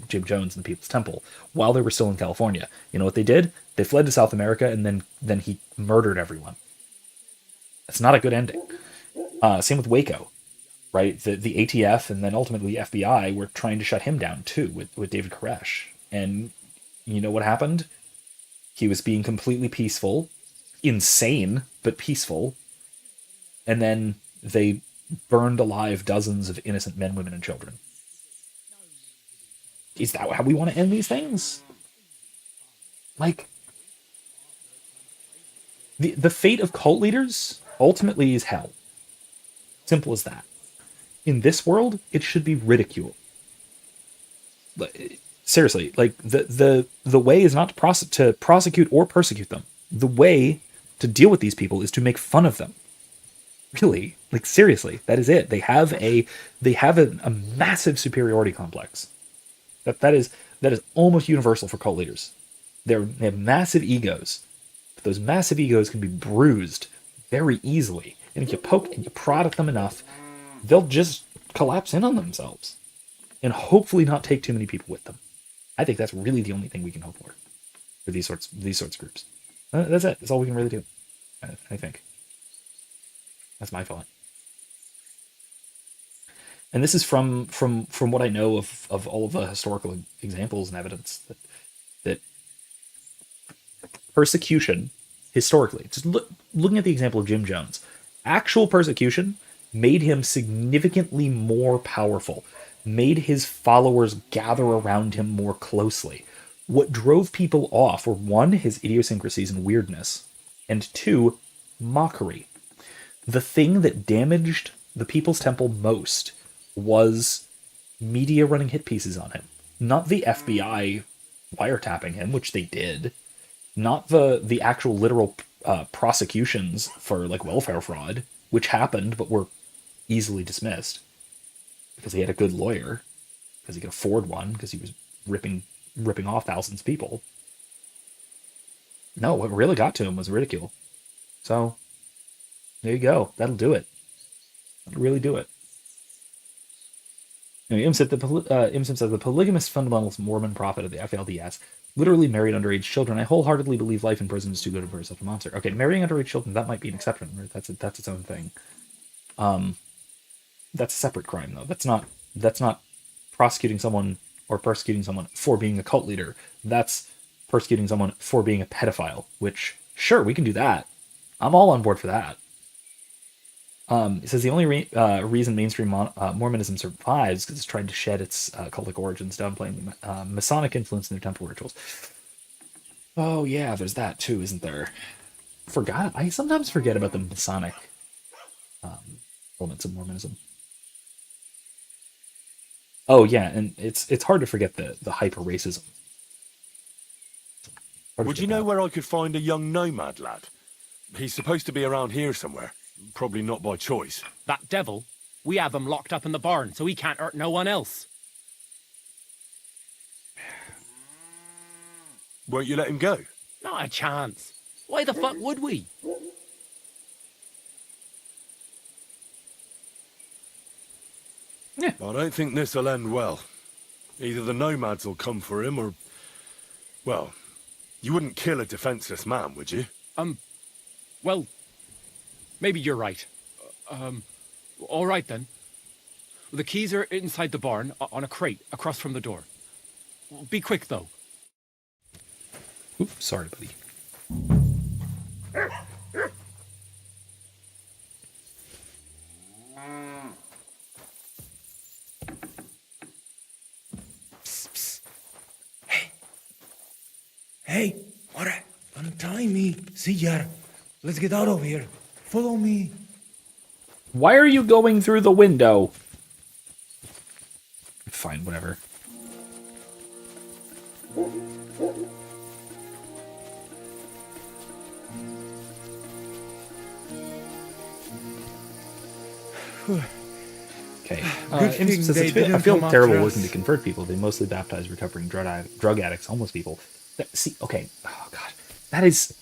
[SPEAKER 1] Jim Jones and the People's Temple while they were still in California. You know what they did? They fled to South America, and then he murdered everyone. That's not a good ending. Same with Waco, right? The ATF and then ultimately the FBI were trying to shut him down too with David Koresh. And you know what happened? He was being completely peaceful, insane, but peaceful. And then they burned alive dozens of innocent men, women, and children. Is that how we want to end these things? Like, the fate of cult leaders ultimately is hell. Simple as that. In this world, it should be ridicule. Seriously, like the way is not to prosecute or persecute them. The way to deal with these people is to make fun of them. Really, like seriously, that is it. They have a massive superiority complex. That is almost universal for cult leaders. They have massive egos, but those massive egos can be bruised very easily. And if you poke and you prod at them enough, they'll just collapse in on themselves, and hopefully not take too many people with them. I think that's really the only thing we can hope for these sorts of groups. That's it. That's all we can really do. I think. That's my thought. And this is from what I know of all of the historical examples and evidence that persecution, historically, just looking at the example of Jim Jones, actual persecution made him significantly more powerful, made his followers gather around him more closely. What drove people off were, one, his idiosyncrasies and weirdness, and two, mockery. The thing that damaged the People's Temple most was media running hit pieces on him. Not the FBI wiretapping him, which they did, not the actual literal prosecutions for like welfare fraud, which happened but were easily dismissed because he had a good lawyer, because he could afford one, because he was ripping off thousands of people. No, what really got to him was ridicule. So there you go. That'll do it. That'll really do it. Anyway, Imsim said the polygamous fundamentalist Mormon prophet of the FLDS literally married underage children. I wholeheartedly believe life in prison is too good for such a monster. Okay, marrying underage children, that might be an exception. Right? That's its own thing. That's a separate crime though. That's not prosecuting someone or persecuting someone for being a cult leader. That's persecuting someone for being a pedophile, which sure, we can do that. I'm all on board for that. It says the only reason mainstream Mormonism survives because it's trying to shed its cultic origins, downplaying the Masonic influence in their temple rituals. Oh yeah, there's that too, isn't there? I sometimes forget about the Masonic elements of Mormonism. Oh yeah, and it's hard to forget the hyper racism.
[SPEAKER 7] Would you know where I could find a young nomad lad? He's supposed to be around here somewhere. Probably not by choice.
[SPEAKER 16] That devil? We have him locked up in the barn, so he can't hurt no one else.
[SPEAKER 7] Won't you let him go?
[SPEAKER 16] Not a chance. Why the fuck would we?
[SPEAKER 1] Yeah.
[SPEAKER 7] I don't think this'll end well. Either the nomads will come for him or... Well, you wouldn't kill a defenseless man, would you?
[SPEAKER 16] Well... Maybe you're right. All right then. The keys are inside the barn, on a crate, across from the door. Be quick, though.
[SPEAKER 1] Oops, sorry, buddy.
[SPEAKER 10] Psst, psst. Hey, alright, untie me. See ya. Let's get out of here. Follow me.
[SPEAKER 1] Why are you going through the window? Fine, whatever. Okay. I feel terrible working to convert people. They mostly baptize recovering drug addicts, homeless people. See, okay. Oh, God. That is...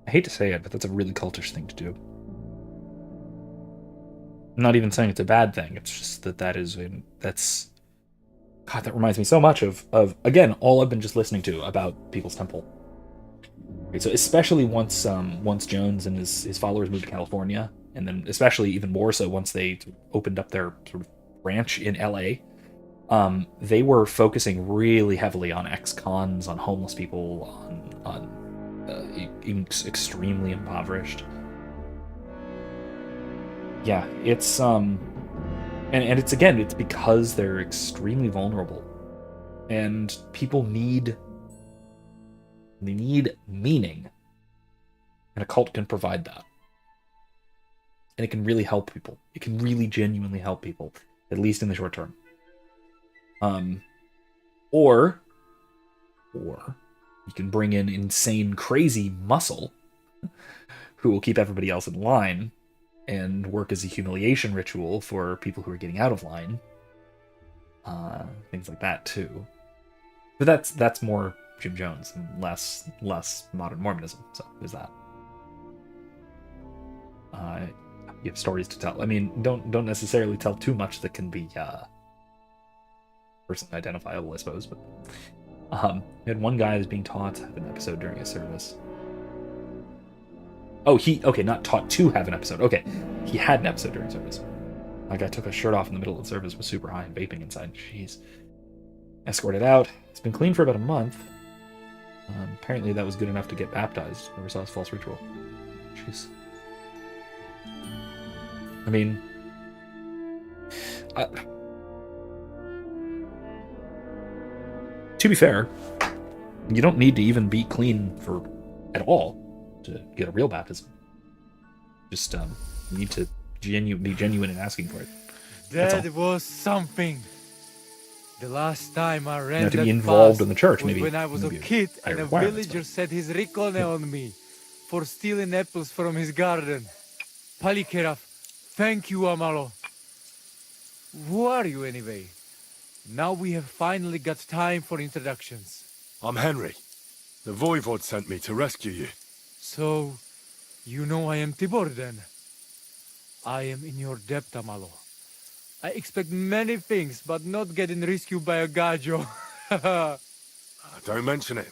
[SPEAKER 1] I hate to say it, but that's a really cultish thing to do. I'm not even saying it's a bad thing. It's just that's... God, that reminds me so much of again, all I've been just listening to about People's Temple. Right, so especially once Jones and his followers moved to California, and then especially even more so once they opened up their sort of branch in LA, they were focusing really heavily on ex-cons, on homeless people, on extremely impoverished. Yeah, it's and it's because they're extremely vulnerable, and people need meaning, and a cult can provide that, and it can really help people. It can really genuinely help people, at least in the short term. Or you can bring in insane, crazy muscle who will keep everybody else in line and work as a humiliation ritual for people who are getting out of line. Things like that too. But that's more Jim Jones and less modern Mormonism. So there's that. You have stories to tell. I mean, don't necessarily tell too much that can be personally identifiable, I suppose. But you had one guy who's being taught to have an episode during a service. Oh, not taught to have an episode. Okay, he had an episode during service. That guy took his shirt off in the middle of the service, was super high and vaping inside. Jeez. Escorted out. It's been clean for about a month. Apparently that was good enough to get baptized. Never saw his false ritual. Jeez. I mean... to be fair, you don't need to even be clean at all to get a real baptism. Just you need to be genuine in asking for it.
[SPEAKER 14] That was something. The last time I ran
[SPEAKER 1] Now, to
[SPEAKER 14] that
[SPEAKER 1] be involved
[SPEAKER 14] fast
[SPEAKER 1] in the church,
[SPEAKER 14] was
[SPEAKER 1] maybe
[SPEAKER 14] when I was a
[SPEAKER 1] maybe
[SPEAKER 14] kid
[SPEAKER 1] higher
[SPEAKER 14] and a
[SPEAKER 1] requirements,
[SPEAKER 14] villager set his ricone on me for stealing apples from his garden. Palikerav, thank you, Amalo. Who are you anyway? Now we have finally got time for introductions.
[SPEAKER 7] I'm Henry. The Voivod sent me to rescue you.
[SPEAKER 14] So, you know I am Tibor then? I am in your debt, Amalo. I expect many things, but not getting rescued by a gajo.
[SPEAKER 7] Don't mention it.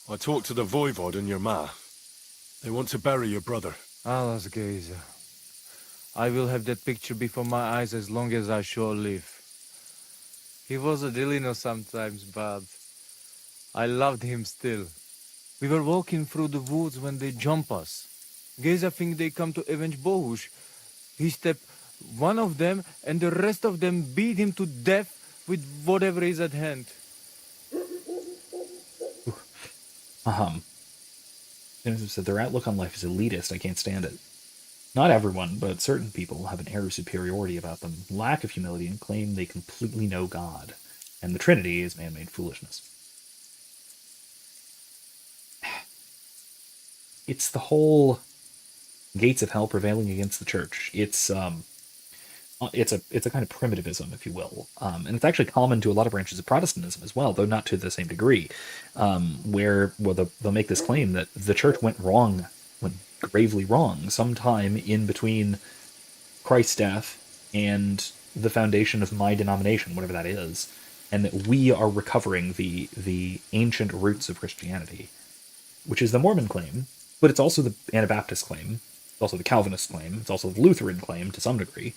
[SPEAKER 7] I talked to the Voivod and your ma. They want to bury your brother.
[SPEAKER 14] Allah's gaze. I will have that picture before my eyes as long as I shall live. He was a Delino sometimes, but I loved him still. We were walking through the woods when they jump us. Geza think they come to avenge Bohush. He stepped one of them, and the rest of them beat him to death with whatever is at hand.
[SPEAKER 1] As I said, their outlook on life is elitist. I can't stand it. Not everyone, but certain people have an air of superiority about them, lack of humility, and claim they completely know God. And the Trinity is man-made foolishness. It's the whole gates of hell prevailing against the church. It's a kind of primitivism, if you will, and it's actually common to a lot of branches of Protestantism as well, though not to the same degree, where they'll make this claim that the church went gravely wrong sometime in between Christ's death and the foundation of my denomination, whatever that is, and that we are recovering the ancient roots of Christianity, which is the Mormon claim, but it's also the Anabaptist claim, it's also the Calvinist claim, it's also the Lutheran claim to some degree.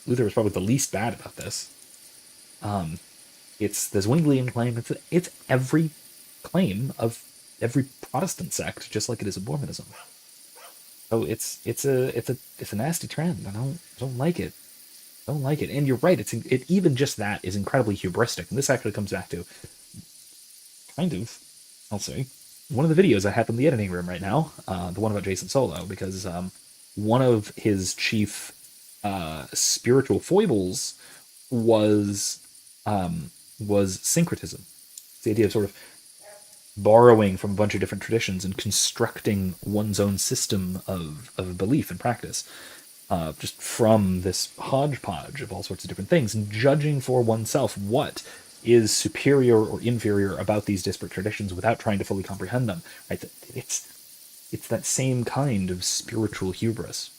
[SPEAKER 1] Luther was probably the least bad about this. It's the Zwinglian claim. It's every claim of every Protestant sect, just like it is in Mormonism. So it's a nasty trend. I don't like it. Don't like it. And you're right. It even just that is incredibly hubristic. And this actually comes back to kind of, I'll say, one of the videos I have in the editing room right now, the one about Jason Solo, because one of his chief spiritual foibles was syncretism. It's the idea of sort of borrowing from a bunch of different traditions and constructing one's own system of belief and practice, just from this hodgepodge of all sorts of different things, and judging for oneself what is superior or inferior about these disparate traditions without trying to fully comprehend them. Right? It's that same kind of spiritual hubris,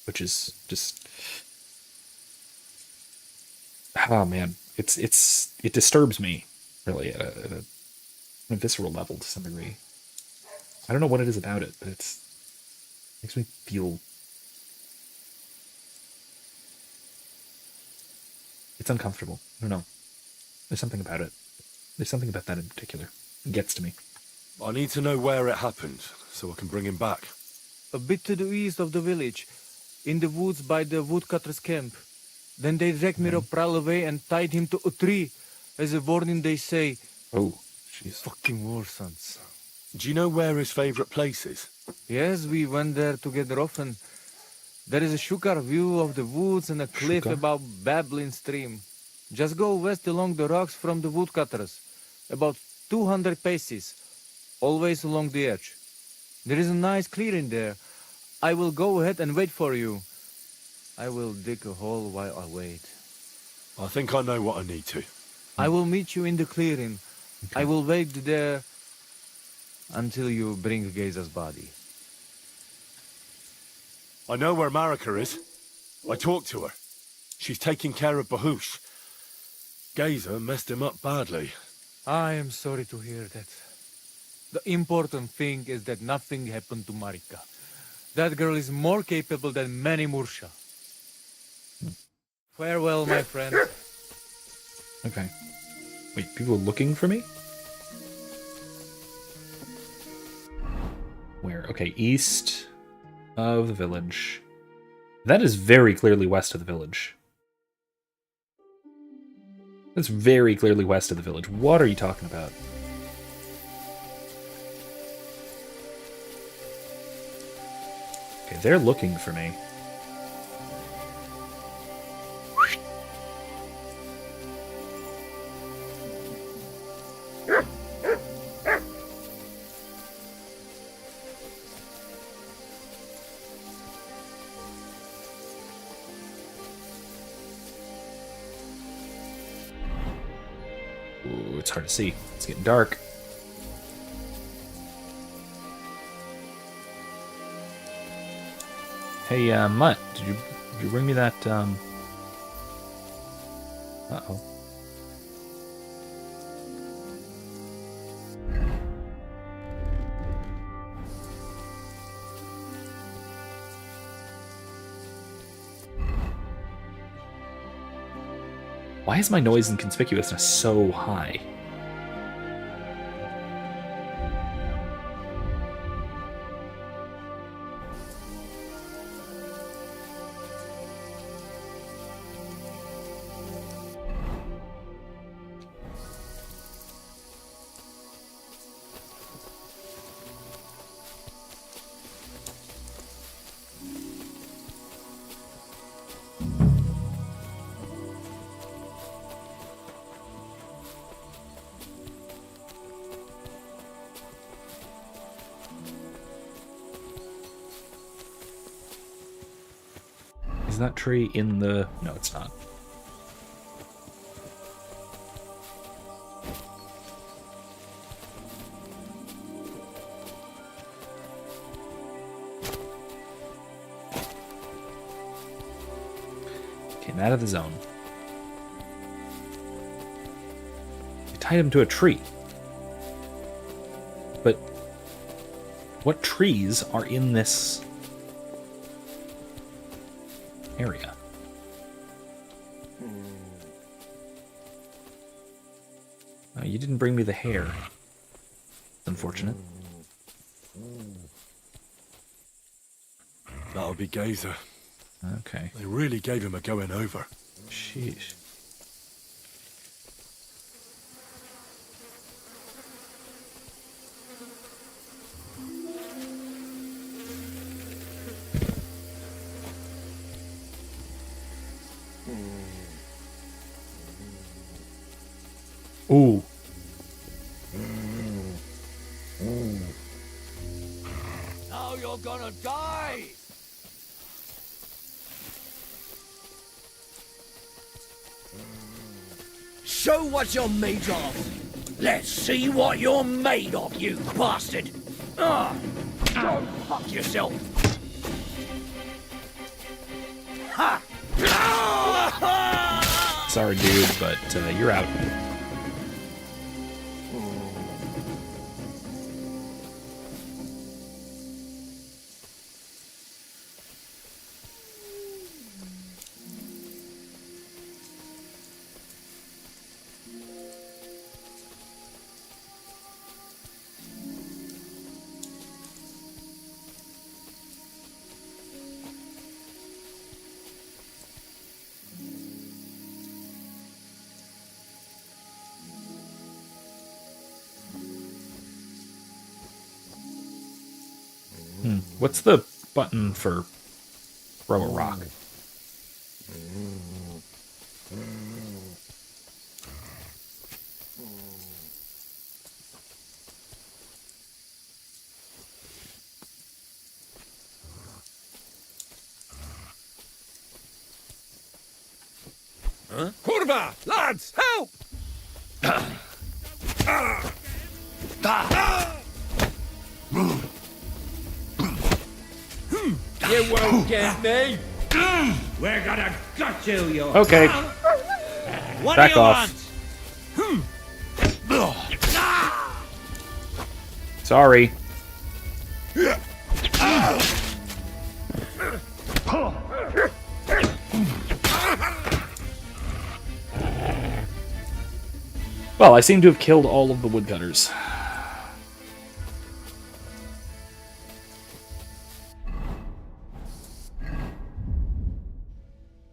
[SPEAKER 1] which is just, oh man, it disturbs me really at a visceral level to some degree. I don't know what it is about it, but it makes me feel, it's uncomfortable. I don't know. There's something about it. There's something about that in particular. It gets to me.
[SPEAKER 7] I need to know where it happened, so I can bring him back.
[SPEAKER 14] A bit to the east of the village, in the woods by the woodcutter's camp. Then they dragged Miropral away and tied him to a tree. As a warning, they say,
[SPEAKER 1] oh, jeez.
[SPEAKER 14] Fucking war sons.
[SPEAKER 7] Do you know where his favorite place is?
[SPEAKER 14] Yes, we went there together often. There is a shukar view of the woods and a cliff above babbling stream. Just go west along the rocks from the woodcutters, about 200 paces, always along the edge. There is a nice clearing there. I will go ahead and wait for you. I will dig a hole while I wait.
[SPEAKER 7] I think I know what I need to.
[SPEAKER 14] I will meet you in the clearing.
[SPEAKER 1] Okay.
[SPEAKER 14] I will wait there until you bring Geza's body.
[SPEAKER 7] I know where Marika is. I talked to her. She's taking care of Bahush. Geza messed him up badly.
[SPEAKER 14] I am sorry to hear that. The important thing is that nothing happened to Marika. That girl is more capable than many Mursha. Farewell, my friend.
[SPEAKER 1] Okay. Wait, people are looking for me? Where? Okay, east of the village. That is very clearly west of the village. That's very clearly west of the village. What are you talking about? Okay, they're looking for me. it's hard to see. It's getting dark. Hey, Mutt, did you bring me that, Uh-oh. Why is my noise inconspicuousness so high? Is that tree in the... No, it's not. Came out of the zone. You tied him to a tree. But what trees are in this area? Oh, you didn't bring me the hair. Unfortunate.
[SPEAKER 7] That'll be Gazer.
[SPEAKER 1] Okay.
[SPEAKER 7] They really gave him a going over.
[SPEAKER 1] Sheesh. Ooh.
[SPEAKER 5] Now you're gonna die! Show what you're made of! Let's see what you're made of, you bastard! Go fuck yourself! Ha!
[SPEAKER 1] Sorry, dude, but you're out. What's the button for throw a rock?
[SPEAKER 5] Huh? Kurva! Lads, help!
[SPEAKER 10] You won't get me! We're gonna gut you,
[SPEAKER 1] Okay.
[SPEAKER 10] What
[SPEAKER 1] Back
[SPEAKER 10] do you
[SPEAKER 1] off.
[SPEAKER 10] want?
[SPEAKER 1] Sorry. Well, I seem to have killed all of the woodcutters.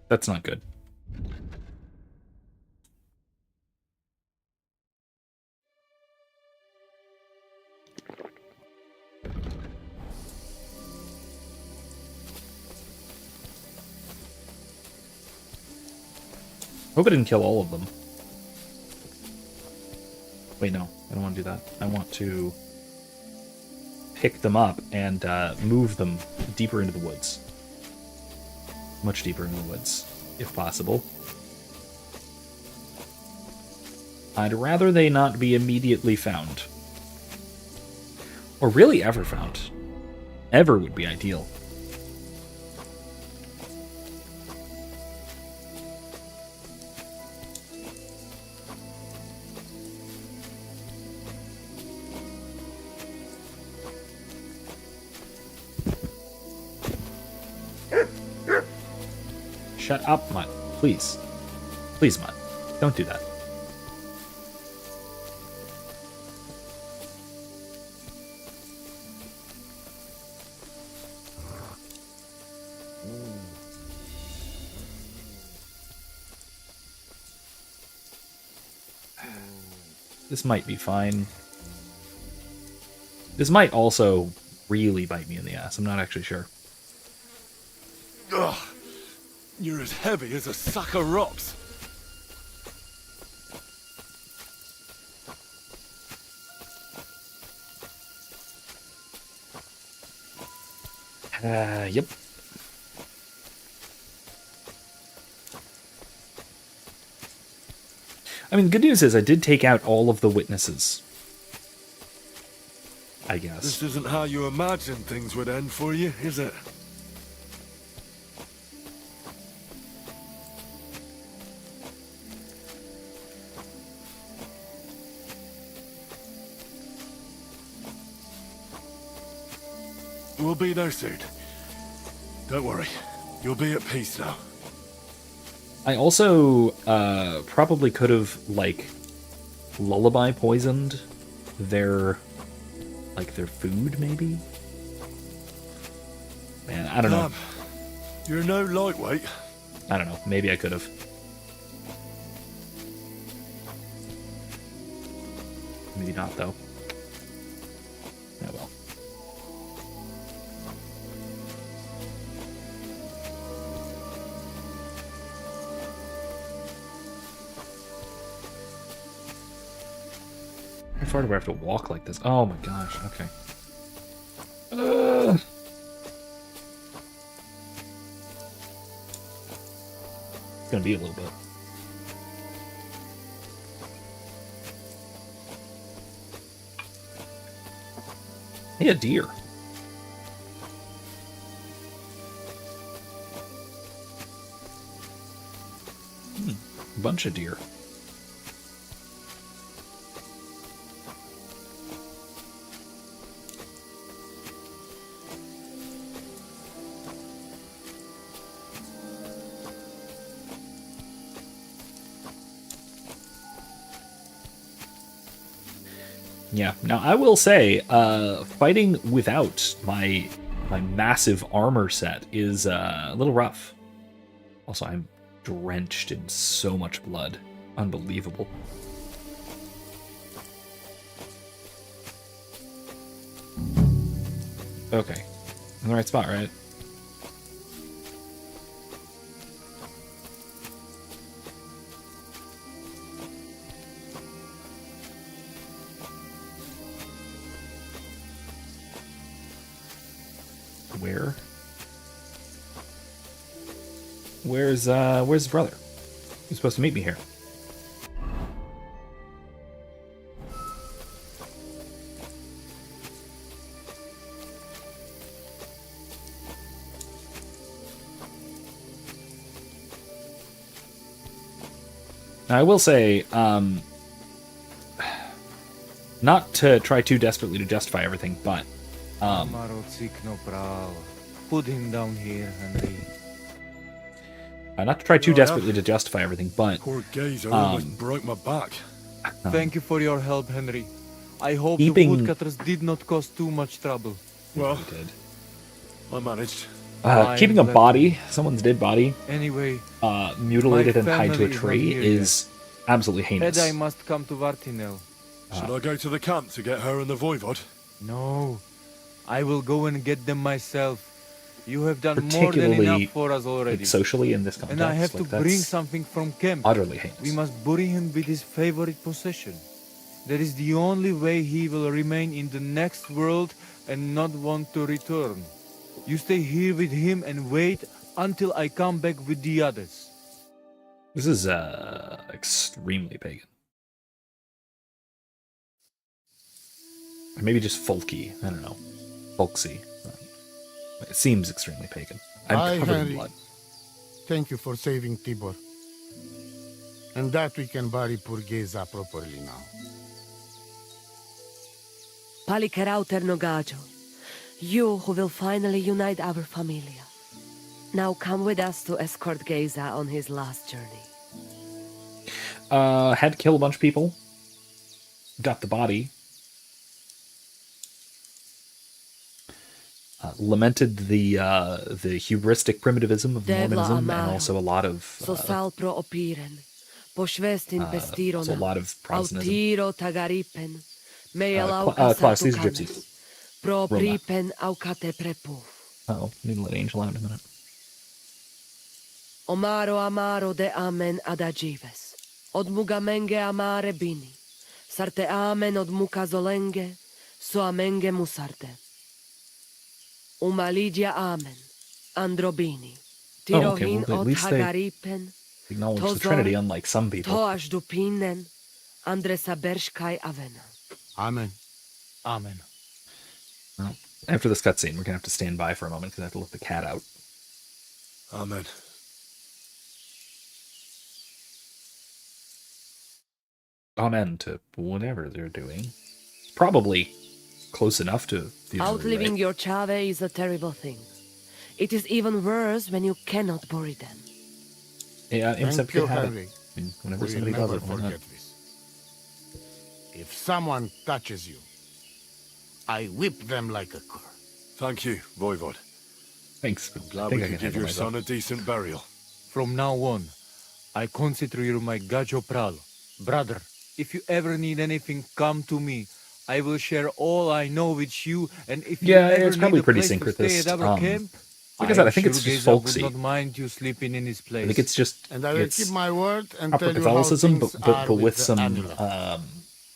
[SPEAKER 1] That's not good. Hope I didn't kill all of them. Wait, no. I don't want to do that. I want to pick them up and move them deeper into the woods. Much deeper into the woods, if possible. I'd rather they not be immediately found. Or really ever found. Ever would be ideal. Shut up, Mutt. Please. Please, Mutt. Don't do that. This might be fine. This might also really bite me in the ass. I'm not actually sure.
[SPEAKER 7] Ugh. You're as heavy as a sack of rocks.
[SPEAKER 1] Yep. I mean, the good news is I did take out all of the witnesses. I guess.
[SPEAKER 7] This isn't how you imagined things would end for you, is it? We'll be there soon. Don't worry. You'll be at peace now.
[SPEAKER 1] I also probably could have, like, lullaby poisoned their food, maybe? Man, I don't know.
[SPEAKER 7] You're no lightweight.
[SPEAKER 1] I don't know. Maybe I could have. Maybe not, though. Oh, well. How far do I have to walk like this? Oh my gosh, okay. It's gonna be a little bit. Hey, a deer. A bunch of deer. Yeah. Now I will say, fighting without my massive armor set is a little rough. Also, I'm drenched in so much blood. Unbelievable. Okay. In the right spot, right? Where? Where's his brother? He's supposed to meet me here. Now, I will say, not to try too desperately to justify everything, but
[SPEAKER 14] put him down here, Henry.
[SPEAKER 1] Not to try too desperately to justify everything, but
[SPEAKER 7] Poor Gazer almost broke my back.
[SPEAKER 14] Thank you for your help, Henry. I hope the
[SPEAKER 1] Keeping-
[SPEAKER 14] woodcutters did not cause too much trouble.
[SPEAKER 7] Well, I managed.
[SPEAKER 1] keeping a body, someone's dead body,
[SPEAKER 14] Anyway,
[SPEAKER 1] mutilated
[SPEAKER 14] my
[SPEAKER 1] and tied to a
[SPEAKER 14] family is not
[SPEAKER 1] tree
[SPEAKER 14] here
[SPEAKER 1] is absolutely heinous.
[SPEAKER 14] Head, I must come to Vartinel.
[SPEAKER 7] Should I go to the camp to get her and the voivod?
[SPEAKER 14] No, I will go and get them myself. You have done more than
[SPEAKER 1] Particularly,
[SPEAKER 14] enough for us already.
[SPEAKER 1] like, socially in this context,
[SPEAKER 14] And I have
[SPEAKER 1] like,
[SPEAKER 14] to
[SPEAKER 1] that's
[SPEAKER 14] bring something from camp.
[SPEAKER 1] utterly heinous.
[SPEAKER 14] We must bury him with his favorite possession. That is the only way he will remain in the next world and not want to return. You stay here with him and wait until I come back with the others.
[SPEAKER 1] This is extremely pagan. Or maybe just folky. I don't know. Folksy. It seems extremely pagan. I'm covered in blood.
[SPEAKER 13] Thank you for saving Tibor. And that we can bury poor Geza properly now.
[SPEAKER 15] Palikerauter Nogajo, you who will finally unite our familia. Now come with us to escort Geza on his last journey.
[SPEAKER 1] Had to kill a bunch of people. Got the body. Lamented the hubristic primitivism of Mormonism, and also a lot of also a lot of Protestantism. Class, these are gypsies. Oh, need to let Angel out in a minute.
[SPEAKER 15] Omaro amaro de amen adagives. Od mugamenge amare bini. Sarte amen od mukazolenge. So amenge musarte. Umalidia amen. Androbini. Tirohin od hagaripen.
[SPEAKER 1] Acknowledge the Trinity, unlike some people.
[SPEAKER 15] Toash dupinen. Andresa bershkai avena.
[SPEAKER 13] Amen.
[SPEAKER 16] Amen.
[SPEAKER 1] Well, after this cutscene, we're going to have to stand by for a moment because I have to let the cat out.
[SPEAKER 7] Amen.
[SPEAKER 1] Amen to whatever they're doing. Probably close enough to the
[SPEAKER 15] Outliving
[SPEAKER 1] right?
[SPEAKER 15] your chave is a terrible thing. It is even worse when you cannot bury them.
[SPEAKER 1] Yeah,
[SPEAKER 13] Thank you, Henry.
[SPEAKER 1] Whenever
[SPEAKER 13] We'll
[SPEAKER 1] somebody does
[SPEAKER 13] never
[SPEAKER 1] it, why not?
[SPEAKER 13] forget this. If someone touches you, I whip them like a cur.
[SPEAKER 7] Thank you, Voivod.
[SPEAKER 1] Thanks.
[SPEAKER 7] I'm glad we could give your son a decent burial.
[SPEAKER 14] From now on, I consider you my gajo pral. Brother, if you ever need anything, come to me. I will share all I know with you, and if you ever
[SPEAKER 1] it's probably
[SPEAKER 14] need a
[SPEAKER 1] pretty
[SPEAKER 14] place to stay
[SPEAKER 1] syncretist.
[SPEAKER 14] at our camp,
[SPEAKER 1] Like I said, I think it's
[SPEAKER 14] sure
[SPEAKER 1] just
[SPEAKER 14] Geza would
[SPEAKER 1] folksy.
[SPEAKER 14] not mind you sleeping in his place.
[SPEAKER 1] I think it's just
[SPEAKER 13] And I will keep my word and
[SPEAKER 1] proper
[SPEAKER 13] tell you how
[SPEAKER 1] Catholicism,
[SPEAKER 13] things
[SPEAKER 1] but
[SPEAKER 13] are
[SPEAKER 1] with
[SPEAKER 13] the
[SPEAKER 1] some
[SPEAKER 13] amulet.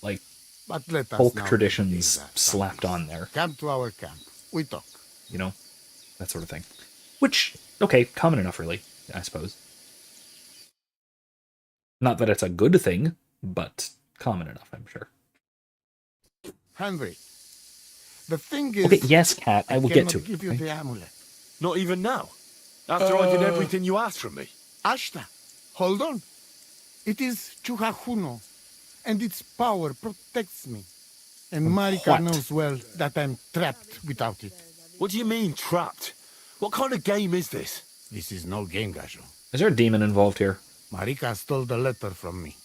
[SPEAKER 1] like
[SPEAKER 13] But let us
[SPEAKER 1] folk
[SPEAKER 13] now
[SPEAKER 1] traditions
[SPEAKER 13] get things
[SPEAKER 1] slapped on there.
[SPEAKER 13] Come to our camp. We talk.
[SPEAKER 1] You know, that sort of thing. Which, okay, common enough, really, I suppose. Not that it's a good thing, but common enough, I'm sure.
[SPEAKER 13] Henry, the thing is...
[SPEAKER 1] Okay, yes, Cat, I will get to it.
[SPEAKER 13] Give you the amulet.
[SPEAKER 7] Not even now? After I did everything you asked from me?
[SPEAKER 13] Ashta, hold on. It is Chuhajuno, and its power protects me. And Marika knows well that I'm trapped without it.
[SPEAKER 7] What do you mean, trapped? What kind of game is this?
[SPEAKER 13] This is no game, Gajo.
[SPEAKER 1] Is there a demon involved here?
[SPEAKER 13] Marika stole the letter from me.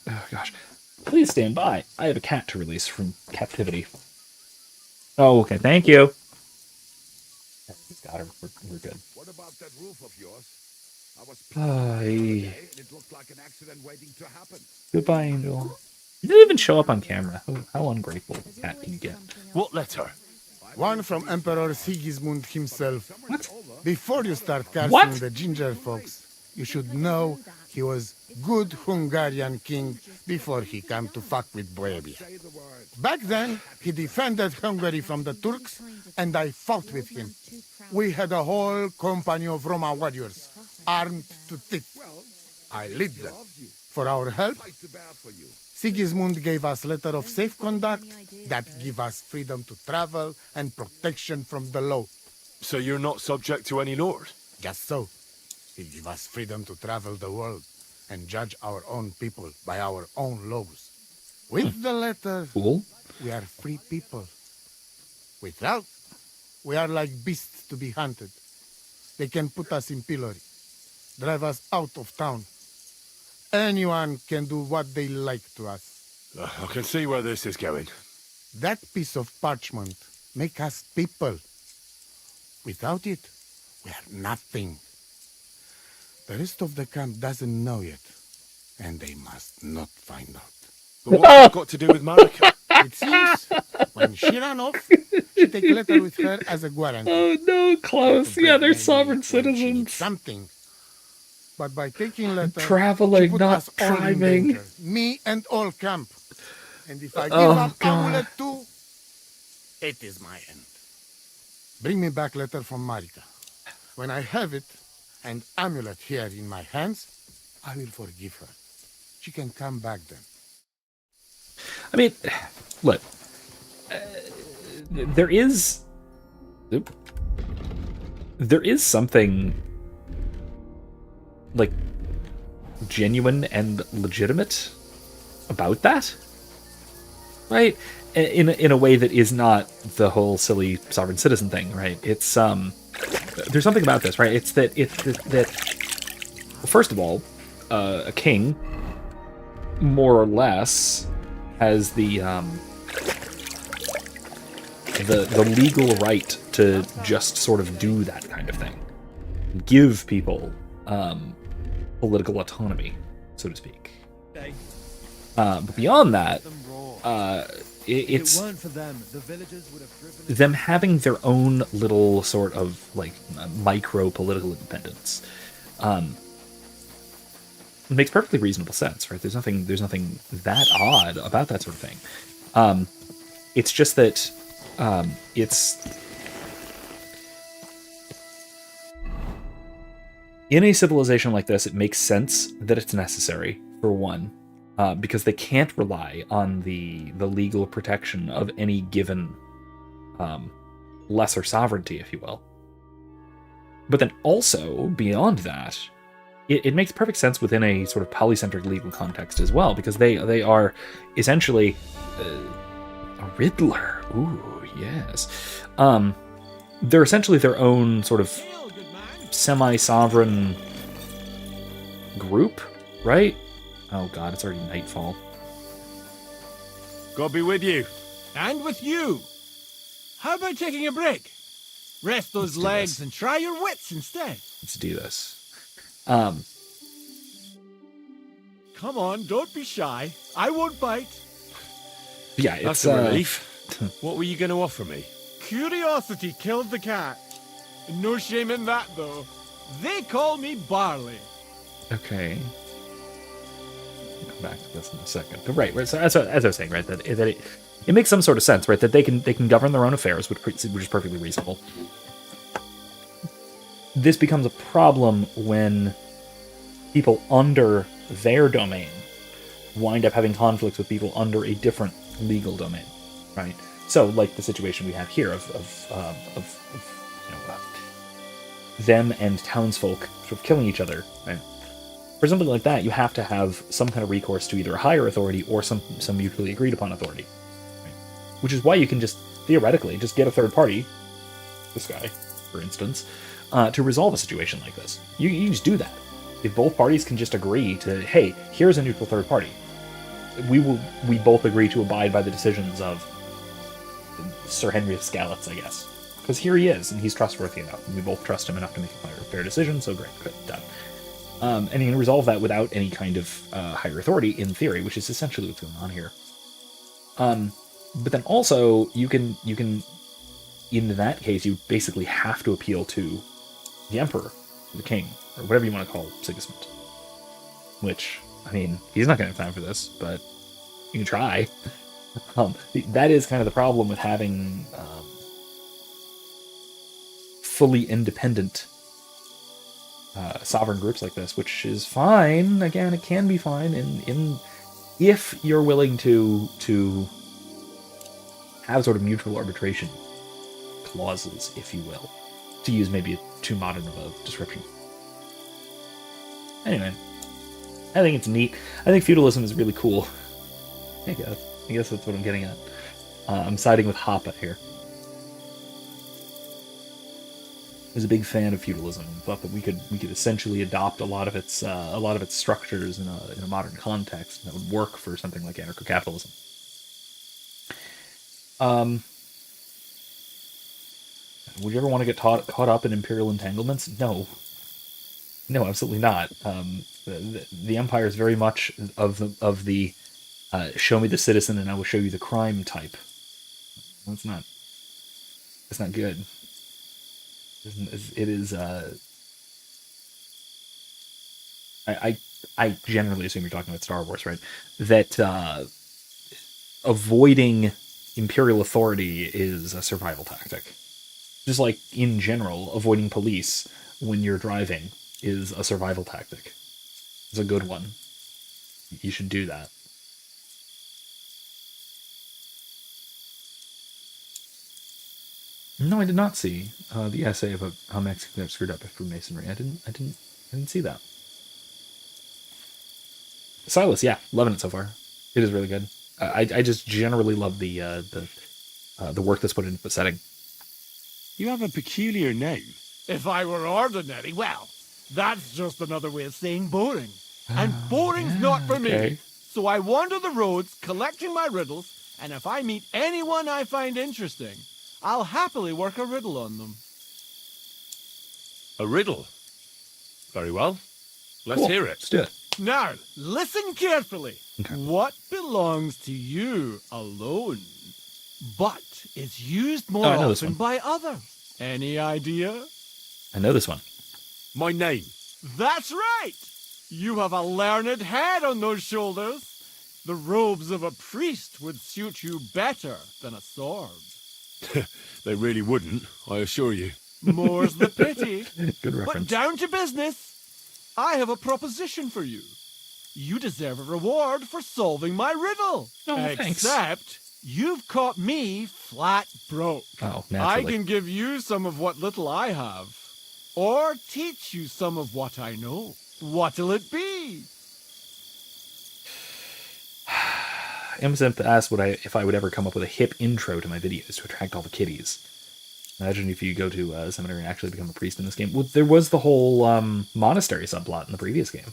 [SPEAKER 1] Oh, gosh. Please stand by. I have a cat to release from captivity. Oh, okay. Thank you. Got her. We're good.
[SPEAKER 17] What about that roof of yours? I was
[SPEAKER 1] It
[SPEAKER 17] looked like an accident waiting to happen.
[SPEAKER 1] Goodbye, Angel. You didn't even show up on camera. How ungrateful a cat can you get?
[SPEAKER 7] What letter?
[SPEAKER 13] One from Emperor Sigismund himself.
[SPEAKER 1] What?
[SPEAKER 13] Before you start cursing the ginger folks, you should know he was good Hungarian king before he came to fuck with Bohemia. Back then, he defended Hungary from the Turks, and I fought with him. We had a whole company of Roma warriors, armed to teeth. I led them. For our help, Sigismund gave us letter of safe conduct that give us freedom to travel and protection from the law.
[SPEAKER 7] So you're not subject to any lord?
[SPEAKER 13] Just so. He give us freedom to travel the world and judge our own people by our own laws. With the letter, we are free people. Without, we are like beasts to be hunted. They can put us in pillory, drive us out of town. Anyone can do what they like to us.
[SPEAKER 7] I can see where this is going.
[SPEAKER 13] That piece of parchment make us people. Without it, we are nothing. The rest of the camp doesn't know yet, and they must not find out.
[SPEAKER 7] But what's that got to do with Marika?
[SPEAKER 13] It seems when she ran off, she take a letter with her as a guarantee.
[SPEAKER 1] Oh no, Klaus. Yeah, they're sovereign citizens.
[SPEAKER 13] Something. But by taking letter,
[SPEAKER 1] traveling,
[SPEAKER 13] she put
[SPEAKER 1] not
[SPEAKER 13] us all in
[SPEAKER 1] driving.
[SPEAKER 13] danger. Me and all camp. And if I give
[SPEAKER 1] Oh,
[SPEAKER 13] up
[SPEAKER 1] God.
[SPEAKER 13] amulet too, it is my end. Bring me back letter from Marika. When I have it, and amulet here in my hands, I will forgive her. She can come back then.
[SPEAKER 1] I mean, look, there is something like genuine and legitimate about that, right? In a way that is not the whole silly sovereign citizen thing, right? It's there's something about this, right? It's that well, first of all, a king more or less has the legal right to just sort of do that kind of thing, give people political autonomy, so to speak. But beyond that, it's them having their own little sort of like micro political independence. It makes perfectly reasonable sense, right? There's nothing that odd about that sort of thing. It's just that it's in a civilization like this, it makes sense that it's necessary, for one, because they can't rely on the legal protection of any given lesser sovereignty, if you will. But then also, beyond that, it makes perfect sense within a sort of polycentric legal context as well, because they are essentially a Riddler. Ooh, yes. They're essentially their own sort of semi-sovereign group, right? Oh god, it's already nightfall.
[SPEAKER 10] God be with you. And with you. How about taking a break? Rest those legs and try your wits instead.
[SPEAKER 1] Let's do this.
[SPEAKER 10] Come on, don't be shy. I won't bite.
[SPEAKER 1] Yeah, it's
[SPEAKER 4] That's a relief. What were you going to offer me?
[SPEAKER 10] Curiosity killed the cat. No shame in that, though. They call me Barley.
[SPEAKER 1] Okay. I'll come back to this in a second. But right. So as I was saying, right, that it makes some sort of sense, right, that they can govern their own affairs, which is perfectly reasonable. This becomes a problem when people under their domain wind up having conflicts with people under a different legal domain, right? So, like the situation we have here of them and townsfolk sort of killing each other, right? For something like that, you have to have some kind of recourse to either a higher authority or some mutually agreed upon authority, right? Which is why you can just theoretically just get a third party, this guy, for instance, to resolve a situation like this. You just do that. If both parties can just agree to, hey, here's a neutral third party, we both agree to abide by the decisions of Sir Henry of Skalitz, I guess. Because here he is, and he's trustworthy enough, and we both trust him enough to make a fair decision, so great, good, done. And you can resolve that without any kind of higher authority, in theory, which is essentially what's going on here. But then also, you can, in that case, you basically have to appeal to the Emperor, the King, or whatever you want to call Sigismund. Which, I mean, he's not going to have time for this, but you can try. That is kind of the problem with having fully independent sovereign groups like this, which is fine. Again, it can be fine in if you're willing to have sort of mutual arbitration clauses, if you will, to use maybe a too modern of a description. Anyway, I think it's neat. I think feudalism is really cool. I guess that's what I'm getting at. I'm siding with Hoppe here. I was a big fan of feudalism and thought that we could essentially adopt a lot of its structures in a modern context that would work for something like anarcho-capitalism. Would you ever want to get caught up in imperial entanglements? No, absolutely not. The empire is very much of the show me the citizen and I will show you the crime type. That's not good. It is. I generally assume you're talking about Star Wars, right? That avoiding imperial authority is a survival tactic. Just like, in general, avoiding police when you're driving is a survival tactic. It's a good one. You should do that. No, I did not see the essay about how Mexicans have screwed up with Freemasonry. I didn't see that. Silas, yeah, loving it so far. It is really good. I just generally love the work that's put into the setting.
[SPEAKER 4] You have a peculiar name.
[SPEAKER 3] If I were ordinary, well, that's just another way of saying boring. And boring's not for
[SPEAKER 1] okay.
[SPEAKER 3] me. So I wander the roads collecting my riddles, and if I meet anyone I find interesting, I'll happily work a riddle on them.
[SPEAKER 4] A riddle? Very well. Let's
[SPEAKER 1] Cool.
[SPEAKER 4] hear it.
[SPEAKER 1] Let's do it.
[SPEAKER 3] Now, listen carefully.
[SPEAKER 1] Okay.
[SPEAKER 3] What belongs to you alone, but is used more
[SPEAKER 1] Oh, I know this
[SPEAKER 3] often
[SPEAKER 1] one.
[SPEAKER 3] by others? Any idea?
[SPEAKER 1] I know this one.
[SPEAKER 4] My name.
[SPEAKER 3] That's right! You have a learned head on those shoulders. The robes of a priest would suit you better than a sword.
[SPEAKER 4] They really wouldn't, I assure you.
[SPEAKER 3] More's the pity.
[SPEAKER 1] Good
[SPEAKER 3] But
[SPEAKER 1] reference.
[SPEAKER 3] down to business. I have a proposition for you. You deserve a reward for solving my riddle.
[SPEAKER 1] Oh, thanks.
[SPEAKER 3] Except you've caught me flat broke.
[SPEAKER 1] Oh,
[SPEAKER 3] I
[SPEAKER 1] naturally.
[SPEAKER 3] can give you some of what little I have. Or teach you some of what I know. What'll it be?
[SPEAKER 1] Amazon asked if I would ever come up with a hip intro to my videos to attract all the kiddies. Imagine if you go to a seminary and actually become a priest in this game. Well, there was the whole monastery subplot in the previous game.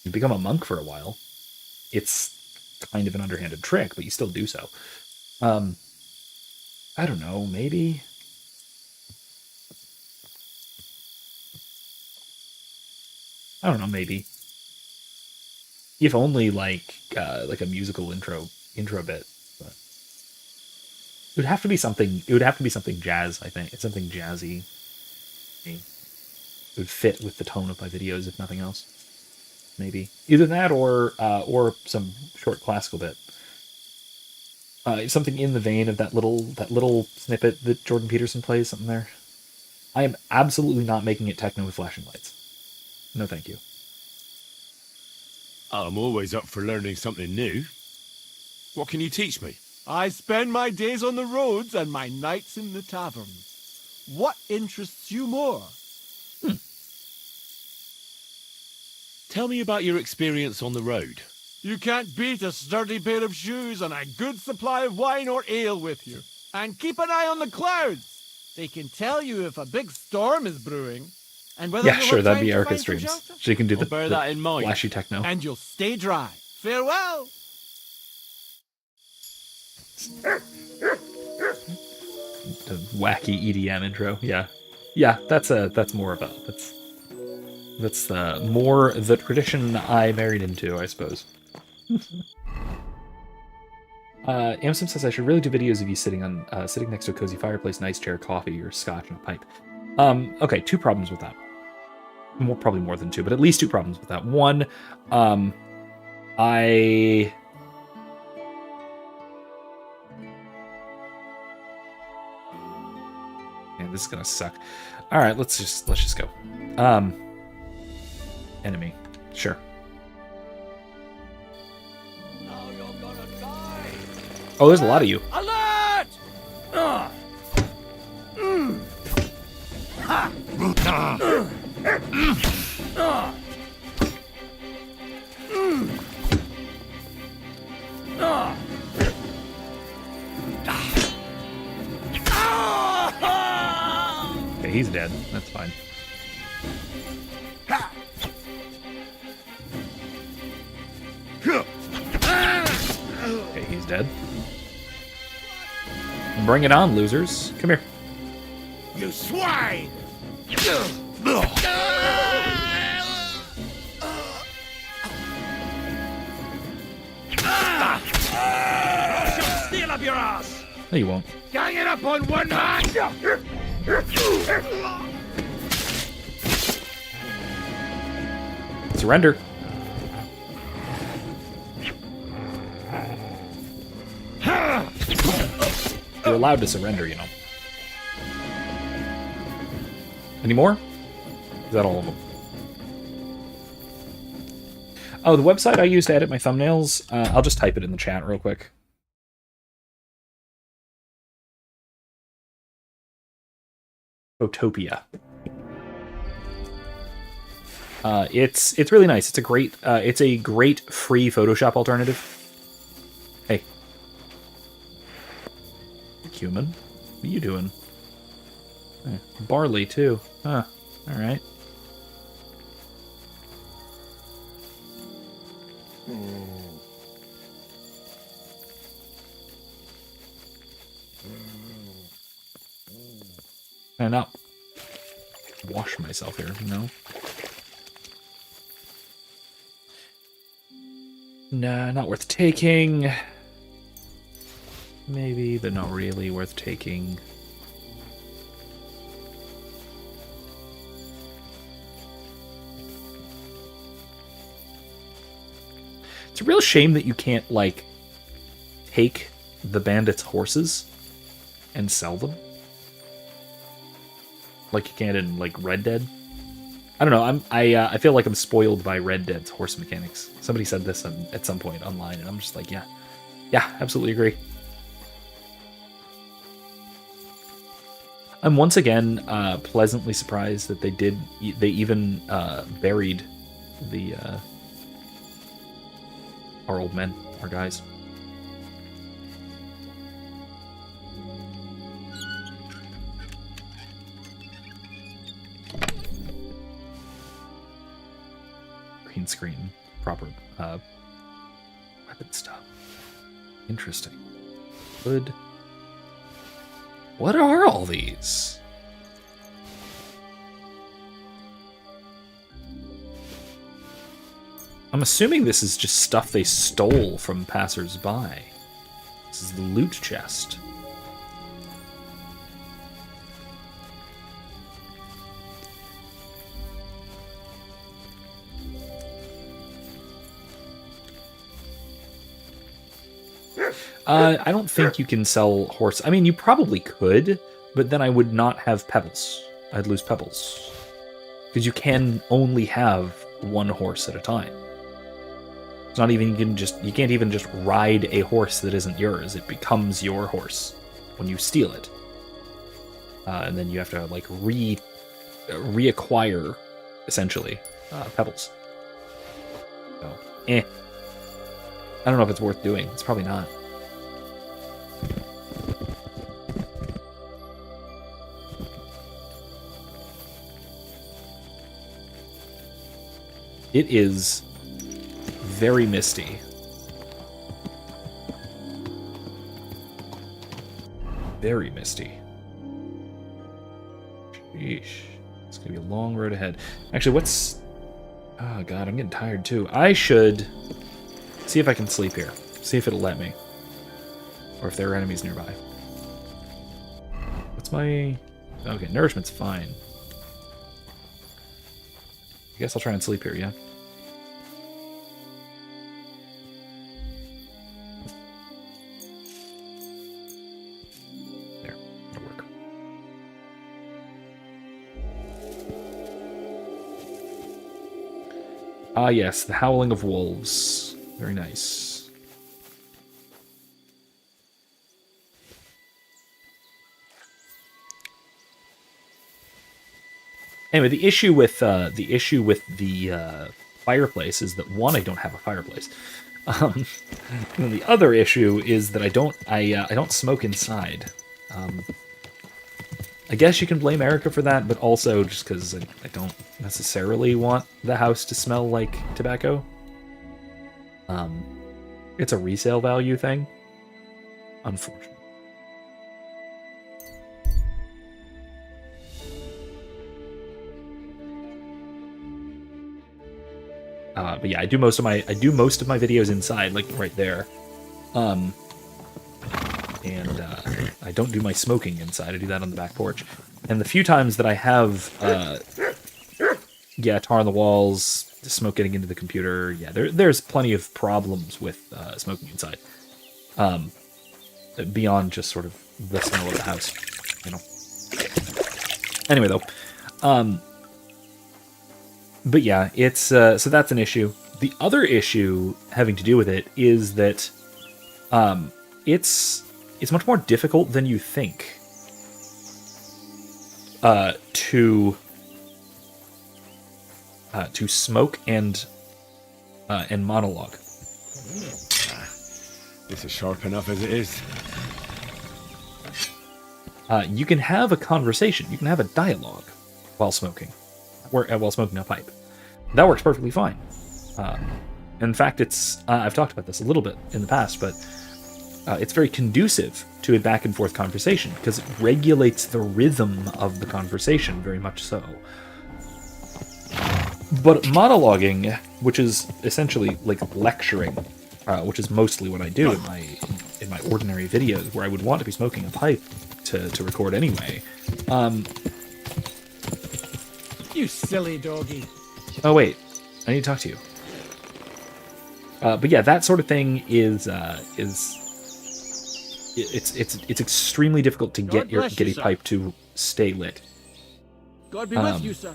[SPEAKER 1] You become a monk for a while. It's kind of an underhanded trick, but you still do so. I don't know, maybe. I don't know, maybe. If only like a musical intro bit. But it would have to be something. It would have to be something jazz. I think it's something jazzy. It would fit with the tone of my videos, if nothing else. Maybe either that or some short classical bit. Something in the vein of that little snippet that Jordan Peterson plays. Something there. I am absolutely not making it techno with flashing lights. No, thank you.
[SPEAKER 4] I'm always up for learning something new. What can you teach me?
[SPEAKER 3] I spend my days on the roads and my nights in the taverns. What interests you more?
[SPEAKER 4] Tell me about your experience on the road.
[SPEAKER 3] You can't beat a sturdy pair of shoes and a good supply of wine or ale with you. And keep an eye on the clouds. They can tell you if a big storm is brewing. And whether
[SPEAKER 1] Yeah,
[SPEAKER 3] you'll
[SPEAKER 1] sure,
[SPEAKER 3] have
[SPEAKER 1] that'd
[SPEAKER 3] time
[SPEAKER 1] be
[SPEAKER 3] to
[SPEAKER 1] Erica
[SPEAKER 3] find some
[SPEAKER 1] streams.
[SPEAKER 3] shelter.
[SPEAKER 1] She can do
[SPEAKER 4] I'll bear that in mind.
[SPEAKER 1] flashy techno.
[SPEAKER 3] And you'll stay dry. Farewell.
[SPEAKER 1] The wacky EDM intro. Yeah. That's more of a that's more the tradition I married into, I suppose. Amsim says I should really do videos of you sitting next to a cozy fireplace, nice chair, coffee, or scotch and a pipe. Okay, two problems with that. Probably more than two, but at least two problems with that. One, Man, this is gonna suck. All right, let's just go. Enemy, sure. Oh, there's a lot of you.
[SPEAKER 11] Alert!
[SPEAKER 1] Okay, he's dead. That's fine. Okay, he's dead. Bring it on, losers. Come here.
[SPEAKER 5] You swine!
[SPEAKER 3] Steal up your ass!
[SPEAKER 1] No, you won't.
[SPEAKER 5] Gang it up on one hand!
[SPEAKER 1] Surrender. You're allowed to surrender, you know. Any more? Is that all of them? Oh, the website I use to edit my thumbnails, I'll just type it in the chat real quick. Photopia. It's really nice. It's a great free Photoshop alternative. Hey, human, what are you doing? Barley too. Huh. All right. And not wash myself here, you know? Nah, not worth taking. Maybe, but not really worth taking. It's a real shame that you can't, like, take the bandits' horses and sell them. Like you can in, like, Red Dead. I don't know, I feel like I'm spoiled by Red Dead's horse mechanics. Somebody said this at some point online, and I'm just like, yeah, absolutely agree. I'm once again pleasantly surprised that they even buried the our old men, our guys. Green screen, proper weapon stuff. Interesting. Good. What are all these? I'm assuming this is just stuff they stole from passers-by. This is the loot chest. I don't think you can sell horse. I mean, you probably could, but then I would not have pebbles. I'd lose pebbles. Because you can only have one horse at a time. It's not even you can't even just ride a horse that isn't yours. It becomes your horse when you steal it. And then you have to like reacquire essentially pebbles. So, I don't know if it's worth doing. It's probably not. It is very misty. Very misty. Sheesh. It's gonna be a long road ahead. Actually, what's... Oh god, I'm getting tired too. I should see if I can sleep here. See if it'll let me. Or if there are enemies nearby. What's my... Okay, nourishment's fine. I guess I'll try and sleep here, yeah? There, that'll work. Ah, yes, the howling of wolves. Very nice. Anyway, the issue with the fireplace is that one, I don't have a fireplace. And the other issue is that I don't smoke inside. I guess you can blame Erica for that, but also just because I don't necessarily want the house to smell like tobacco. It's a resale value thing, unfortunately. But yeah, I do most of my videos inside, like right there. And I don't do my smoking inside. I do that on the back porch. And the few times that I have, tar on the walls, smoke getting into the computer, yeah, there's plenty of problems with smoking inside. Beyond just sort of the smell of the house, you know. Anyway, though, but yeah, it's so that's an issue. The other issue having to do with it is that it's much more difficult than you think. to smoke and monologue.
[SPEAKER 7] This is sharp enough as it is.
[SPEAKER 1] You can have a conversation. You can have a dialogue while smoking, while smoking a pipe. That works perfectly fine. In fact, it's I've talked about this a little bit in the past, but it's very conducive to a back and forth conversation because it regulates the rhythm of the conversation very much so. But monologuing, which is essentially like lecturing, which is mostly what I do in my ordinary videos, where I would want to be smoking a pipe to record anyway.
[SPEAKER 10] You silly doggy.
[SPEAKER 1] Oh wait, I need to talk to you. But yeah, that sort of thing is it's extremely difficult to get a pipe to stay lit.
[SPEAKER 10] God be with you, sir.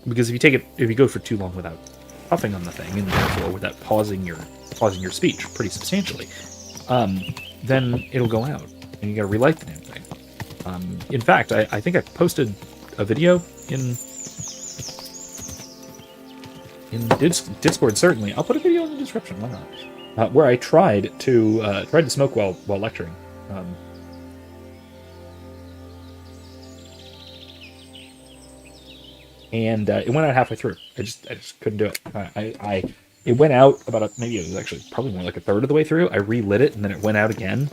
[SPEAKER 1] Because if you go for too long without puffing on the thing, and therefore without pausing your speech pretty substantially, then it'll go out, and you got to relight the damn thing. In fact, I think I posted a video in Discord. Certainly, I'll put a video in the description. Why not? Where I tried to smoke while lecturing. And it went out halfway through. I just couldn't do it. It went out about maybe it was actually probably more like a third of the way through. I relit it, and then it went out again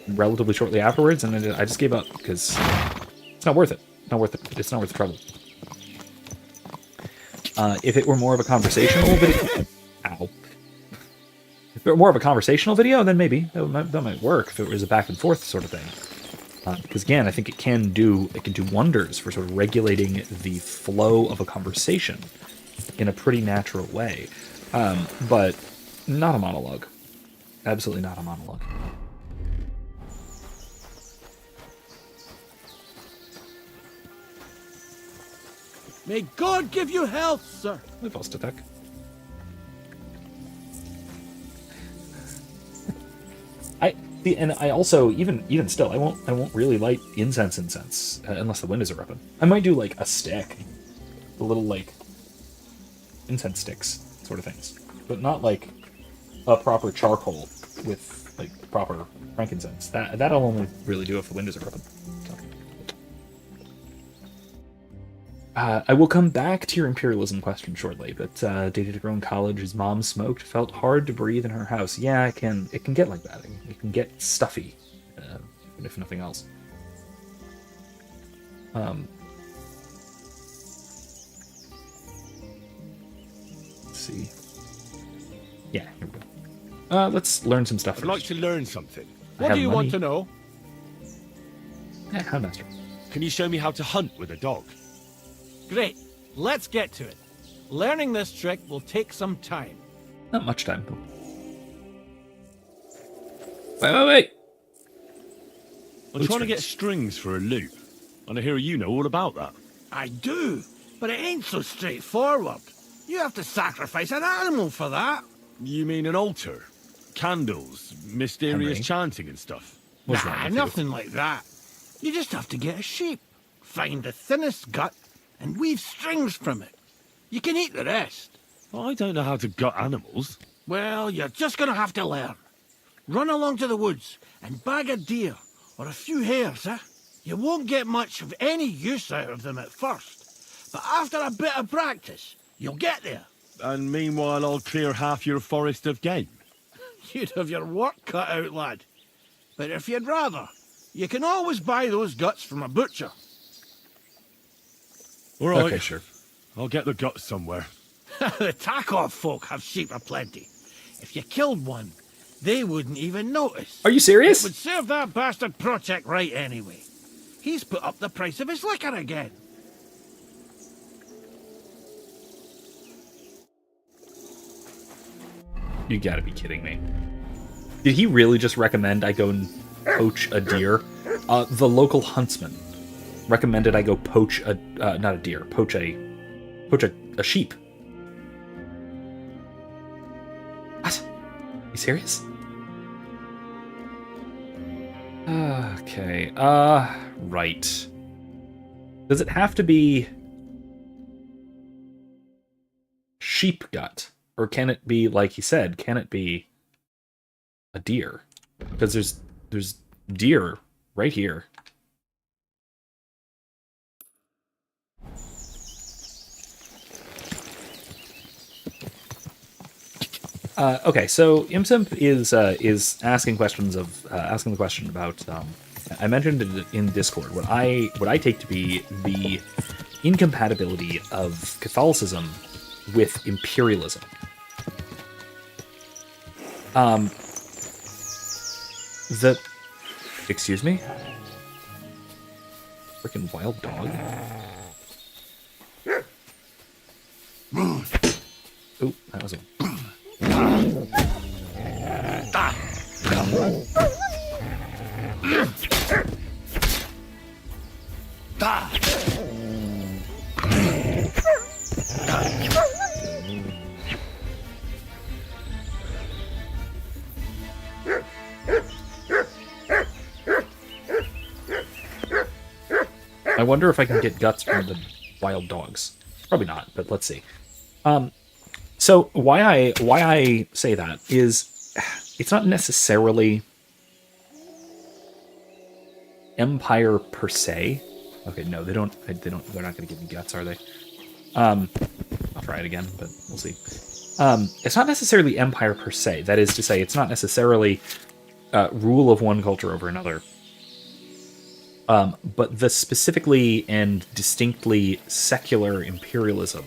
[SPEAKER 1] relatively shortly afterwards, and then I just gave up because it's not worth it. Not worth it. It's not worth the trouble. If it were more of a conversational video, If it were more of a conversational video, then maybe that might work. If it was a back and forth sort of thing, because again, I think it can do wonders for sort of regulating the flow of a conversation in a pretty natural way, but not a monologue. Absolutely not a monologue.
[SPEAKER 10] May God give you health, sir.
[SPEAKER 1] Post attack. And I also even still I won't really light incense unless the windows are open. I might do like a stick, the little like incense sticks sort of things, but not like a proper charcoal with like proper frankincense. That'll only really do if the windows are open. So. I will come back to your imperialism question shortly, but dated a girl in college whose mom smoked, felt hard to breathe in her house. Yeah, it can get like that. It can get stuffy, if nothing else. Let's see. Yeah, here we go. Let's learn some stuff
[SPEAKER 7] I'd
[SPEAKER 1] first.
[SPEAKER 7] like to learn something.
[SPEAKER 1] What do you want to
[SPEAKER 7] know?
[SPEAKER 1] Yeah, Houndmaster.
[SPEAKER 7] Can you show me how to hunt with a dog?
[SPEAKER 10] Great. Let's get to it. Learning this trick will take some time.
[SPEAKER 1] Not much time, though. Wait.
[SPEAKER 7] I'm trying to get strings for a loop, and I hear you know all about that.
[SPEAKER 5] I do, but it ain't so straightforward. You have to sacrifice an animal for that.
[SPEAKER 7] You mean an altar? Candles, mysterious
[SPEAKER 5] Henry.
[SPEAKER 7] chanting and stuff?
[SPEAKER 5] Nah, nothing like that. You just have to get a sheep, find the thinnest gut, and weave strings from it. You can eat the rest.
[SPEAKER 7] I don't know how to gut animals.
[SPEAKER 5] Well, you're just gonna have to learn. Run along to the woods and bag a deer or a few hares, eh? You won't get much of any use out of them at first, but after a bit of practice, you'll get there.
[SPEAKER 7] And meanwhile, I'll clear half your forest of game.
[SPEAKER 5] You'd have your work cut out, lad. But if you'd rather, you can always buy those guts from a butcher.
[SPEAKER 7] All right.
[SPEAKER 1] Okay, sure.
[SPEAKER 7] I'll get the guts somewhere.
[SPEAKER 5] The Takov folk have sheep aplenty. If you killed one, they wouldn't even notice.
[SPEAKER 1] Are you serious?
[SPEAKER 5] It would serve that bastard Project right anyway. He's put up the price of his liquor again.
[SPEAKER 1] You gotta be kidding me. Did he really just recommend I go and poach a deer? The local huntsman recommended I go poach not a deer, poach a sheep. What? You serious? Okay. right. Does it have to be sheep gut? Or can it be, like he said, can it be a deer? Because there's deer right here. Okay, so Imsimp is asking questions of asking the question about. I mentioned it in Discord what I take to be the incompatibility of Catholicism with imperialism. Excuse me? Freaking wild dog. Ooh, that was a... I wonder if I can get guts from the wild dogs. Probably not, but let's see. So why I say that is it's not necessarily Empire per se. Okay, no, they're not going to give me guts, are they? I'll try it again, but we'll see. It's not necessarily Empire per se. That is to say, it's not necessarily rule of one culture over another. But the specifically and distinctly secular imperialism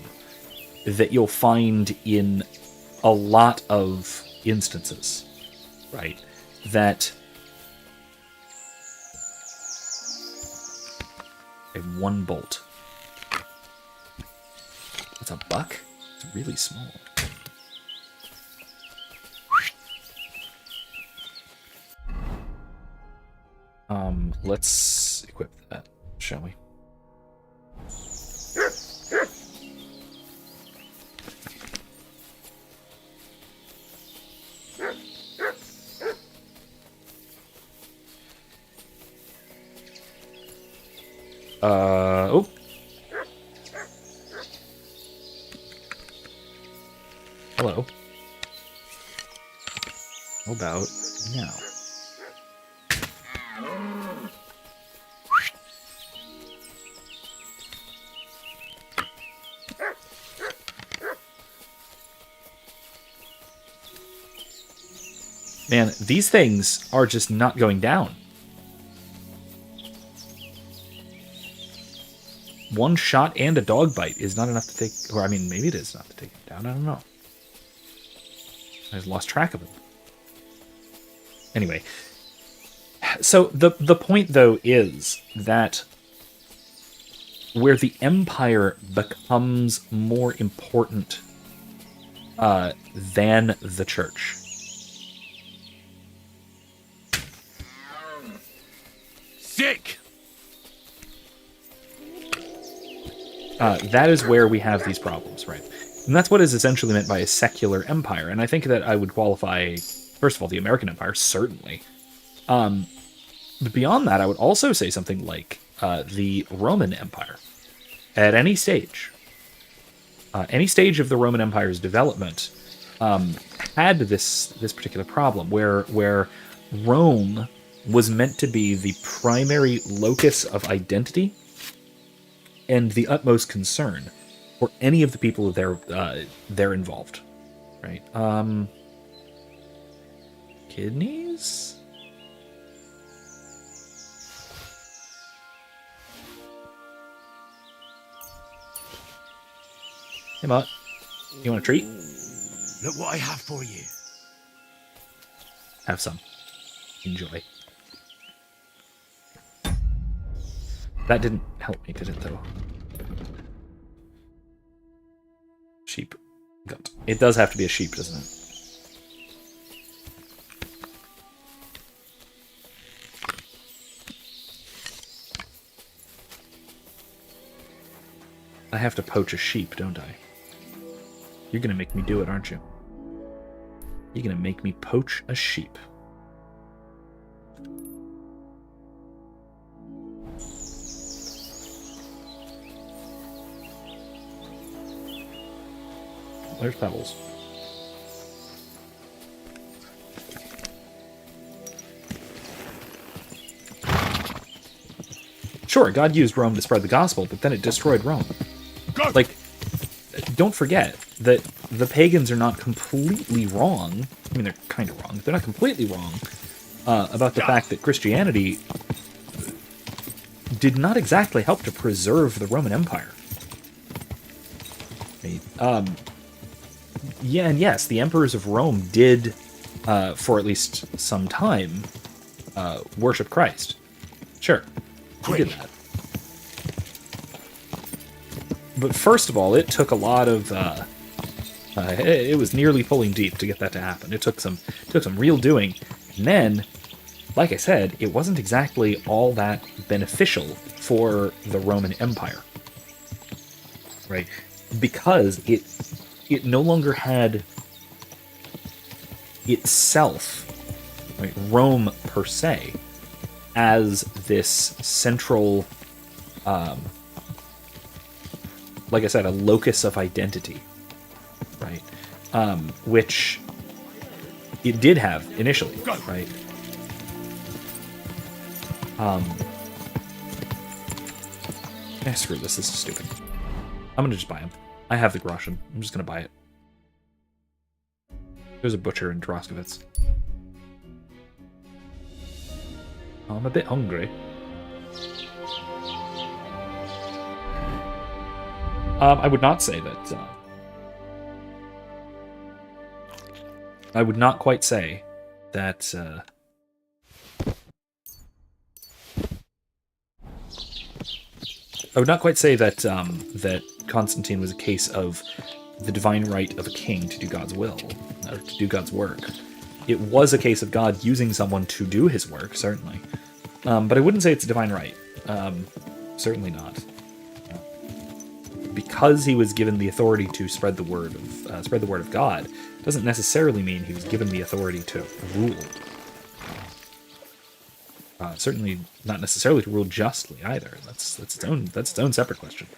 [SPEAKER 1] that you'll find in a lot of instances, right? That I have one bolt. It's a buck? It's really small. Let's equip that, shall we? Oh. Hello. How about now? Man, these things are just not going down. One shot and a dog bite is not enough to take... Or, I mean, maybe it is enough to take him down. I don't know. I just lost track of him. Anyway. So, the point, though, is that where the Empire becomes more important than the Church...
[SPEAKER 4] Sick!
[SPEAKER 1] That is where we have these problems, right? And that's what is essentially meant by a secular empire. And I think that I would qualify, first of all, the American Empire, certainly. But beyond that, I would also say something like the Roman Empire. At any stage of the Roman Empire's development had this particular problem, where Rome was meant to be the primary locus of identity and the utmost concern for any of the people they're involved, right? Kidneys? Hey, Mutt. You want a treat?
[SPEAKER 5] Look what I have for you.
[SPEAKER 1] Have some. Enjoy. That didn't help me, did it, though? Sheep. Gut. It does have to be a sheep, doesn't it? I have to poach a sheep, don't I? You're gonna make me do it, aren't you? You're gonna make me poach a sheep. there's Pebbles. Sure, God used Rome to spread the gospel, but then it destroyed Rome. Like, don't forget that the pagans are not completely wrong. I mean, they're kind of wrong. They're not completely wrong about the fact that Christianity did not exactly help to preserve the Roman Empire. Yeah, and yes, the emperors of Rome did, for at least some time, worship Christ. Sure, he did that. But first of all, it took a lot of... it was nearly pulling deep to get that to happen. It took some real doing. And then, like I said, it wasn't exactly all that beneficial for the Roman Empire. Right? Because it no longer had itself, right, Rome per se, as this central, like I said, a locus of identity, right? Which it did have initially, right? Screw this. This is stupid. I'm gonna just buy him. I have the groschen. I'm just gonna buy it. There's a butcher in Droskowitz. I'm a bit hungry. I would not say that. I would not quite say that. I would not quite say that that Constantine was a case of the divine right of a king to do God's will, or to do God's work. It was a case of God using someone to do his work, certainly. But I wouldn't say it's a divine right. Certainly not. Because he was given the authority to spread the word of God, doesn't necessarily mean he was given the authority to rule. Certainly not necessarily to rule justly either. That's its own separate question.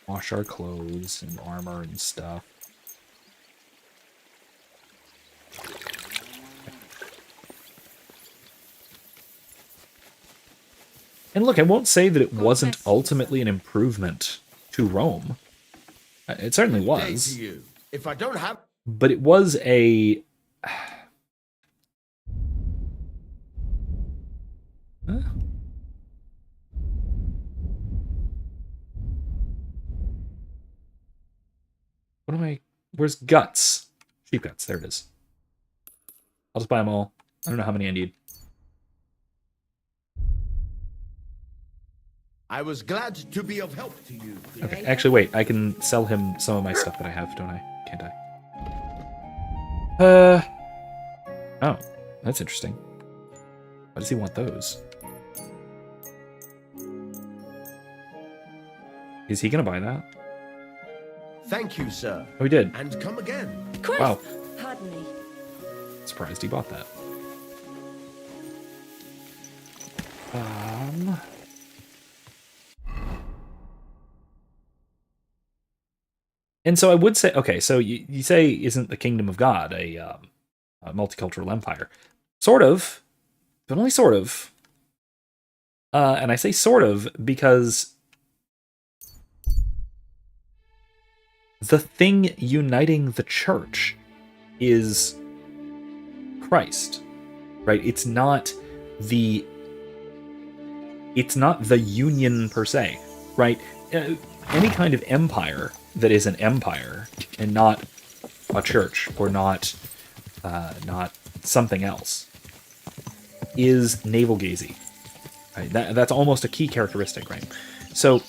[SPEAKER 1] Wash our clothes and armor and stuff. And look, I won't say that it wasn't ultimately an improvement to Rome. It certainly was.
[SPEAKER 5] If I don't have...
[SPEAKER 1] But it was a... Huh? What am I... Where's guts? Sheep guts, there it is. I'll just buy them all. I don't know how many I need.
[SPEAKER 5] I was glad to be of help to you.
[SPEAKER 1] Okay, actually, wait. I can sell him some of my stuff that I have, don't I? Can't I? Oh, that's interesting. Why does he want those? Is he gonna buy that?
[SPEAKER 5] Thank you, sir.
[SPEAKER 1] Oh, he did.
[SPEAKER 5] And come again.
[SPEAKER 1] Wow.
[SPEAKER 6] Pardon me.
[SPEAKER 1] Surprised he bought that. And so I would say, okay, so you say, isn't the Kingdom of God a multicultural empire? Sort of, but only sort of. And I say sort of because the thing uniting the church is Christ, right? It's not the union per se, right? Any kind of empire that is an empire and not a church or not something else is navel-gazy. Right? That's almost a key characteristic, right? So,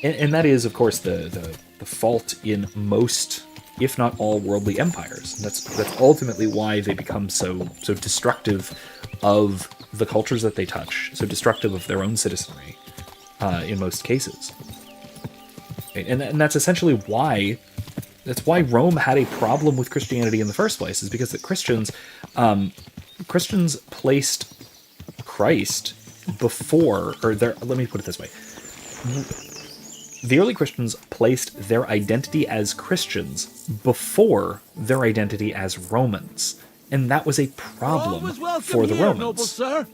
[SPEAKER 1] and that is, of course, the fault in most, if not all, worldly empires. And that's ultimately why they become so destructive of the cultures that they touch, so destructive of their own citizenry in most cases. Right? And that's essentially why Rome had a problem with Christianity in the first place, is because the Christians placed Christ before, or let me put it this way. The early Christians placed their identity as Christians before their identity as Romans. And that was a problem for the Romans.
[SPEAKER 10] Noble sir.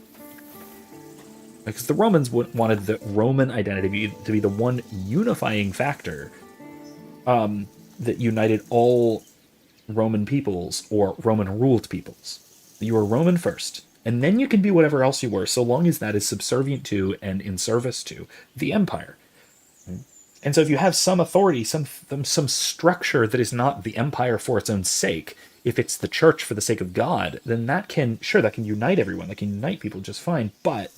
[SPEAKER 1] Because the Romans wanted the Roman identity to be the one unifying factor that united all Roman peoples or Roman-ruled peoples. You were Roman first, and then you can be whatever else you were, so long as that is subservient to and in service to the empire. And so if you have some authority, some structure that is not the empire for its own sake, if it's the church for the sake of God, then that can unite everyone, that can unite people just fine, but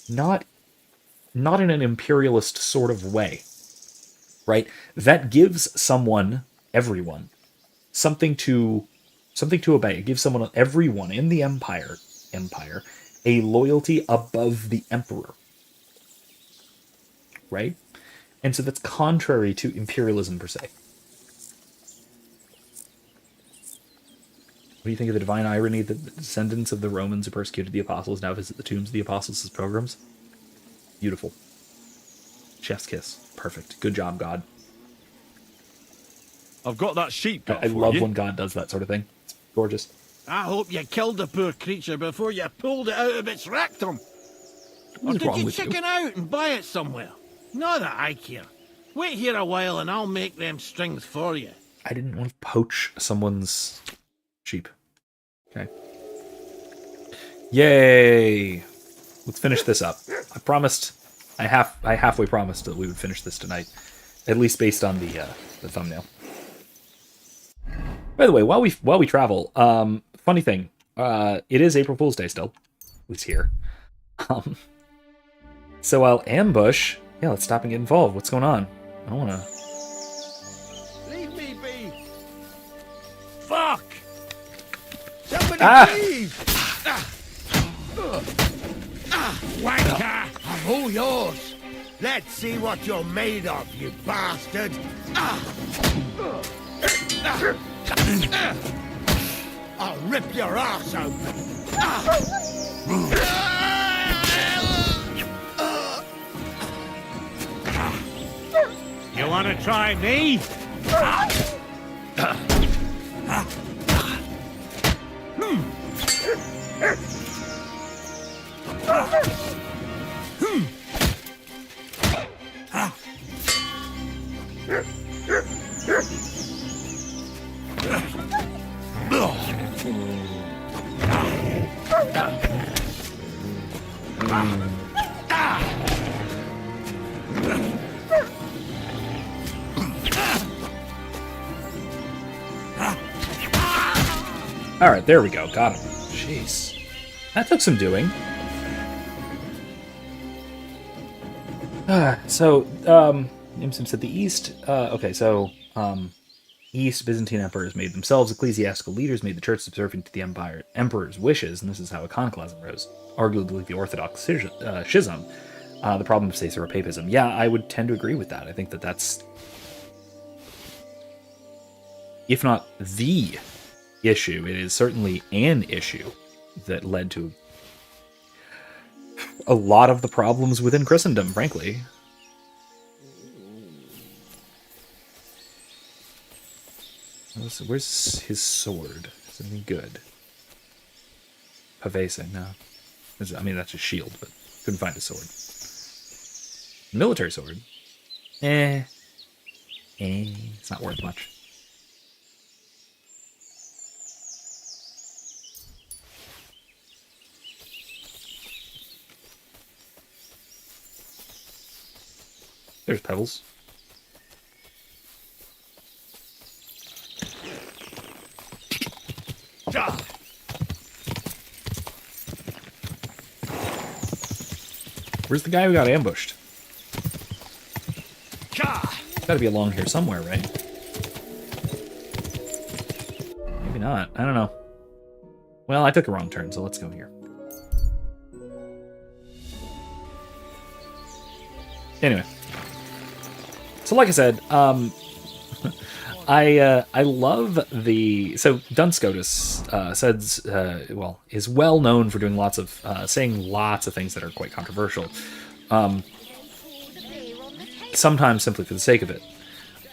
[SPEAKER 1] not in an imperialist sort of way, right? That gives everyone, something to obey. It gives everyone in the empire, a loyalty above the emperor, right? And so that's contrary to imperialism per se. What do you think of the divine irony that the descendants of the Romans who persecuted the apostles now visit the tombs of the apostles as pilgrims? Beautiful. Chef's kiss. Perfect. Good job, God.
[SPEAKER 4] I've got that sheep.
[SPEAKER 1] I love when God does that sort of thing. It's gorgeous.
[SPEAKER 10] I hope you killed the poor creature before you pulled it out of its rectum. Or did you chicken out and buy it somewhere? Not that I care. Wait here a while and I'll make them strings for you.
[SPEAKER 1] I didn't want to poach someone's sheep. Okay. Yay! Let's finish this up. I halfway promised that we would finish this tonight, at least based on the thumbnail. By the way, while we travel, funny thing, it is April Fool's Day still, at least here. So I'll ambush. Yeah, let's stop and get involved. What's going on? I don't wanna.
[SPEAKER 10] Leave me be. Fuck! Somebody please!
[SPEAKER 5] Wanker! I'm all yours! Let's see what you're made of, you bastard! I'll rip your ass open!
[SPEAKER 10] You wanna try me?
[SPEAKER 1] Alright, there we go. Got him. Jeez. That took some doing. Imsim said the East. East Byzantine emperors made themselves ecclesiastical leaders, made the church subservient to the emperor's wishes, and this is how iconoclasm rose. Arguably the Orthodox schism. The problem of Caesaropapism. Yeah, I would tend to agree with that. I think that that's, if not the issue, it is certainly an issue that led to a lot of the problems within Christendom, frankly. Where's his sword? Is it any good? Pavese, no. I mean, that's a shield, but couldn't find a sword. Military sword? It's not worth much. There's pebbles. Where's the guy who got ambushed? Gotta be along here somewhere, right? Maybe not. I don't know. Well, I took a wrong turn, so let's go here. Anyway. So like I said, I love so Duns Scotus is well known for doing lots of saying lots of things that are quite controversial, sometimes simply for the sake of it.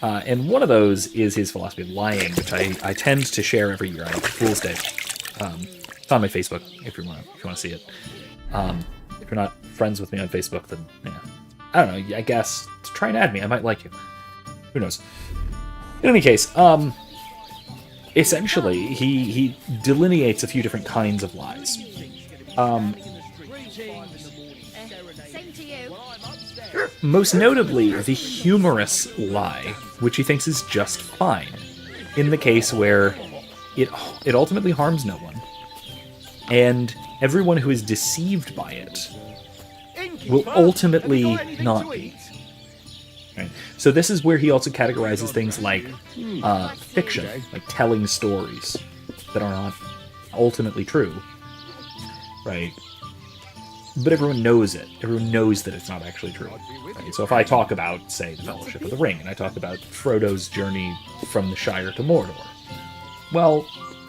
[SPEAKER 1] And one of those is his philosophy of lying, which I tend to share every year on Fool's Day. It's on my Facebook if you want to see it. If you're not friends with me on Facebook, then yeah, I don't know. I guess try and add me. I might like you. Who knows? In any case, essentially he delineates a few different kinds of lies. Most notably, the humorous lie, which he thinks is just fine, in the case where it ultimately harms no one, and everyone who is deceived by it will ultimately not be. Right? So this is where he also categorizes things like fiction, like telling stories that are not ultimately true, right? But everyone knows it. Everyone knows that it's not actually true. Right? So if I talk about, say, the Fellowship of the Ring, and I talk about Frodo's journey from the Shire to Mordor, well,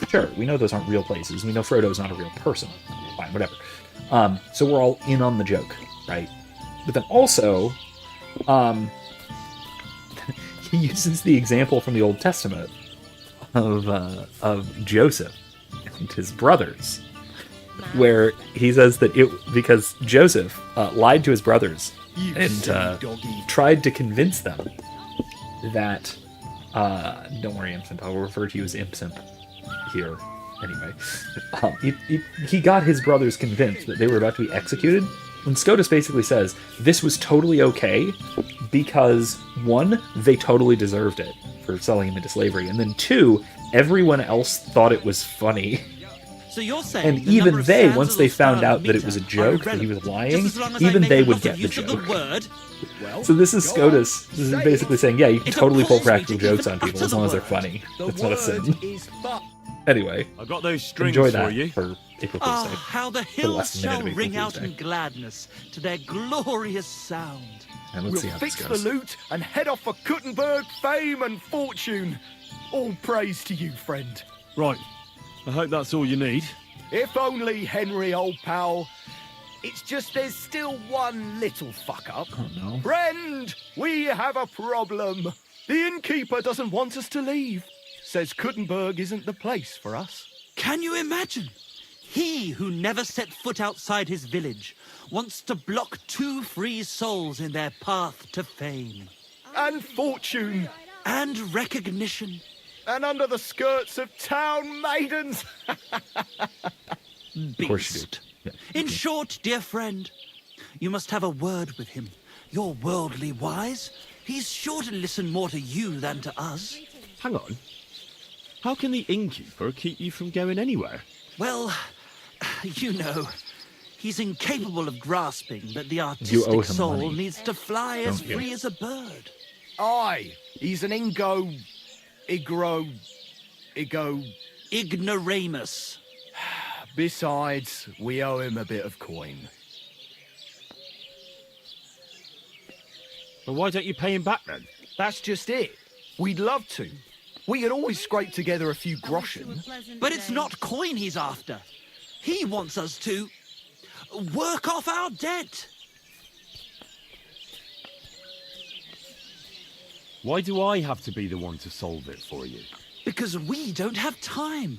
[SPEAKER 1] sure, we know those aren't real places. We know Frodo's not a real person. Fine, whatever. So we're all in on the joke, right? But then also, he uses the example from the Old Testament of Joseph and his brothers, where he says that because Joseph lied to his brothers and tried to convince them that don't worry, Imp, I'll refer to you as Imp here anyway. He got his brothers convinced that they were about to be executed, and Scotus basically says this was totally okay because, one, they totally deserved it for selling him into slavery, and then two, everyone else thought it was funny.
[SPEAKER 3] So you're saying
[SPEAKER 1] and even they, once they found out that it was a joke, that he was lying, even they would get the joke. So this is Scotus. This is basically saying, yeah, you can totally pull practical jokes on people as long as they're funny. It's not a sin. Anyway,
[SPEAKER 4] I got those strings
[SPEAKER 1] enjoy that
[SPEAKER 4] for you.
[SPEAKER 1] For April Fool's Day.
[SPEAKER 3] How the hills shall ring out in gladness to their glorious sound.
[SPEAKER 1] And let's see
[SPEAKER 2] We'll
[SPEAKER 1] how
[SPEAKER 2] fix
[SPEAKER 1] this
[SPEAKER 2] the
[SPEAKER 1] goes.
[SPEAKER 2] loot and head off for Kuttenberg fame and fortune. All praise to you, friend.
[SPEAKER 4] Right. I hope that's all you need.
[SPEAKER 2] If only, Henry, old pal. It's just there's still one little fuck-up.
[SPEAKER 1] Oh, no.
[SPEAKER 2] Friend, we have a problem. The innkeeper doesn't want us to leave. Says Kuttenberg isn't the place for us.
[SPEAKER 3] Can you imagine? He who never set foot outside his village wants to block 2 free souls in their path to fame.
[SPEAKER 2] And fortune.
[SPEAKER 3] And recognition.
[SPEAKER 2] And under the skirts of town maidens.
[SPEAKER 1] Of course you do. Yeah.
[SPEAKER 3] In short, dear friend, you must have a word with him. You're worldly wise. He's sure to listen more to you than to us.
[SPEAKER 4] Hang on. How can the innkeeper keep you from going anywhere?
[SPEAKER 3] Well, you know, he's incapable of grasping that the
[SPEAKER 1] You owe
[SPEAKER 3] artistic
[SPEAKER 1] him
[SPEAKER 3] soul
[SPEAKER 1] money.
[SPEAKER 3] needs to fly as
[SPEAKER 1] Don't you?
[SPEAKER 3] free as a bird.
[SPEAKER 2] Aye, he's an
[SPEAKER 3] Ignoramus.
[SPEAKER 2] Besides, we owe him a bit of coin.
[SPEAKER 4] Well, why don't you pay him back then?
[SPEAKER 2] That's just it. We'd love to. We could always scrape together a few groschen.
[SPEAKER 3] But it's not coin he's after. He wants us to work off our debt.
[SPEAKER 4] Why do I have to be the one to solve it for you?
[SPEAKER 3] Because we don't have time.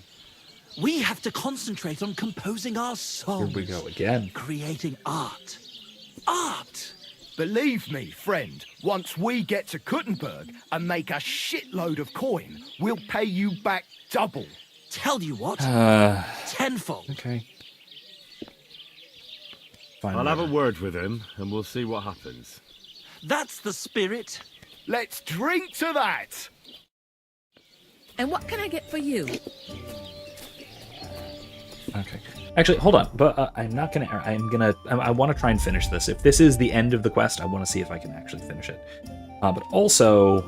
[SPEAKER 3] We have to concentrate on composing our songs.
[SPEAKER 1] Here we go again.
[SPEAKER 3] Creating art. Art!
[SPEAKER 2] Believe me, friend, once we get to Kuttenberg and make a shitload of coin, we'll pay you back double.
[SPEAKER 3] Tell you what, tenfold.
[SPEAKER 1] Okay. Fine.
[SPEAKER 4] I'll have a word with him, and we'll see what happens.
[SPEAKER 3] That's the spirit.
[SPEAKER 2] Let's drink to that!
[SPEAKER 18] And what can I get for you?
[SPEAKER 1] Okay. Actually, hold on. But I'm not gonna. I want to try and finish this. If this is the end of the quest, I want to see if I can actually finish it. But also,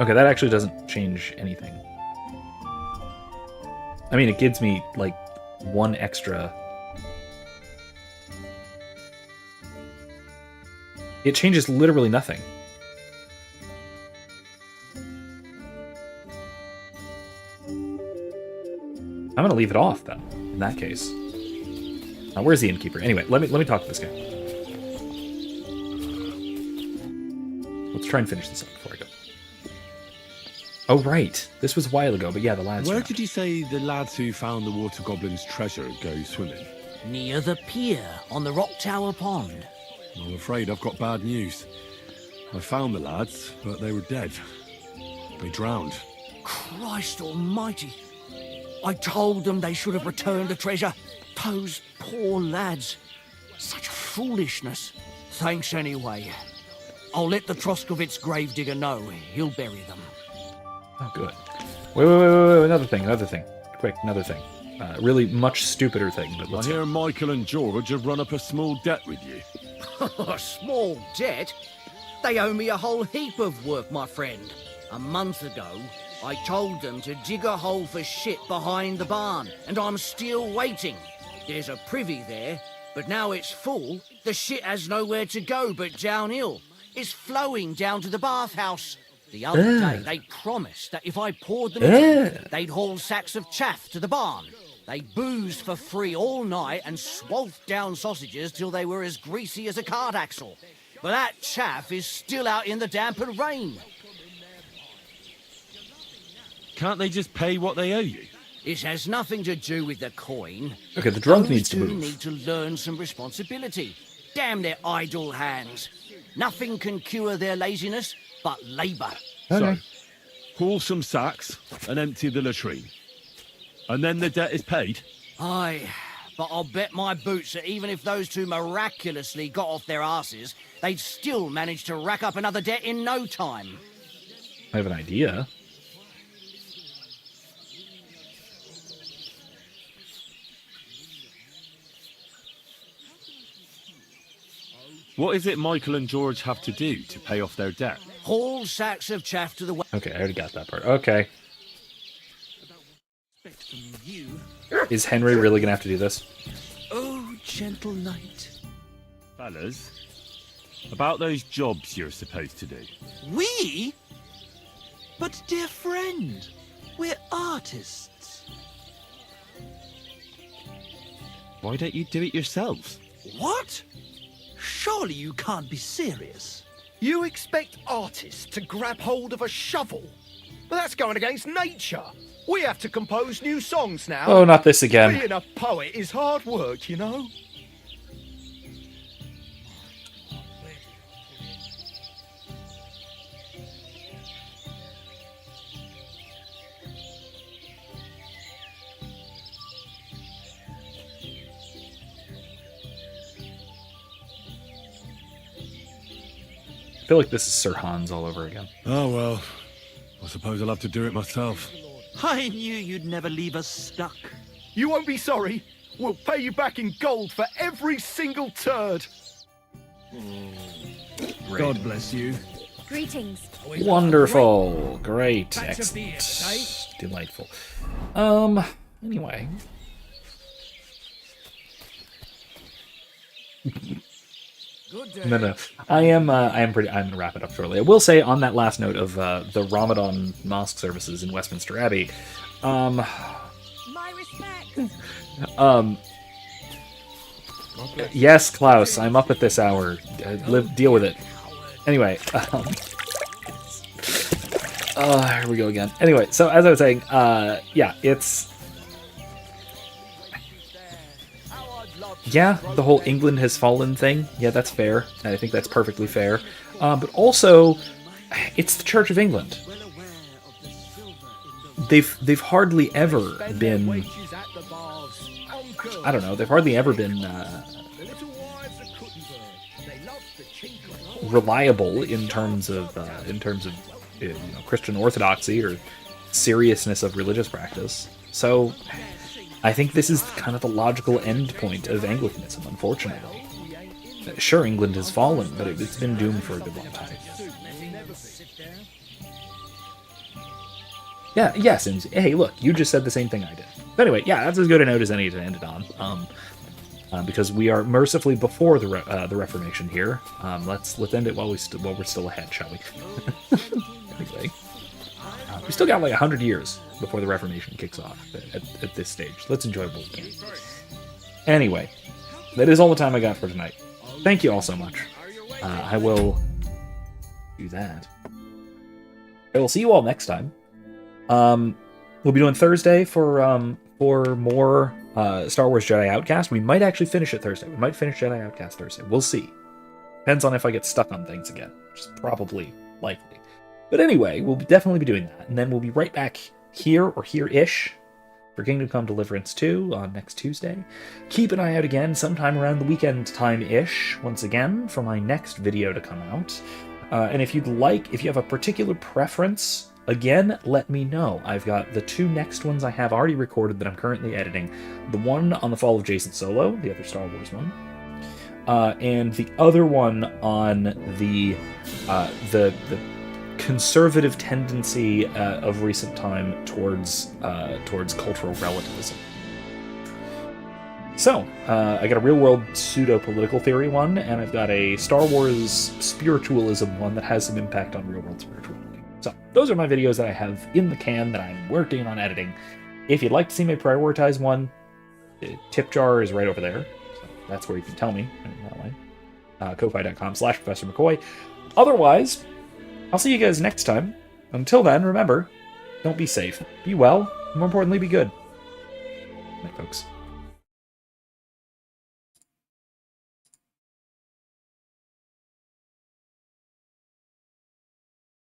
[SPEAKER 1] okay, that actually doesn't change anything. I mean, it gives me like 1 extra It changes literally nothing. I'm gonna leave it off then, in that case. Now, where's the innkeeper? Anyway, let me talk to this guy. Let's try and finish this up before I go. Oh, right. This was a while ago, but yeah, the lads.
[SPEAKER 7] Where did you say the lads who found the water goblin's treasure go swimming?
[SPEAKER 11] Near the pier on the Rock Tower Pond.
[SPEAKER 7] I'm afraid I've got bad news. I found the lads, but they were dead. They drowned.
[SPEAKER 11] Christ almighty. I told them they should have returned the treasure. Those poor lads. Such foolishness. Thanks anyway. I'll let the Troskovitz gravedigger know. He'll bury them.
[SPEAKER 1] Oh, good. Wait, another thing. Quick, another thing. Really much stupider thing, but let's
[SPEAKER 7] I hear Michael and George have run up a small debt with you.
[SPEAKER 11] A small debt? They owe me a whole heap of work, my friend. A month ago, I told them to dig a hole for shit behind the barn, and I'm still waiting. There's a privy there, but now it's full. The shit has nowhere to go but downhill. It's flowing down to the bathhouse. The other day, they promised that if I poured them in, they'd haul sacks of chaff to the barn. They boozed for free all night and swathed down sausages till they were as greasy as a cart axle. But that chaff is still out in the damp and rain.
[SPEAKER 7] Can't they just pay what they owe you?
[SPEAKER 11] It has nothing to do with the coin.
[SPEAKER 1] Okay, the drunk
[SPEAKER 11] Those
[SPEAKER 1] needs to
[SPEAKER 11] two
[SPEAKER 1] move.
[SPEAKER 11] need to learn some responsibility. Damn their idle hands. Nothing can cure their laziness but labour.
[SPEAKER 7] So, haul some sacks and empty the latrine. And then the debt is paid?
[SPEAKER 11] Aye, but I'll bet my boots that even if those two miraculously got off their asses, they'd still manage to rack up another debt in no time.
[SPEAKER 1] I have an idea.
[SPEAKER 7] What is it Michael and George have to do to pay off their debt?
[SPEAKER 11] Haul sacks of chaff to the...
[SPEAKER 1] Okay, I already got that part. Okay. Is Henry really gonna have to do this?
[SPEAKER 3] Oh, gentle knight.
[SPEAKER 7] Fellas, about those jobs you're supposed to do.
[SPEAKER 3] We? But, dear friend, we're artists.
[SPEAKER 7] Why don't you do it yourselves?
[SPEAKER 3] What? Surely you can't be serious.
[SPEAKER 2] You expect artists to grab hold of a shovel? But that's going against nature. We have to compose new songs now.
[SPEAKER 1] Oh, not this again.
[SPEAKER 2] Being a poet is hard work, you know.
[SPEAKER 1] I feel like this is Sir Hans all over again.
[SPEAKER 7] Oh, well. I suppose I'll have to do it myself.
[SPEAKER 3] I knew you'd never leave us stuck.
[SPEAKER 2] You won't be sorry. We'll pay you back in gold for every single turd.
[SPEAKER 3] God bless you.
[SPEAKER 6] Greetings.
[SPEAKER 1] Wonderful. Great.
[SPEAKER 10] Batch of beer,
[SPEAKER 1] Excellent. Delightful. Anyway. No. I'm gonna wrap it up shortly. I will say on that last note of the Ramadan mosque services in Westminster Abbey,
[SPEAKER 6] My respect.
[SPEAKER 1] yes, Klaus, I'm up at this hour. Deal with it. Anyway, here we go again. Anyway, so as I was saying, yeah, it's... Yeah, the whole England has fallen thing. Yeah, that's fair. I think that's perfectly fair. But also, it's the Church of England. They've hardly ever been... I don't know. They've hardly ever been reliable in terms of Christian orthodoxy or seriousness of religious practice. So I think this is kind of the logical end point of Anglicanism, unfortunately. Sure, England has fallen, but it's been doomed for a good long time. Yeah, yes, and hey, look, you just said the same thing I did. But anyway, yeah, that's as good a note as any to end it on. because we are mercifully before the Reformation here. Let's end it while we're still ahead, shall we? Anyway, we still got like 100 years before the Reformation kicks off at this stage. Let's enjoy what we can. Anyway, that is all the time I got for tonight. Thank you all so much. I will do that. I will see you all next time. We'll be doing Thursday for more Star Wars Jedi Outcast. We might actually finish it Thursday. We might finish Jedi Outcast Thursday. We'll see. Depends on if I get stuck on things again, which is probably likely. But anyway, we'll definitely be doing that. And then we'll be right back here, or here-ish, for Kingdom Come Deliverance II on next Tuesday. Keep an eye out again sometime around the weekend time-ish, once again, for my next video to come out. And if you have a particular preference, again, let me know. I've got the 2 next ones I have already recorded that I'm currently editing. The one on the fall of Jason Solo, the other Star Wars one, and the other one on the conservative tendency of recent time towards cultural relativism. So, I got a real-world pseudo-political theory one, and I've got a Star Wars spiritualism one that has some impact on real-world spirituality. So, those are my videos that I have in the can that I'm working on editing. If you'd like to see me prioritize one, the tip jar is right over there. So that's where you can tell me that way. Ko-fi.com/Professor McCoy. Otherwise, I'll see you guys next time. Until then, remember, don't be safe. Be well, and more importantly, be good. Night, folks.